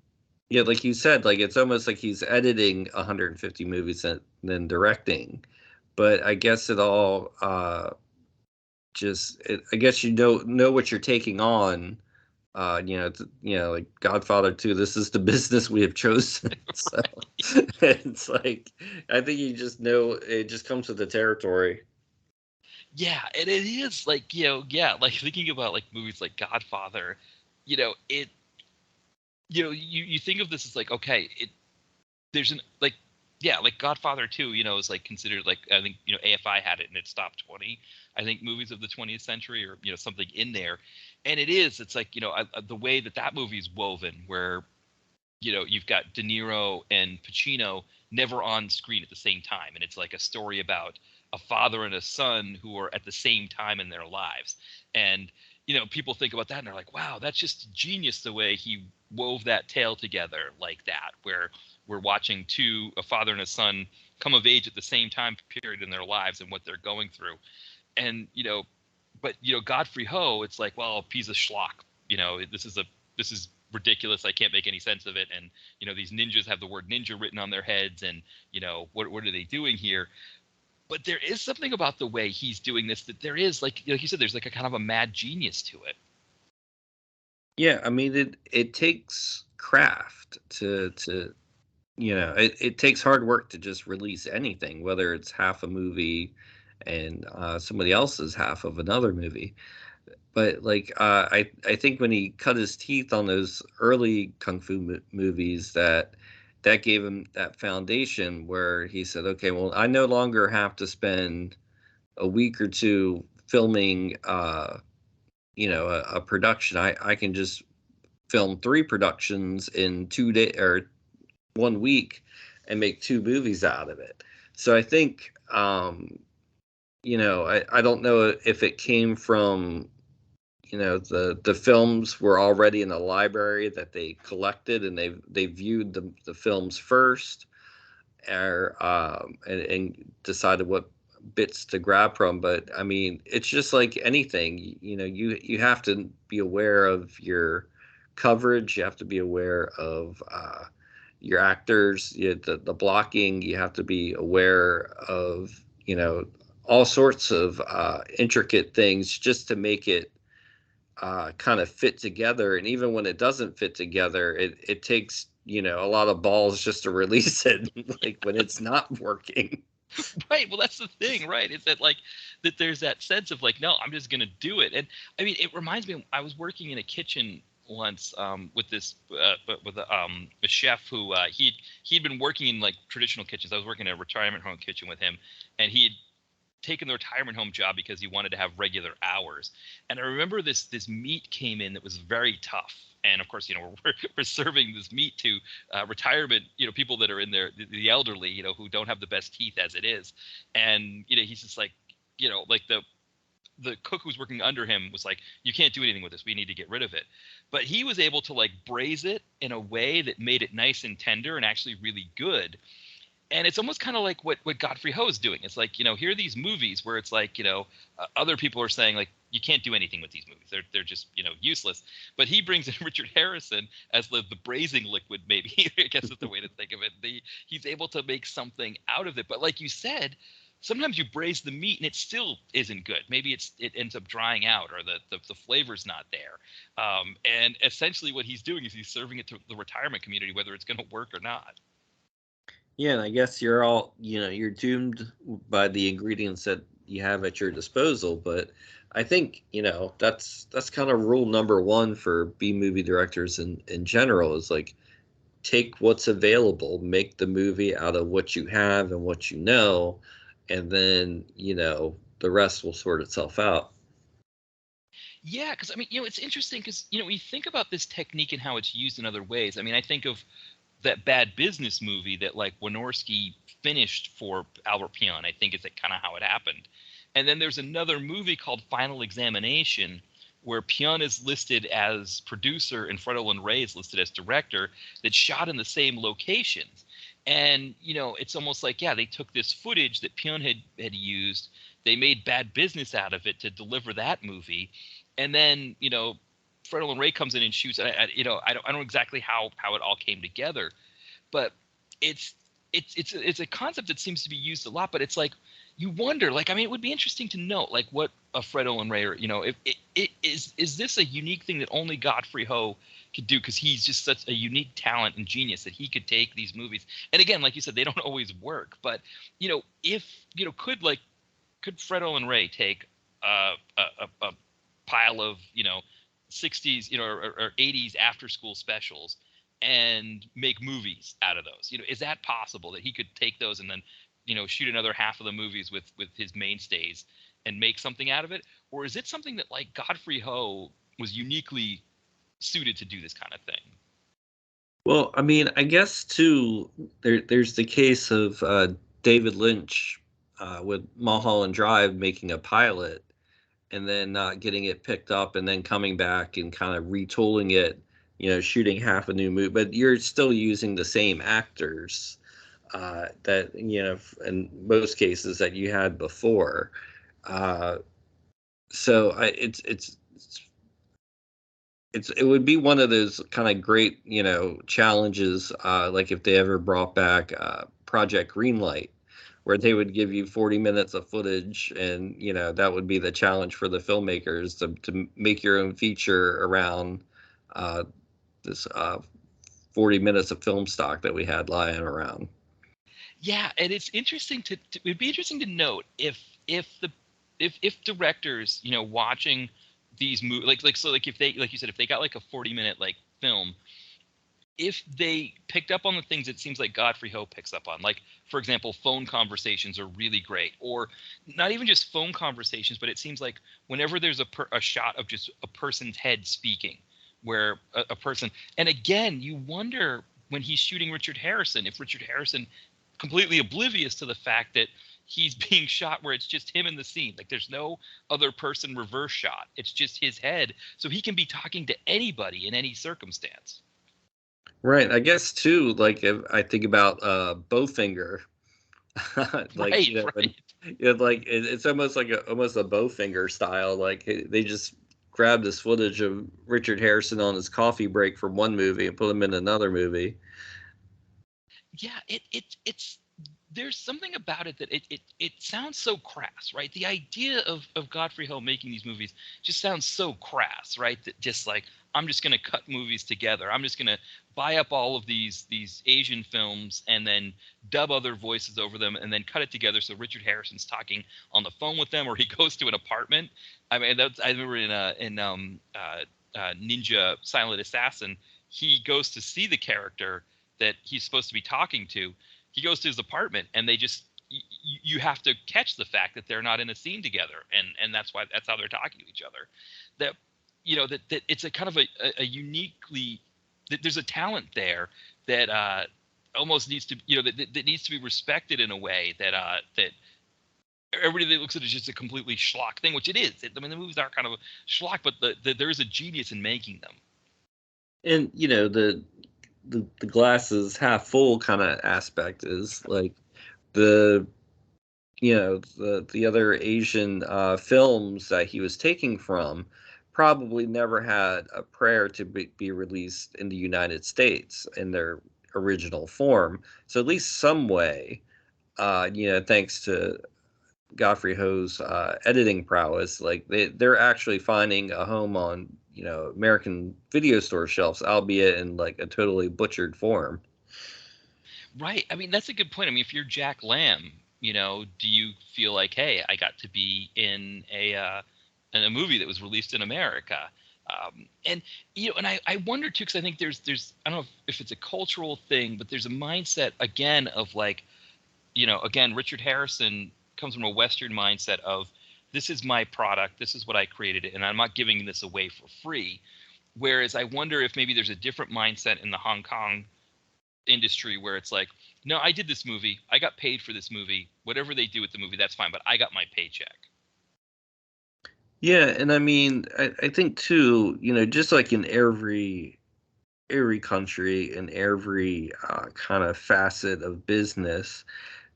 yeah, like you said, like it's almost like he's editing 150 movies and then directing. But I guess it all I guess you know what you're taking on. Like Godfather 2, this is the business we have chosen. So it's like I think you just know it just comes with the territory. Yeah, and it is like, yeah, like thinking about like movies like Godfather, it, you think of this as like, okay, there's an like, yeah, like Godfather 2, is like considered like, I think, AFI had it in its top 20, I think, movies of the 20th century, or something in there. And it's like, the way that movie is woven, where you've got De Niro and Pacino never on screen at the same time, and it's like a story about a father and a son who are at the same time in their lives. And people think about that and they're like, wow, that's just genius, the way he wove that tale together like that, where we're watching a father and a son come of age at the same time period in their lives and what they're going through. And but Godfrey Ho, it's like, well, piece of schlock. This is ridiculous. I can't make any sense of it. And these ninjas have the word ninja written on their heads, and what are they doing here? But there is something about the way he's doing this, that there is, like you said, there's like a kind of a mad genius to it. Yeah, I mean it takes craft to it takes hard work to just release anything, whether it's half a movie and somebody else's half of another movie. But like I think when he cut his teeth on those early kung fu movies, that gave him that foundation where he said, okay, well, I no longer have to spend a week or two filming a production. I can just film 3 productions in 2 days or 1 week and make 2 movies out of it. So I think I don't know if it came from the films were already in a library that they collected, and they viewed the films first, or and decided what bits to grab from. But I mean, it's just like anything. You have to be aware of your coverage. You have to be aware of your actors, the blocking. You have to be aware of all sorts of intricate things just to make it kind of fit together. And even when it doesn't fit together, it takes a lot of balls just to release it, like when it's not working. Right. Well, that's the thing, right? Is that like that there's that sense of like, no, I'm just gonna do it. And I mean, it reminds me, I was working in a kitchen once with this with a chef who he'd been working in like traditional kitchens. I was working in a retirement home kitchen with him, and he'd taken the retirement home job because he wanted to have regular hours. And I remember this meat came in that was very tough. And of course, we're serving this meat to retirement, people that are in there, the elderly, who don't have the best teeth as it is. And he's just like, like the cook who's working under him was like, you can't do anything with this. We need to get rid of it. But he was able to like braise it in a way that made it nice and tender and actually really good. And it's almost kind of like what Godfrey Ho is doing. It's like, here are these movies where it's like, other people are saying like, you can't do anything with these movies. They're just, useless. But he brings in Richard Harrison as the braising liquid, maybe, I guess is the way to think of it. He's able to make something out of it. But like you said, sometimes you braise the meat and it still isn't good. Maybe it ends up drying out, or the flavor's not there. And essentially what he's doing is he's serving it to the retirement community, whether it's going to work or not. Yeah, and I guess you're doomed by the ingredients that you have at your disposal. But I think that's kind of rule number one for B movie directors in general, is like, take what's available, make the movie out of what you have and what you know, and then the rest will sort itself out. Yeah, because I mean, it's interesting because when you think about this technique and how it's used in other ways. I mean, I think of that Bad Business movie that like Wynorski finished for Albert Pion. I think is kind of how it happened. And then there's another movie called Final Examination, where Pion is listed as producer and Fredo Ray is listed as director, that shot in the same locations. And it's almost like, yeah, they took this footage that Pion had used, they made bad business out of it to deliver that movie, and then Fred Olen Ray comes in and shoots. I don't know exactly how it all came together, but it's a concept that seems to be used a lot. But it's like, you wonder, like, I mean, it would be interesting to know, like, what a Fred Olen Ray, or if it is this a unique thing that only Godfrey Ho could do, because he's just such a unique talent and genius that he could take these movies. And again, like you said, they don't always work, but if could Fred Olen Ray take a pile of 60s or 80s after school specials and make movies out of those? Is that possible, that he could take those and then shoot another half of the movies with his mainstays and make something out of it? Or is it something that, like, Godfrey Ho was uniquely suited to do this kind of thing? Well, I mean, I guess too, there's the case of David Lynch with Mulholland Drive making a pilot and then not getting it picked up, and then coming back and kind of retooling it, shooting half a new movie, but you're still using the same actors that, in most cases, that you had before. So it would be one of those kind of great, challenges, like if they ever brought back Project Greenlight, where they would give you 40 minutes of footage, and that would be the challenge for the filmmakers to make your own feature around this 40 minutes of film stock that we had lying around. Yeah, and it's interesting it'd be interesting to note if directors, watching these movies, like if they, like you said, if they got like a 40-minute like film, if they picked up on the things it seems like Godfrey Ho picks up on, like, for example, phone conversations are really great, or not even just phone conversations, but it seems like whenever there's a shot of just a person's head speaking, where a person, and again, you wonder when he's shooting Richard Harrison, if Richard Harrison, completely oblivious to the fact that he's being shot where it's just him in the scene, like there's no other person reverse shot, it's just his head, so he can be talking to anybody in any circumstance. Right. I guess too, like if I think about Bowfinger, like Right. like it's almost like almost a Bowfinger style. Like they just grabbed this footage of Richard Harrison on his coffee break from one movie and put him in another movie. Yeah, it's there's something about it that it sounds so crass, right? The idea of Godfrey Ho making these movies just sounds so crass, right? That just like, I'm just going to cut movies together. I'm just going to buy up all of these Asian films and then dub other voices over them and then cut it together so Richard Harrison's talking on the phone with them, or he goes to an apartment. I mean, I remember in Ninja Silent Assassin, he goes to see the character that he's supposed to be talking to. He goes to his apartment, and they just, you have to catch the fact that they're not in a scene together, and that's how they're talking to each other. That that it's a kind of a uniquely, that there's a talent there that almost needs to, that needs to be respected in a way that that everybody that looks at it is just a completely schlock thing, which it is. I mean, the movies are kind of a schlock, but there is a genius in making them. And the glass is half full kind of aspect is like the the other Asian films that he was taking from probably never had a prayer to be released in the United States in their original form. So at least some way, thanks to Godfrey Ho's editing prowess, like they're actually finding a home on American video store shelves, albeit in like a totally butchered form. Right. I mean, that's a good point. I mean, if you're Jack Lamb, do you feel like, hey, I got to be in a movie that was released in America? And and I wonder too, because I think there's I don't know if it's a cultural thing, but there's a mindset again of like, again, Richard Harrison comes from a Western mindset of, this is my product, this is what I created, and I'm not giving this away for free. Whereas I wonder if maybe there's a different mindset in the Hong Kong industry where it's like, no, I did this movie, I got paid for this movie, whatever they do with the movie, that's fine, but I got my paycheck. Yeah, and I mean, I think too, just like in every every country and every kind of facet of business,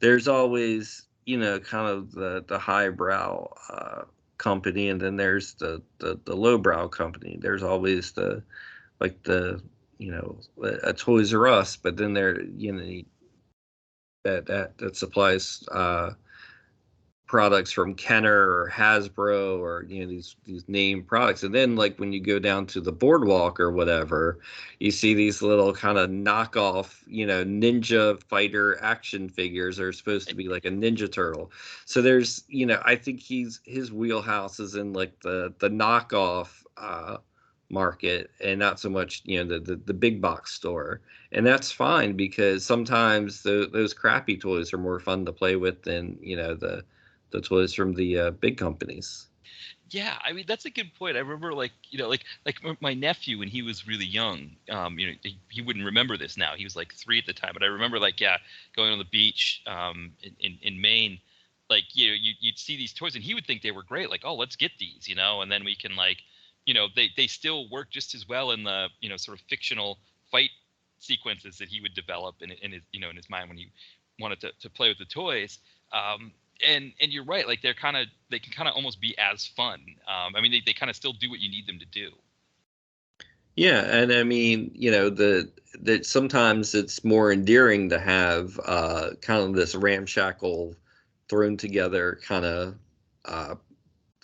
there's always, kind of the highbrow company, and then there's the lowbrow company. There's always the a Toys R Us, but then there, that supplies products from Kenner or Hasbro, or these name products. And then, like, when you go down to the boardwalk or whatever, you see these little kind of knockoff, ninja fighter action figures are supposed to be like a Ninja Turtle. So there's, I think his wheelhouse is in like the knockoff market, and not so much the big box store. And that's fine, because sometimes those crappy toys are more fun to play with than the toys from the big companies. Yeah, I mean that's a good point. I remember, my nephew when he was really young. He wouldn't remember this now. He was like 3 at the time, but I remember going on the beach in Maine. You'd see these toys and he would think they were great. Like, oh, let's get these, and then we can they still work just as well in the sort of fictional fight sequences that he would develop in his in his mind when he wanted to play with the toys. And you're right, like they can kind of almost be as fun. I mean, they kind of still do what you need them to do. Yeah, and I mean, that sometimes it's more endearing to have kind of this ramshackle, thrown together kind of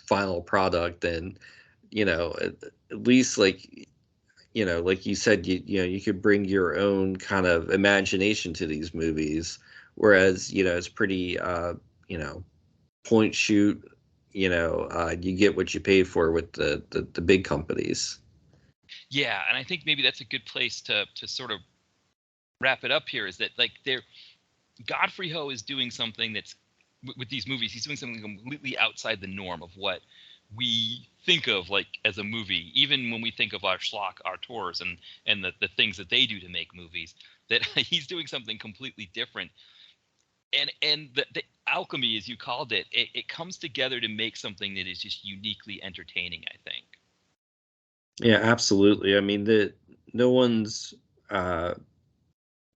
final product, and at least, like, like you said, you could bring your own kind of imagination to these movies, whereas it's pretty point shoot. You get what you pay for with the big companies. Yeah, and I think maybe that's a good place to sort of wrap it up here. Is that like Godfrey Ho is doing something that's with these movies. He's doing something completely outside the norm of what we think of like as a movie. Even when we think of our schlock, our tours, and the things that they do to make movies, that he's doing something completely different. And the alchemy, as you called it, it comes together to make something that is just uniquely entertaining, I think. Yeah, absolutely. I mean, no one's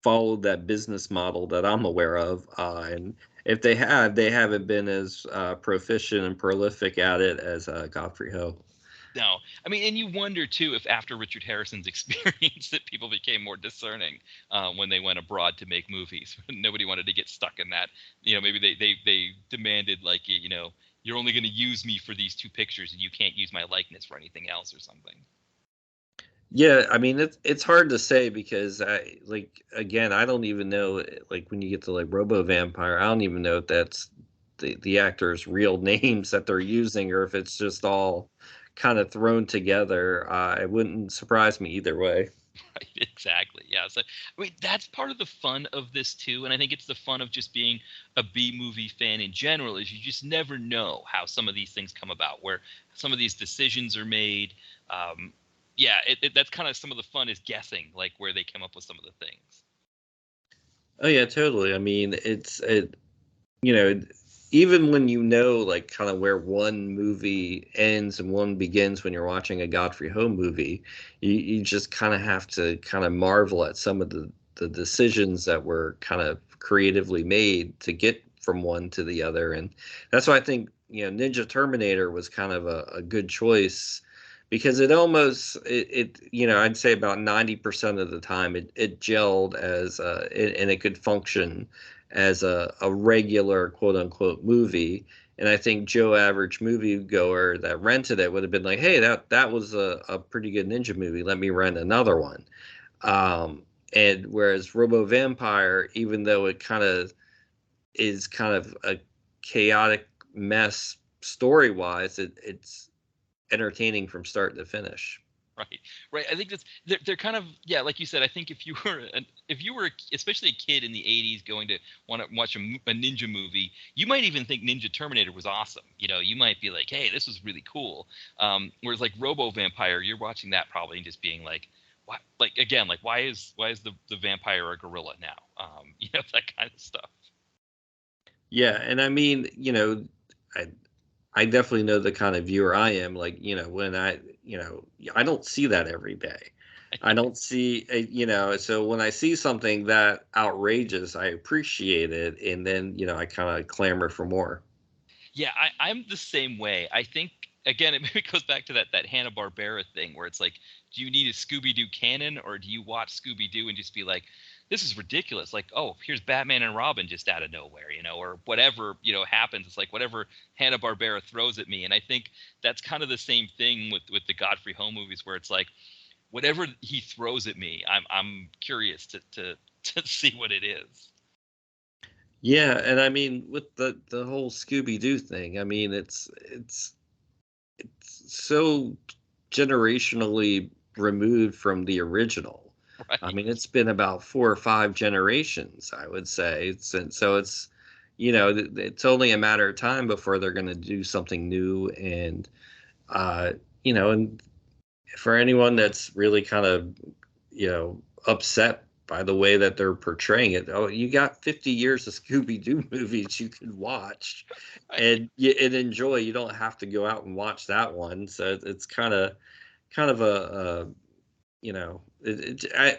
followed that business model that I'm aware of, and if they have, they haven't been as proficient and prolific at it as Godfrey Ho. No, I mean, and you wonder too if after Richard Harrison's experience that people became more discerning when they went abroad to make movies. Nobody wanted to get stuck in that. Maybe they demanded like you're only going to use me for these 2 pictures and you can't use my likeness for anything else or something. Yeah, I mean, it's hard to say, because again, I don't even know, like, when you get to like Robo Vampire, I don't even know if that's the actors' real names that they're using, or if it's just all kind of thrown together. It wouldn't surprise me either way. Right, exactly. Yeah. So, I mean, that's part of the fun of this too, and I think it's the fun of just being a B movie fan in general. Is you just never know how some of these things come about, where some of these decisions are made. Yeah, that's kind of some of the fun, is guessing like where they came up with some of the things. Oh yeah, totally. I mean, you know, even when like kind of where one movie ends and one begins when you're watching a Godfrey Ho movie, you just kind of have to kind of marvel at some of the decisions that were kind of creatively made to get from one to the other. And that's why I think, Ninja Terminator was kind of a good choice, because it almost, I'd say about 90% of the time it gelled and it could function as a regular quote unquote movie. And I think Joe Average moviegoer that rented it would have been like, hey, that was a pretty good ninja movie. Let me rent another one. And whereas Robo Vampire, even though it kind of is kind of a chaotic mess story wise, it's entertaining from start to finish. Right. I think they're kind of, yeah, like you said. I think if you were especially a kid in the '80s going to want to watch a ninja movie, you might even think Ninja Terminator was awesome. You might be like, hey, this was really cool. Whereas like Robo Vampire, you're watching that probably and just being like, what? Like again, like why is the vampire a gorilla now? That kind of stuff. Yeah, and I mean, I definitely know the kind of viewer I am. Like, when I don't see that every day. I don't see, so when I see something that outrageous, I appreciate it, and then I kind of clamor for more. Yeah, I'm the same way. I think again, it maybe goes back to that Hanna-Barbera thing where it's like, do you need a Scooby-Doo canon, or do you watch Scooby-Doo and just be like, this is ridiculous? Like, oh, here's Batman and Robin just out of nowhere, or whatever, happens. It's like whatever Hanna-Barbera throws at me. And I think that's kind of the same thing with the Godfrey Ho movies, where it's like whatever he throws at me, I'm curious to to see what it is. Yeah, and I mean with the whole Scooby Doo thing, I mean it's so generationally removed from the original. I Right. mean, it's been about 4 or 5 generations, I would say. So it's it's only a matter of time before they're going to do something new, and uh, and for anyone that's really kind of upset by the way that they're portraying it, oh, you got 50 years of Scooby-Doo movies you could watch Right. and enjoy. You don't have to go out and watch that one. So it's kind of a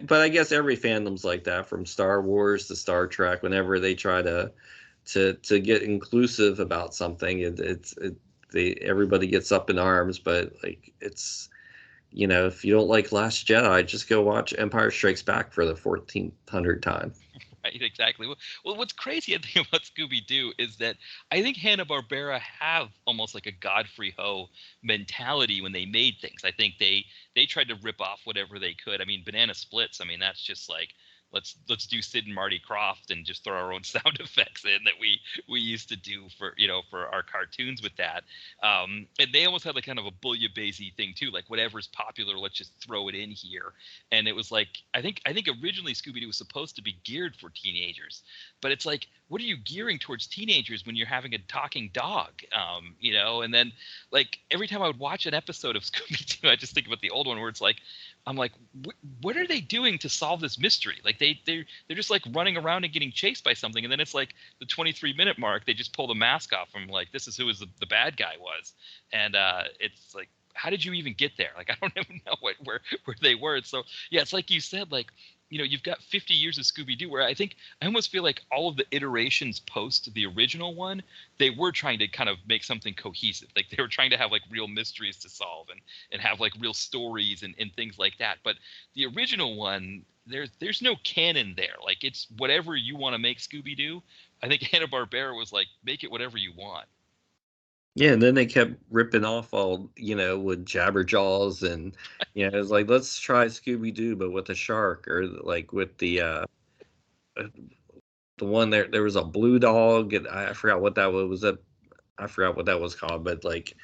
but I guess every fandom's like that, from Star Wars to Star Trek. Whenever they try to get inclusive about something, everybody gets up in arms. But like if you don't like Last Jedi, just go watch Empire Strikes Back for the 1400th time. Right, exactly. Well, what's crazy I think about Scooby Doo is that I think Hanna Barbera have almost like a Godfrey Ho mentality when they made things. I think they tried to rip off whatever they could. I mean, Banana Splits. I mean, that's just like let's do Sid and Marty Krofft and just throw our own sound effects in that we used to do for for our cartoons with that. And they almost had like kind of a bouillabaisse thing too, like whatever's popular, let's just throw it in here. And it was like I think originally Scooby Doo was supposed to be geared for teenagers, but it's like, what are you gearing towards teenagers when you're having a talking dog? And then like every time I would watch an episode of Scooby Doo, I just think about the old one where it's like, I'm like, what are they doing to solve this mystery? Like they're just like running around and getting chased by something, and then it's like the 23-minute mark, they just pull the mask off from like, this is who the bad guy was, and it's like, how did you even get there? Like I don't even know where they were. So yeah, it's like you said, like you've got 50 years of Scooby-Doo, where I almost feel like all of the iterations post the original one, they were trying to kind of make something cohesive. Like they were trying to have like real mysteries to solve and have like real stories and things like that. But the original one, there's no canon there. Like it's whatever you want to make Scooby-Doo. I think Hanna-Barbera was like, make it whatever you want. Yeah, and then they kept ripping off all, with Jabberjaws, and it's like, let's try Scooby Doo but with a shark, or like with uh, the one there was a blue dog, and I forgot what that was. I forgot what that was called, but like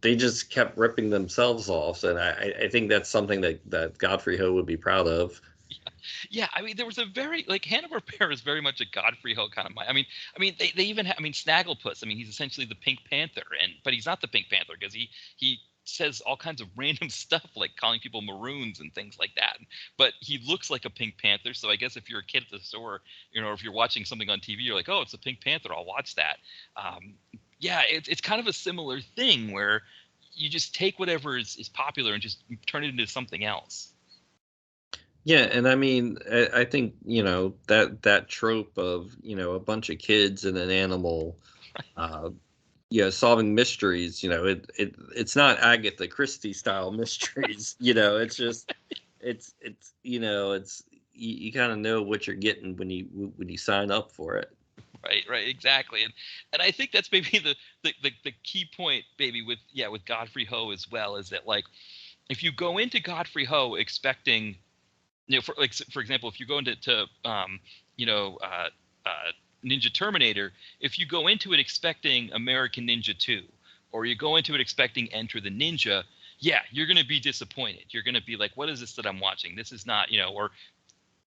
they just kept ripping themselves off, and I think that's something that Godfrey Ho would be proud of. Yeah, I mean, there was a very like Hanna-Barbera is very much a Godfrey Ho kind of mind. I mean, they even have, I mean, Snagglepuss. I mean, he's essentially the Pink Panther, but he's not the Pink Panther because he says all kinds of random stuff like calling people maroons and things like that. But he looks like a Pink Panther, so I guess if you're a kid at the store, if you're watching something on TV, you're like, oh, it's a Pink Panther, I'll watch that. Yeah, it's kind of a similar thing where you just take whatever is popular and just turn it into something else. Yeah, and I mean, I think that trope of a bunch of kids and an animal, uh, solving mysteries. It's not Agatha Christie style mysteries. It's just it's you kind of know what you're getting when you sign up for it. Right, exactly, and I think that's maybe the key point, maybe with Godfrey Ho as well, is that like if you go into Godfrey Ho expecting, for example, if you go into you know uh, uh, Ninja Terminator, if you go into it expecting American Ninja 2, or you go into it expecting Enter the Ninja, yeah, you're going to be disappointed. You're going to be like, what is this that I'm watching? This is not, or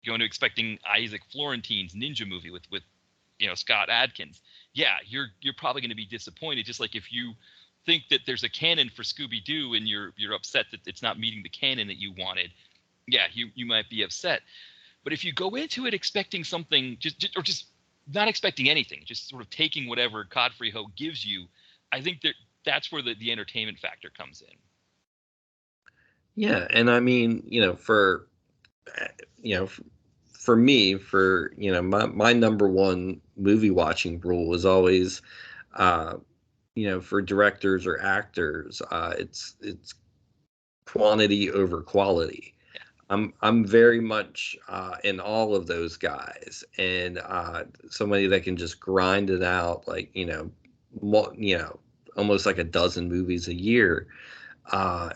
going into expecting Isaac Florentine's ninja movie with Scott Adkins. Yeah, you're probably going to be disappointed. Just like if you think that there's a canon for Scooby Doo and you're upset that it's not meeting the canon that you wanted, yeah, you might be upset. But if you go into it expecting something, just not expecting anything, just sort of taking whatever Godfrey Ho gives you, I think that's where the entertainment factor comes in. Yeah, and I mean, you know, for me, my number one movie watching rule is always, uh, for directors or actors, it's quantity over quality. Yeah. I'm very much in all of those guys, and somebody that can just grind it out, like almost like a dozen movies a year. Uh,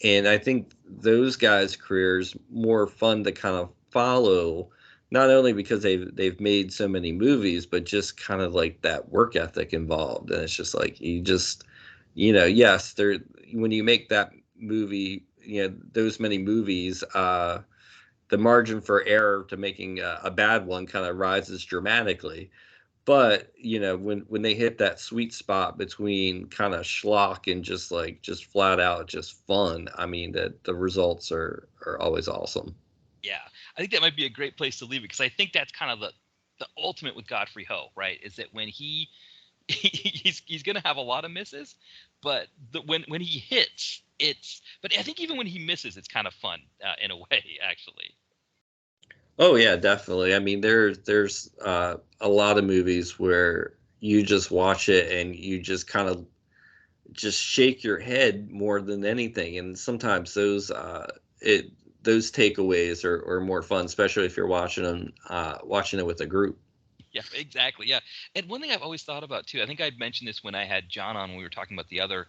and I think those guys' careers more fun to kind of follow, not only because they've made so many movies, but just kind of like that work ethic involved. And it's just like yes, there when you make that movie, those many movies, the margin for error to making a bad one kind of rises dramatically. But when they hit that sweet spot between kind of schlock and just flat out just fun, I mean that the results are always awesome. Yeah, I think that might be a great place to leave it, because I think that's kind of the ultimate with Godfrey Ho, right? Is that when he's going to have a lot of misses, but when he hits, but I think even when he misses, it's kind of fun in a way, actually. Oh yeah, definitely. I mean, there's a lot of movies where you just watch it and you just kind of just shake your head more than anything. And sometimes it those takeaways are more fun, especially if you're watching it with a group. Yeah, exactly. Yeah. And one thing I've always thought about too, I think I'd mentioned this when I had John on when we were talking about we were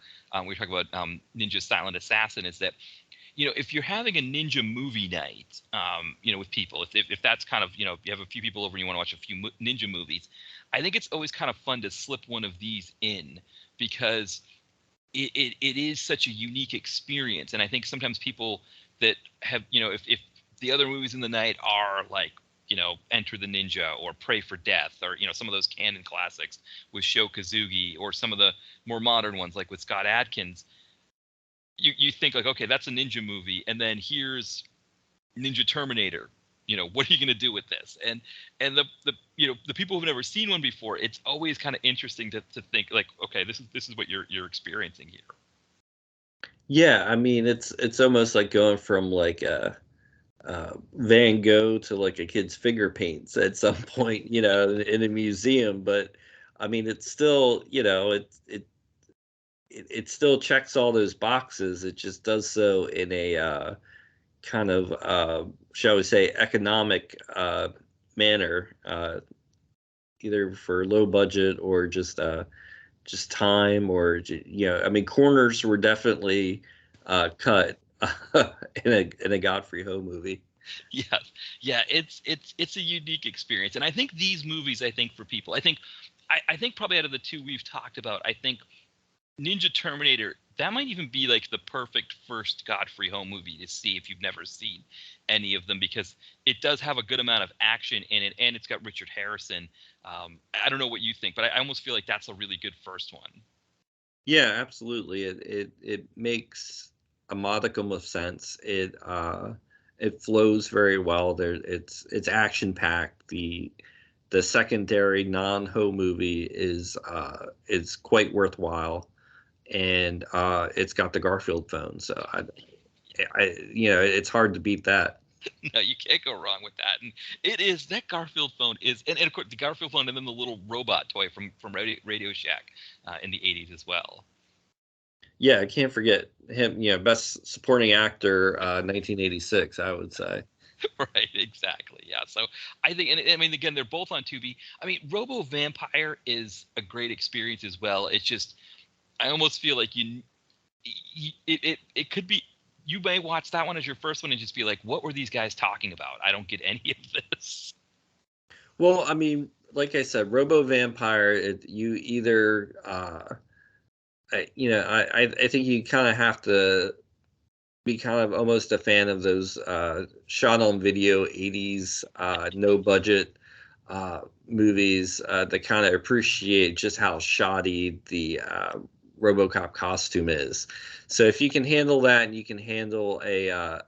talking about Ninja Silent Assassin, is that, if you're having a ninja movie night, with people, if that's kind of, if you have a few people over and you want to watch a few ninja movies, I think it's always kind of fun to slip one of these in, because it is such a unique experience. And I think sometimes people that have, if the other movies in the night are like, Enter the Ninja or Pray for Death, or, some of those canon classics with Sho Kazugi, or some of the more modern ones like with Scott Adkins, you think like, okay, that's a ninja movie, and then here's Ninja Terminator. What are you going to do with this? And the people who've never seen one before, it's always kind of interesting to think like, okay, this is what you're experiencing here. Yeah, I mean it's almost like going from like a Van Gogh to like a kid's finger paints at some point, in a museum. But I mean, it's still, it still checks all those boxes. It just does so in a kind of, shall we say, economic manner, either for low budget or just time, or I mean, corners were definitely cut in a Godfrey Ho movie. Yeah, yeah, it's a unique experience, and I think these movies, I think for people, I think probably out of the two we've talked about, I think Ninja Terminator, that might even be like the perfect first Godfrey Ho movie to see if you've never seen any of them, because it does have a good amount of action in it, and it's got Richard Harrison. I don't know what you think, but I almost feel like that's a really good first one. Yeah, absolutely. It makes a modicum of sense. It flows very well. It's action packed. The secondary non-Ho movie is quite worthwhile, and it's got the Garfield phone. So it's hard to beat that. No, you can't go wrong with that. And it is, that Garfield phone is, and of course the Garfield phone, and then the little robot toy from Radio Shack in the '80s as well. Yeah, I can't forget him. Best supporting actor, 1986, I would say. Right, exactly. Yeah. So I think, and I mean, again, they're both on Tubi. I mean, Robo Vampire is a great experience as well. It's just, I almost feel like it could be, you may watch that one as your first one and just be like, what were these guys talking about? I don't get any of this. Well, I mean, like I said, Robo Vampire. You either, I think you kind of have to be kind of almost a fan of those shot on video '80s no budget movies that kind of appreciate just how shoddy the RoboCop costume is. So if you can handle that, and you can handle a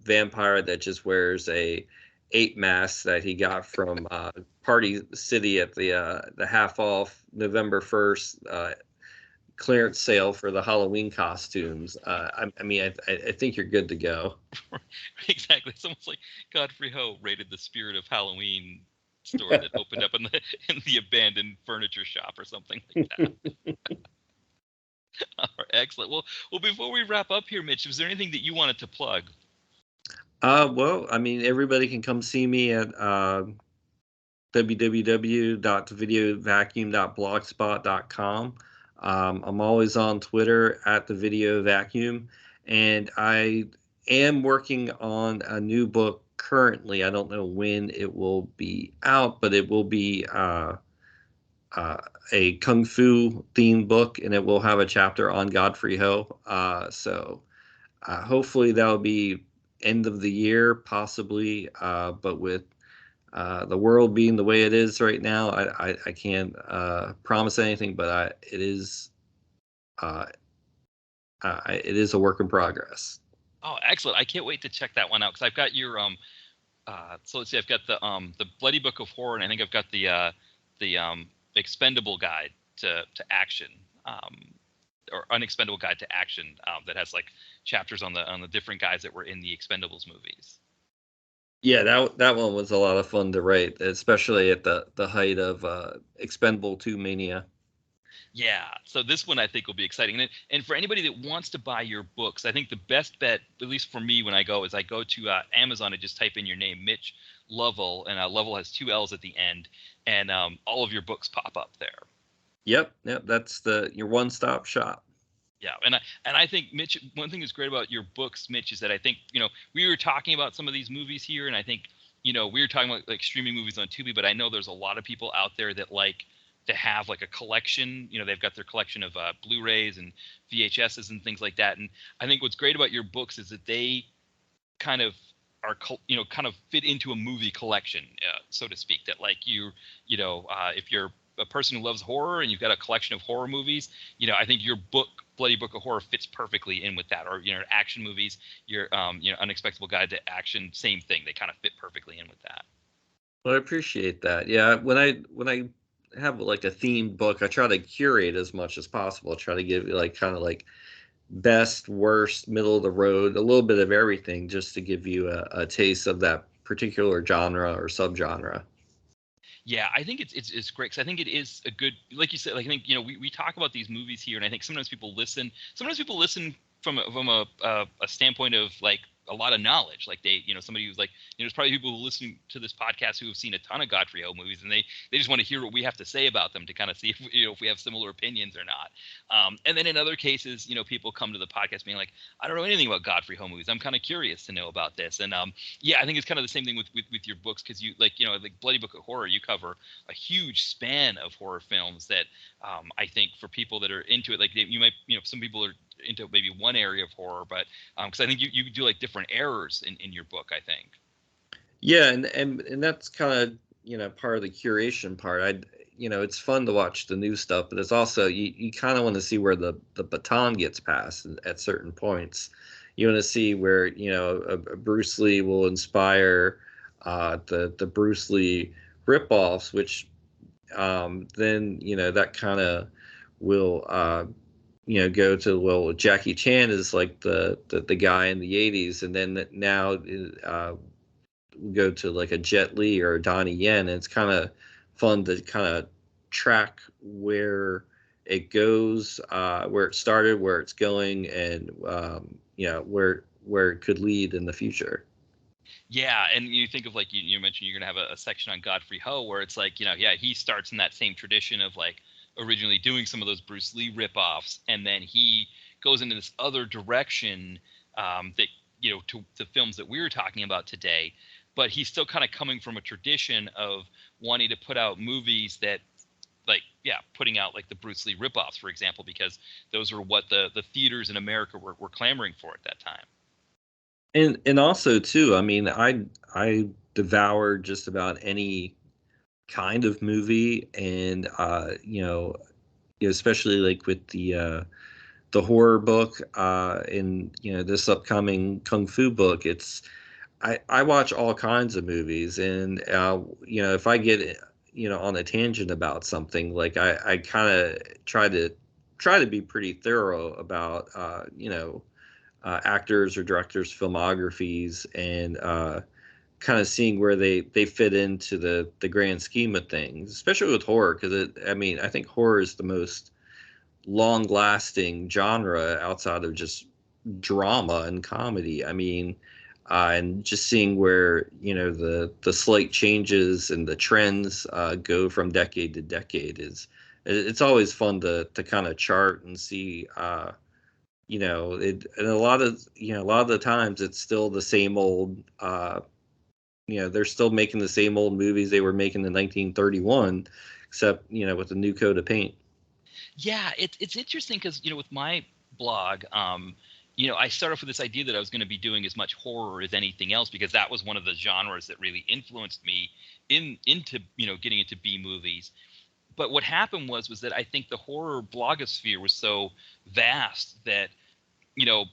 vampire that just wears a ape mask that he got from Party City at the half off November 1st clearance sale for the Halloween costumes. I mean, I think you're good to go. Exactly. It's almost like Godfrey Ho raided the Spirit of Halloween store that opened up in the abandoned furniture shop or something like that. All right, excellent. Well, before we wrap up here, Mitch, was there anything that you wanted to plug? Well, I mean, everybody can come see me at www.thevideovacuum.blogspot.com. I'm always on Twitter at the Video Vacuum, and I am working on a new book currently. I don't know when it will be out, but it will be a kung fu themed book, and it will have a chapter on Godfrey Ho. So hopefully that'll be end of the year, possibly. But with the world being the way it is right now, I can't promise anything, but it is a work in progress. Oh, excellent! I can't wait to check that one out because I've got your So let's see, I've got the Bloody Book of Horror, and I think I've got the Expendable Guide to Action, or Unexpendable Guide to Action, that has like chapters on the different guys that were in the Expendables movies. Yeah, that one was a lot of fun to write, especially at the height of Expendable 2 mania. Yeah, so this one I think will be exciting. And for anybody that wants to buy your books, I think the best bet, at least for me when I go, is I go to Amazon and just type in your name, Mitch Lovell, and Lovell has 2 L's at the end, and all of your books pop up there. Yep, that's your one-stop shop. Yeah, and I think, Mitch, one thing that's great about your books, Mitch, is that I think, we were talking about some of these movies here, and I think, we were talking about like streaming movies on Tubi, but I know there's a lot of people out there that like to have like a collection. They've got their collection of Blu-rays and VHSs and things like that. And I think what's great about your books is that they kind of are, kind of fit into a movie collection, so to speak. That like if you're a person who loves horror and you've got a collection of horror movies, I think your book, Bloody Book of Horror, fits perfectly in with that. Or action movies, your Unexpectable Guide to Action, same thing. They kind of fit perfectly in with that. Well, I appreciate that. Yeah, when I have like a themed book, I try to curate as much as possible. I try to give like kind of like best, worst, middle of the road, a little bit of everything, just to give you a taste of that particular genre or subgenre. Yeah, I think it's great because I think it is a good, like you said, like I think we talk about these movies here, and I think sometimes people listen from a standpoint of like a lot of knowledge, like they somebody who's like there's probably people who listen to this podcast who have seen a ton of Godfrey Ho movies, and they just want to hear what we have to say about them to kind of see if we have similar opinions or not. And then in other cases, people come to the podcast being like, I don't know anything about Godfrey Ho movies, I'm kind of curious to know about this. And yeah, I think it's kind of the same thing with your books, because you like Bloody Book of Horror, you cover a huge span of horror films that I think for people that are into it, like you might some people are into maybe one area of horror, but because I think you do like different eras in your book, I think. Yeah, and that's kind of part of the curation part. It's fun to watch the new stuff, but it's also you kind of want to see where the baton gets passed at certain points. You want to see where a Bruce Lee will inspire the Bruce Lee ripoffs, which then that kind of will go to, well, Jackie Chan is like the guy in the 80s, and then now we go to like a Jet Li or a Donnie Yen, and it's kind of fun to kind of track where it goes, where it started, where it's going, and where it could lead in the future. Yeah, and you think of like you mentioned you're gonna have a section on Godfrey Ho where it's like he starts in that same tradition of like originally doing some of those Bruce Lee ripoffs, and then he goes into this other direction that to the films that we were talking about today, but he's still kind of coming from a tradition of wanting to put out movies that putting out like the Bruce Lee ripoffs, for example, because those are what the theaters in America were clamoring for at that time. And also too, I mean, I devour just about any kind of movie, and especially like with the horror book, and this upcoming kung fu book, I watch all kinds of movies, and if I get on a tangent about something, like I kind of try to try to be pretty thorough about actors or directors' filmographies, and kind of seeing where they fit into the grand scheme of things, especially with horror, because I think horror is the most long lasting genre outside of just drama and comedy. I mean, and just seeing where the slight changes and the trends go from decade to decade it's always fun to kind of chart and see. And a lot of the times it's still the same old. They're still making the same old movies they were making in 1931, except with a new coat of paint. Yeah, it's interesting because with my blog, I started off with this idea that I was going to be doing as much horror as anything else, because that was one of the genres that really influenced me into getting into B movies. But what happened was that I think the horror blogosphere was so vast that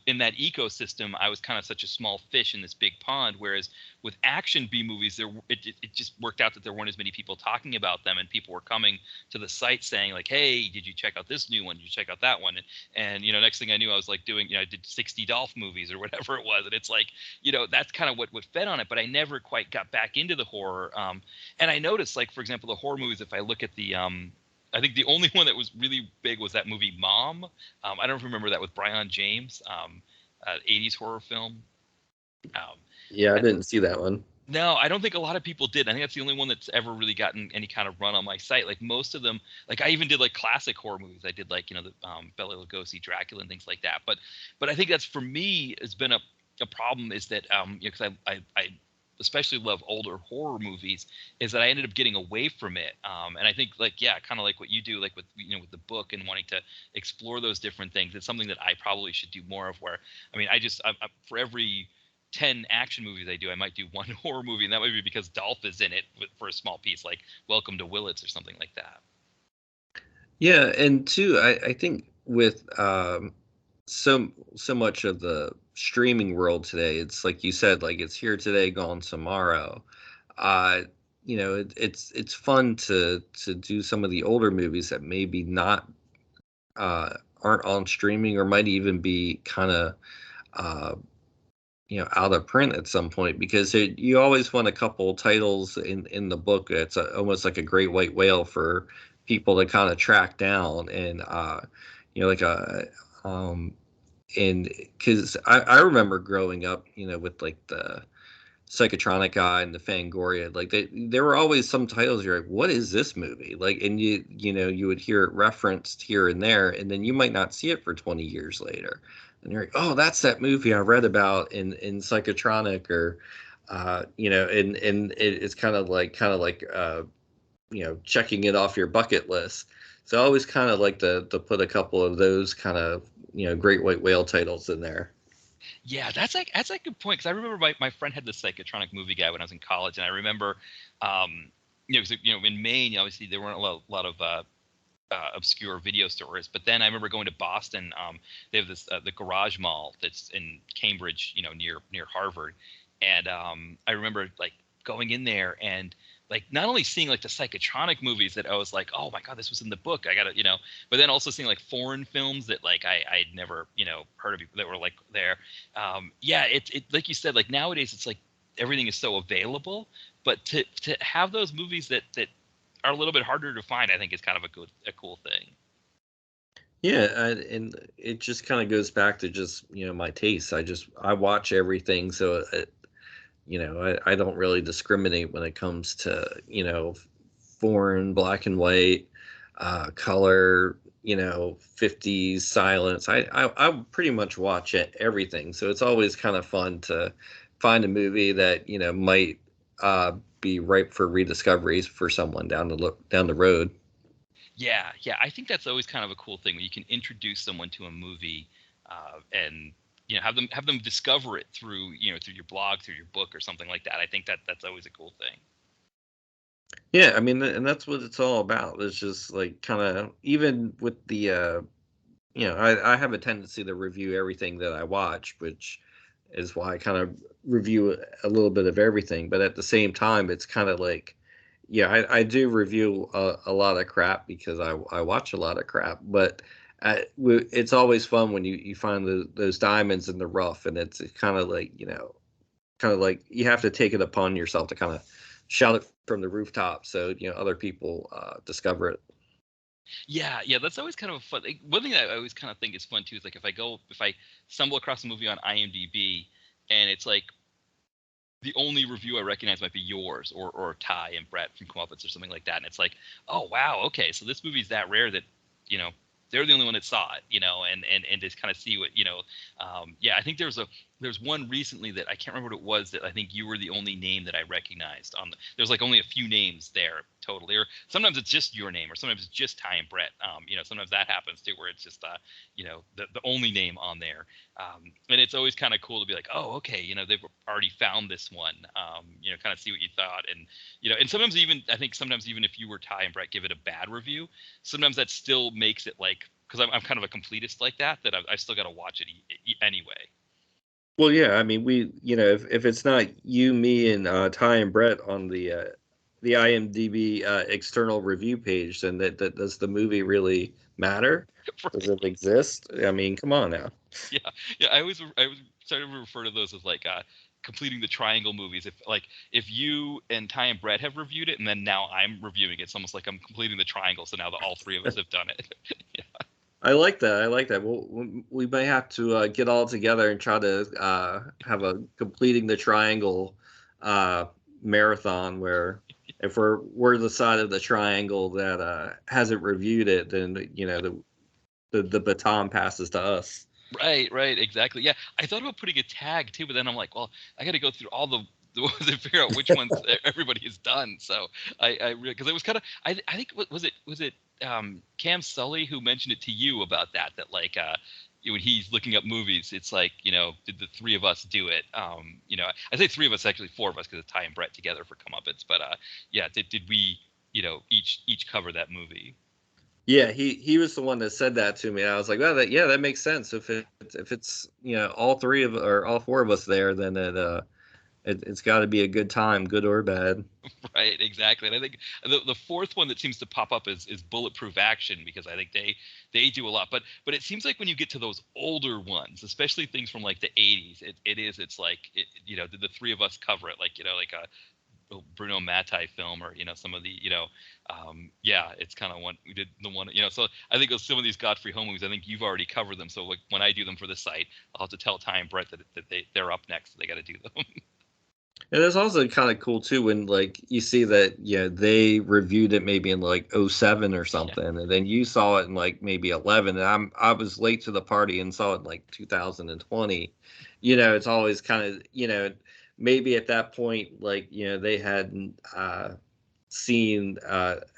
in that ecosystem, I was kind of such a small fish in this big pond. Whereas with action B movies, it just worked out that there weren't as many people talking about them, and people were coming to the site saying like, "Hey, did you check out this new one? Did you check out that one?" And next thing I knew, I was like doing, I did 60 Dolph movies or whatever it was, and it's like, that's kind of what fed on it. But I never quite got back into the horror. And I noticed, like, for example, the horror movies. If I look at the I think the only one that was really big was that movie Mom. I don't remember that, with Brian James, 80s horror film. Yeah, I didn't see that one. No, I don't think a lot of people did. I think that's the only one that's ever really gotten any kind of run on my site. Like most of them, like I even did like classic horror movies. I did like the Bela Lugosi Dracula and things like that. But I think that's, for me, has been a problem, is that because I especially love older horror movies, is that I ended up getting away from it. And I think kind of like what you do, like with with the book and wanting to explore those different things. It's something that I probably should do more of. Where I for every 10 action movies I do, I might do one horror movie, and that might be because Dolph is in it for a small piece, like Welcome to Willits or something like that. Yeah, and two, I think with so much of the streaming world today, it's like you said, like it's here today, gone tomorrow. It's fun to do some of the older movies that maybe not aren't on streaming, or might even be kind of out of print at some point, because you always want a couple titles in the book. It's almost like a great white whale for people to kind of track down, and like a and because I remember growing up, with like the Psychotronic Eye and the Fangoria, like there were always some titles you're like, what is this movie? Like, and you would hear it referenced here and there, and then you might not see it for 20 years later, and you're like, oh, that's that movie I read about in Psychotronic, or and it's kind of like checking it off your bucket list. So I always kind of like to put a couple of those kind of great white whale titles in there. Yeah, that's a good point, because I remember my friend had the Psychotronic movie guy when I was in college, and I remember, in Maine, obviously there weren't a lot of obscure video stores, but then I remember going to Boston. They have this the Garage Mall that's in Cambridge, near Harvard, and I remember like going in there and like not only seeing like the Psychotronic movies that I was like, oh my god, this was in the book, I gotta, but then also seeing like foreign films that like I'd never heard of people that were like there. Yeah, it like you said, like nowadays it's like everything is so available, but to have those movies that are a little bit harder to find, I think is kind of a cool thing. Yeah, and it just kind of goes back to just my taste. I watch everything, so I don't really discriminate when it comes to foreign, black and white, color, 50s silence. I pretty much watch everything, so it's always kind of fun to find a movie that might be ripe for rediscoveries for someone down the road. Yeah, I think that's always kind of a cool thing when you can introduce someone to a movie, and have them discover it through through your blog, through your book, or something like that. I think that's always a cool thing. Yeah, I mean, and that's what it's all about. It's just like kind of, even with the I have a tendency to review everything that I watch, which is why I kind of review a little bit of everything. But at the same time, it's kind of like, yeah, I do review a lot of crap because I watch a lot of crap. But It's always fun when you find those diamonds in the rough, and it's kind of like, kind of like you have to take it upon yourself to kind of shout it from the rooftop so other people discover it. Yeah, yeah, that's always kind of a fun. Like, one thing that I always kind of think is fun too is like if I stumble across a movie on IMDb and it's like the only review I recognize might be yours or Ty and Brett from Comeuppance or something like that, and it's like, oh wow, okay, so this movie's that rare that they're the only one that saw it, and just kind of see what yeah, I think there's one recently that I can't remember what it was that I think you were the only name that I recognized on there's like only a few names there totally, or sometimes it's just your name, or sometimes it's just Ty and Brett. Sometimes that happens too, where it's just the only name on there, and it's always kind of cool to be like, oh okay, they've already found this one, kind of see what you thought, and and sometimes even if you were Ty and Brett give it a bad review, sometimes that still makes it like, because I'm kind of a completist like that I've still got to watch it anyway. Well, yeah, I mean, if it's not you, me, and Ty and Brett on the IMDb external review page, then that does the movie really matter? Right. Does it exist? I mean, come on now. Yeah. I was started to refer to those as like completing the triangle movies. If you and Ty and Brett have reviewed it, and then now I'm reviewing it, it's almost like I'm completing the triangle. So now all three of us have done it. Yeah. I like that. We may have to get all together and try to have a completing the triangle marathon, where if we're the side of the triangle that hasn't reviewed it, then the baton passes to us. Right, exactly. Yeah, I thought about putting a tag too, but then I'm like, well, I got to go through all the ones to figure out which ones everybody has done. So because it was kind of, I think was it Cam Sully who mentioned it to you about that like when he's looking up movies, it's like, did the three of us do it? I say three of us, actually four of us, because it's Ty and Brett together for Comeuppance. But yeah, did we each cover that movie? Yeah, he was the one that said that to me. And I was like, well, that makes sense. If it's all three of or all four of us there, then it's got to be a good time, good or bad. Right, exactly. And I think the fourth one that seems to pop up is Bulletproof Action, because I think they do a lot. But it seems like when you get to those older ones, especially things from like the 80s, it's like did the three of us cover it, like like a Bruno Mattei film, or some of the yeah, it's kind of one we did the one so I think with some of these Godfrey Ho movies, I think you've already covered them, so like when I do them for the site, I'll have to tell Ty and Brett that they're up next, so they got to do them. And it's also kind of cool too when like you see that they reviewed it maybe in like '07 or something, and then you saw it in like maybe 11, and I was late to the party and saw it in like 2020. It's always kind of maybe at that point, like they hadn't seen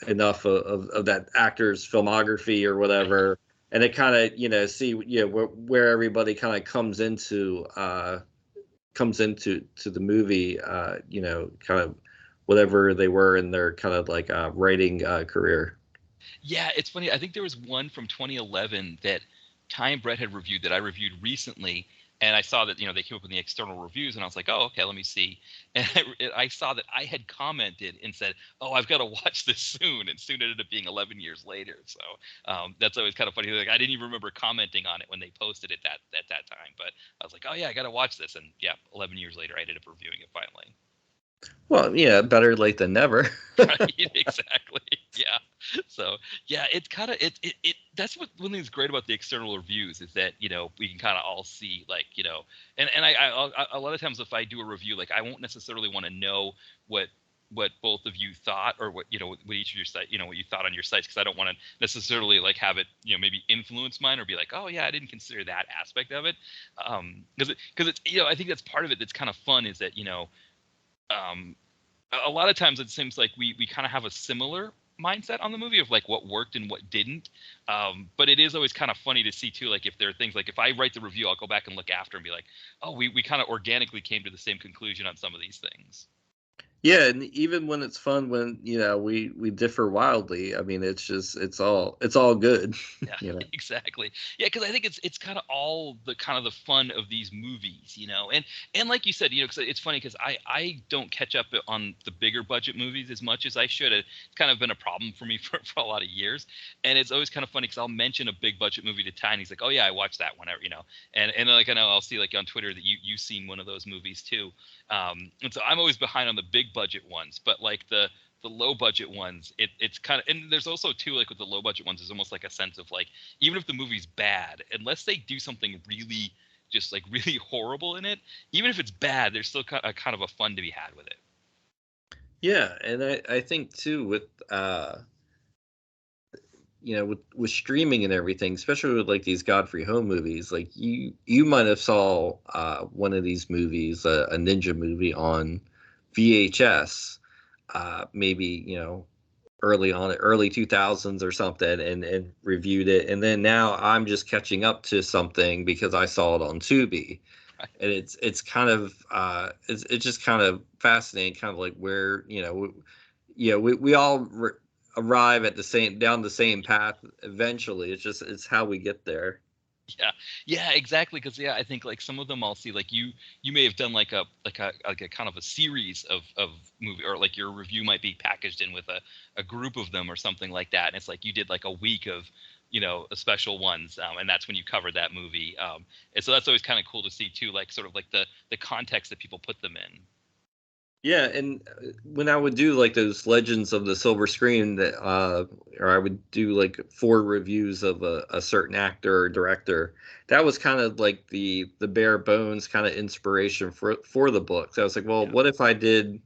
enough of that actor's filmography or whatever, and it kind of see where everybody kind of comes into the movie, kind of whatever they were in their kind of like writing career. Yeah, it's funny. I think there was one from 2011 that Ty and Brett had reviewed that I reviewed recently, and I saw that they came up in the external reviews, and I was like, oh, okay, let me see. And I saw that I had commented and said, oh, I've got to watch this soon, and soon it ended up being 11 years later. So that's always kind of funny. Like, I didn't even remember commenting on it when they posted it at that time, but I was like, oh yeah, I got to watch this, and yeah, 11 years later, I ended up reviewing it finally. Well, yeah, better late than never. Right, exactly. Yeah. So yeah, it's kind of it. That's what one thing that's great about the external reviews is that we can kind of all see like and I a lot of times if I do a review, like I won't necessarily want to know what both of you thought, or what what each of your site what you thought on your sites, because I don't want to necessarily like have it maybe influence mine, or be like, oh yeah, I didn't consider that aspect of it, because it's I think that's part of it that's kind of fun, is that a lot of times it seems like we kind of have a similar mindset on the movie of like what worked and what didn't, but it is always kind of funny to see too, like if there are things, like if I write the review, I'll go back and look after and be like, oh, we kind of organically came to the same conclusion on some of these things. Yeah, and even when it's fun, when we differ wildly, I mean, it's all good. Yeah, you know. exactly. Yeah, because I think it's kind of all the kind of the fun of these movies, and like you said, because it's funny because I don't catch up on the bigger budget movies as much as I should. It's kind of been a problem for me for a lot of years, and it's always kind of funny because I'll mention a big budget movie to Ty, and he's like, "Oh yeah, I watched that one," and like I know I'll see like on Twitter that you've seen one of those movies too, and so I'm always behind on the big budget ones, but like the low budget ones, it's kind of, and there's also too, like with the low budget ones, there's almost like a sense of like, even if the movie's bad, unless they do something really just like really horrible in it, even if it's bad, there's still kind of a fun to be had with it. Yeah, and I think too with with streaming and everything, especially with like these Godfrey Home movies, like you might have saw one of these movies, a ninja movie on VHS, maybe early 2000s or something, and reviewed it, and then now I'm just catching up to something because I saw it on Tubi, and it's kind of it's just kind of fascinating, kind of like where we all arrive at down the same path eventually. It's how we get there. Yeah, exactly. Because I think like some of them I'll see like you may have done like a kind of a series of movie, or like your review might be packaged in with a group of them or something like that, and it's like you did like a week of a special ones, and that's when you covered that movie, and so that's always kind of cool to see too, like sort of like the context that people put them in. Yeah, and when I would do like those Legends of the Silver Screen, that or I would do like 4 reviews of a certain actor or director, that was kind of like the bare bones kind of inspiration for the books. I was like, well, Yeah. what if I did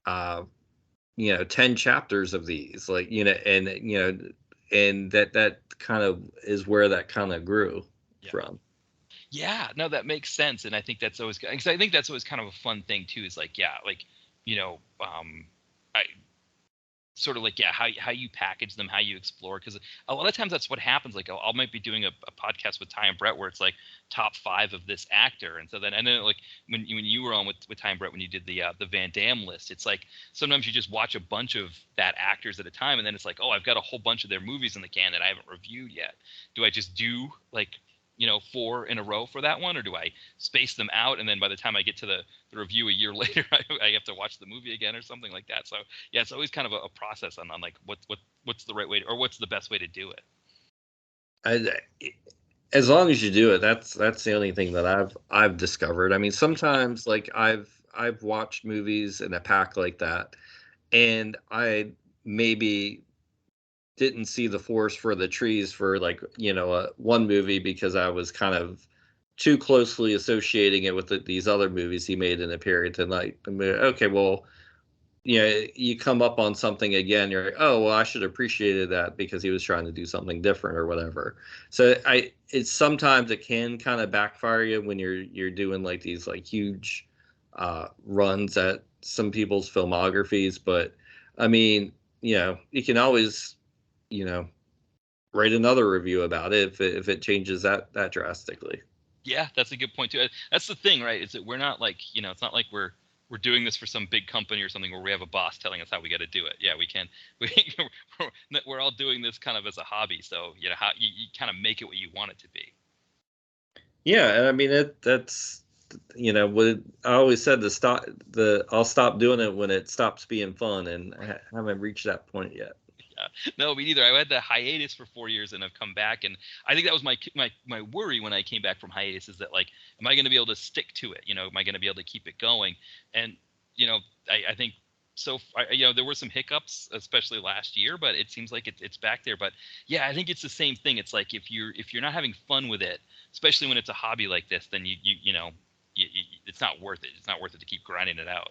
10 chapters of these, like, and that kind of is where that kind of grew Yeah. from. Yeah, no, that makes sense, and I think that's always, because I think that's always kind of a fun thing too. Is like, yeah, like, I sort of like, yeah, how you package them, how you explore, because a lot of times that's what happens. Like I might be doing a podcast with Ty and Brett where it's like top 5 of this actor, and then like when you were on with Ty and Brett when you did the Van Damme list, it's like sometimes you just watch a bunch of that actors at a time, and then it's like, oh, I've got a whole bunch of their movies in the can that I haven't reviewed yet. Do I just do like 4 in a row for that one, or do I space them out, and then by the time I get to the review a year later, I have to watch the movie again or something like that? So yeah, it's always kind of a process on like what's the right way or what's the best way to do it. As long as you do it, that's the only thing that I've discovered. I mean, sometimes like I've watched movies in a pack like that, and I maybe didn't see the forest for the trees for like one movie because I was kind of too closely associating it with these other movies he made in a period to like, okay, well, you come up on something again, you're like, oh well, I should have appreciated that because he was trying to do something different or whatever. So it's sometimes it can kind of backfire you when you're doing like these like huge runs at some people's filmographies, but I mean, you can always write another review about it if it changes that drastically. Yeah, that's a good point too. That's the thing, right? Is that we're not like, it's not like we're doing this for some big company or something where we have a boss telling us how we got to do it. Yeah, we can. We're all doing this kind of as a hobby. So how you kind of make it what you want it to be. Yeah, and I mean that's what I always said, I'll stop doing it when it stops being fun, and I haven't reached that point yet. Yeah. No, me neither. I had the hiatus for 4 years and I've come back, and I think that was my worry when I came back from hiatus, is that like, am I going to be able to stick to it? Am I going to be able to keep it going? And I think so. There were some hiccups, especially last year, but it seems like it's back there. But yeah, I think it's the same thing. It's like if you're not having fun with it, especially when it's a hobby like this, then it's not worth it. It's not worth it to keep grinding it out.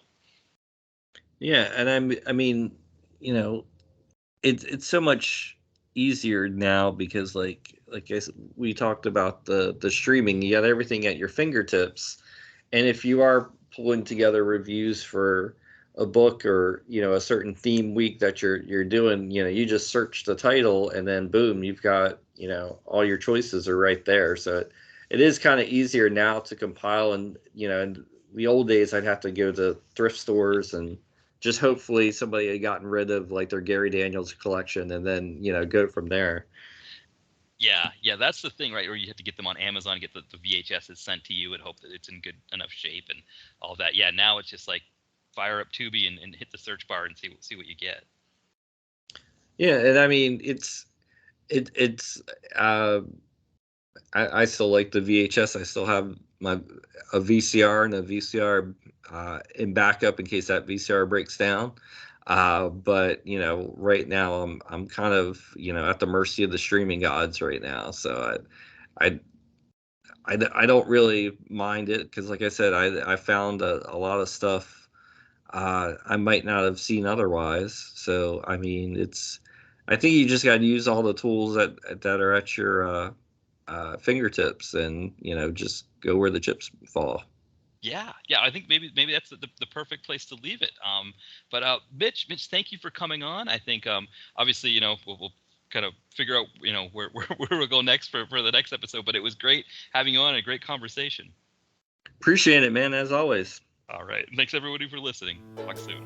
Yeah, and I mean, it's so much easier now because like we talked about the streaming, you got everything at your fingertips, and if you are pulling together reviews for a book or a certain theme week that you're doing, you just search the title and then boom, you've got all your choices are right there. So it is kind of easier now to compile and the old days, I'd have to go to thrift stores and just hopefully somebody had gotten rid of like their Gary Daniels collection, and then go from there. Yeah, that's the thing, right? Or you have to get them on Amazon, get the VHSs sent to you, and hope that it's in good enough shape and all that. Yeah, now it's just like fire up Tubi and hit the search bar and see what you get. Yeah, and I mean I still like the VHS. I still have a VCR and a VCR in backup in case that VCR breaks down. But right now I'm kind of at the mercy of the streaming gods right now. So I don't really mind it because, like I said, I found a lot of stuff I might not have seen otherwise. So I mean, I think you just got to use all the tools that are at your fingertips, and just go where the chips fall. Yeah, I think maybe that's the perfect place to leave it. But Mitch, thank you for coming on. I think obviously we'll kind of figure out where we'll go next for the next episode. But it was great having you on, and a great conversation. Appreciate it, man, as always. All right, thanks everybody for listening. Talk soon.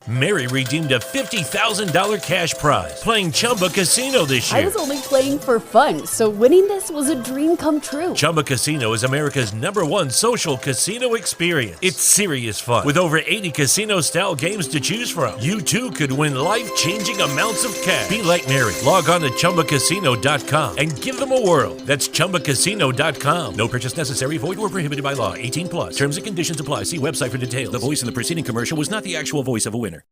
Mary redeemed a $50,000 cash prize playing Chumba Casino this year. I was only playing for fun, so winning this was a dream come true. Chumba Casino is America's #1 social casino experience. It's serious fun. With over 80 casino-style games to choose from, you too could win life-changing amounts of cash. Be like Mary. Log on to ChumbaCasino.com and give them a whirl. That's ChumbaCasino.com. No purchase necessary. Void where prohibited by law. 18+. Terms and conditions apply. See website for details. The voice in the preceding commercial was not the actual voice of a winner.